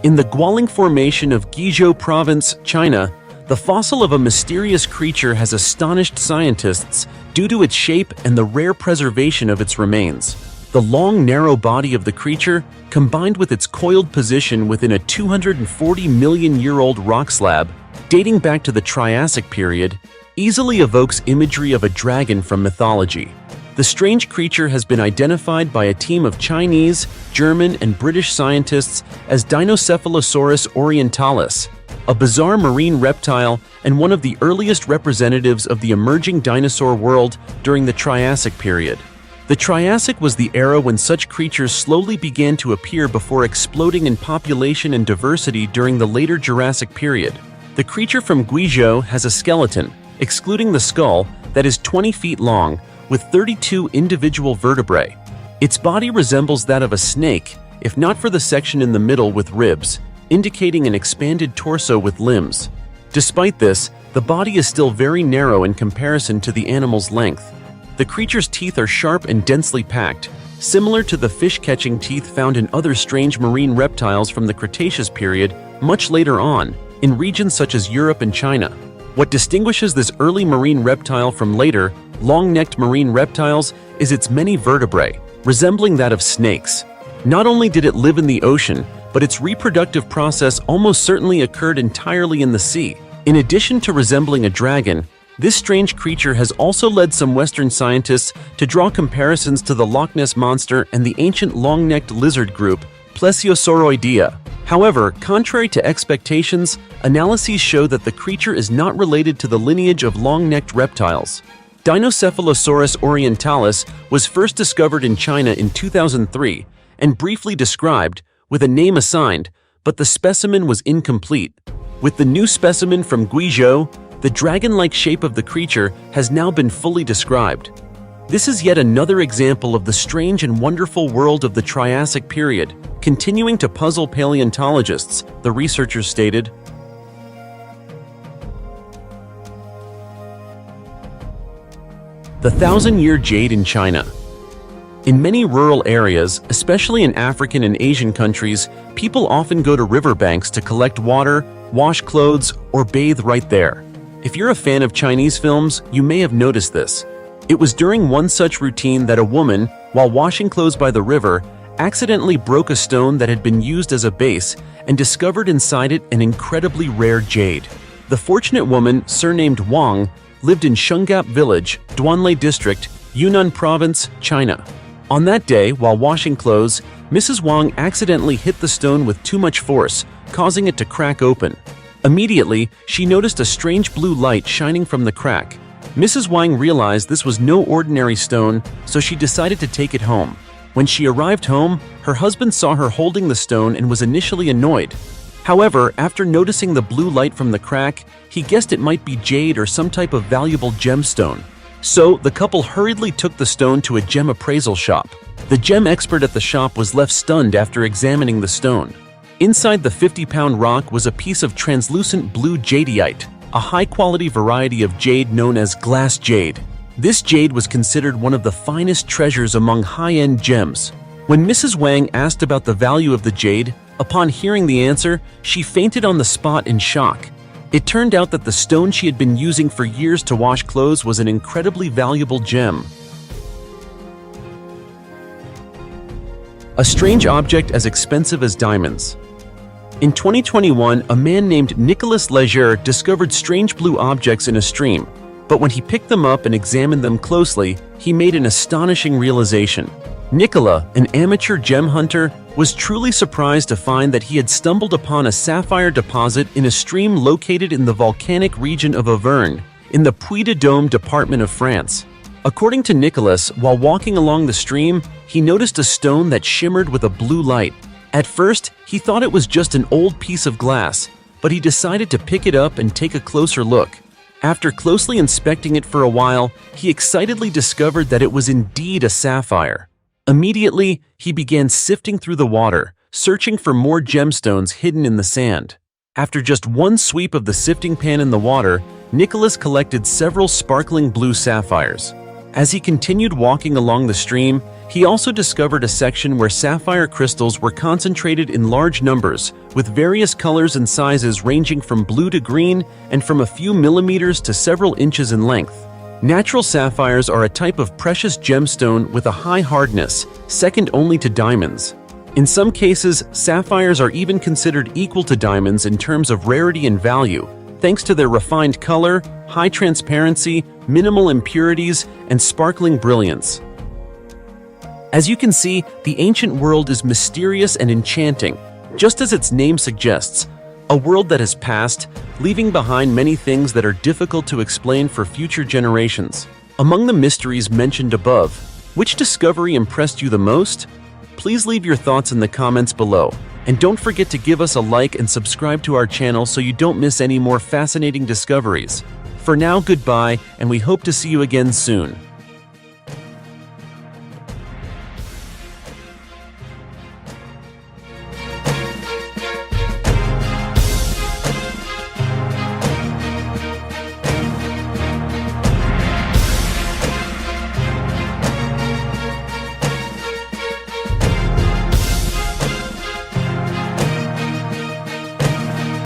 In the Guoling Formation of Guizhou Province, China, the fossil of a mysterious creature has astonished scientists due to its shape and the rare preservation of its remains. The long, narrow body of the creature, combined with its coiled position within a 240-million-year-old rock slab, dating back to the Triassic period, easily evokes imagery of a dragon from mythology. The strange creature has been identified by a team of Chinese, German, and British scientists as Dinocephalosaurus orientalis, a bizarre marine reptile and one of the earliest representatives of the emerging dinosaur world during the Triassic period. The Triassic was the era when such creatures slowly began to appear before exploding in population and diversity during the later Jurassic period. The creature from Guizhou has a skeleton, excluding the skull, that is 20 feet long, with 32 individual vertebrae. Its body resembles that of a snake, if not for the section in the middle with ribs, indicating an expanded torso with limbs. Despite this, the body is still very narrow in comparison to the animal's length. The creature's teeth are sharp and densely packed, similar to the fish-catching teeth found in other strange marine reptiles from the Cretaceous period much later on, in regions such as Europe and China. What distinguishes this early marine reptile from later, long-necked marine reptiles is its many vertebrae, resembling that of snakes. Not only did it live in the ocean, but its reproductive process almost certainly occurred entirely in the sea. In addition to resembling a dragon, this strange creature has also led some Western scientists to draw comparisons to the Loch Ness Monster and the ancient long-necked lizard group, Plesiosauroidea. However, contrary to expectations, analyses show that the creature is not related to the lineage of long-necked reptiles. Dinocephalosaurus orientalis was first discovered in China in 2003 and briefly described, with a name assigned, but the specimen was incomplete. With the new specimen from Guizhou, the dragon-like shape of the creature has now been fully described. This is yet another example of the strange and wonderful world of the Triassic period, continuing to puzzle paleontologists, the researchers stated. The 1,000-year jade in China. In many rural areas, especially in African and Asian countries, people often go to riverbanks to collect water, wash clothes, or bathe right there. If you're a fan of Chinese films, you may have noticed this. It was during one such routine that a woman, while washing clothes by the river, accidentally broke a stone that had been used as a base and discovered inside it an incredibly rare jade. The fortunate woman, surnamed Wang, lived in Shungap Village, Duanlei District, Yunnan Province, China. On that day, while washing clothes, Mrs. Wang accidentally hit the stone with too much force, causing it to crack open. Immediately, she noticed a strange blue light shining from the crack. Mrs. Wang realized this was no ordinary stone, so she decided to take it home. When she arrived home, her husband saw her holding the stone and was initially annoyed. However, after noticing the blue light from the crack, he guessed it might be jade or some type of valuable gemstone. So, the couple hurriedly took the stone to a gem appraisal shop. The gem expert at the shop was left stunned after examining the stone. Inside the 50-pound rock was a piece of translucent blue jadeite, a high-quality variety of jade known as glass jade. This jade was considered one of the finest treasures among high-end gems. When Mrs. Wang asked about the value of the jade, upon hearing the answer, she fainted on the spot in shock. It turned out that the stone she had been using for years to wash clothes was an incredibly valuable gem. A strange object as expensive as diamonds. In 2021, a man named Nicolas Leger discovered strange blue objects in a stream, but when he picked them up and examined them closely, he made an astonishing realization. Nicolas, an amateur gem hunter, was truly surprised to find that he had stumbled upon a sapphire deposit in a stream located in the volcanic region of Auvergne, in the Puy-de-Dôme department of France. According to Nicolas, while walking along the stream, he noticed a stone that shimmered with a blue light. At first, he thought it was just an old piece of glass, but he decided to pick it up and take a closer look. After closely inspecting it for a while, he excitedly discovered that it was indeed a sapphire. Immediately, he began sifting through the water, searching for more gemstones hidden in the sand. After just one sweep of the sifting pan in the water, Nicholas collected several sparkling blue sapphires. As he continued walking along the stream, he also discovered a section where sapphire crystals were concentrated in large numbers, with various colors and sizes ranging from blue to green and from a few millimeters to several inches in length. Natural sapphires are a type of precious gemstone with a high hardness, second only to diamonds. In some cases, sapphires are even considered equal to diamonds in terms of rarity and value, thanks to their refined color, high transparency, minimal impurities, and sparkling brilliance. As you can see, the ancient world is mysterious and enchanting, just as its name suggests. A world that has passed, leaving behind many things that are difficult to explain for future generations. Among the mysteries mentioned above, which discovery impressed you the most? Please leave your thoughts in the comments below. And don't forget to give us a like and subscribe to our channel so you don't miss any more fascinating discoveries. For now, goodbye, and we hope to see you again soon.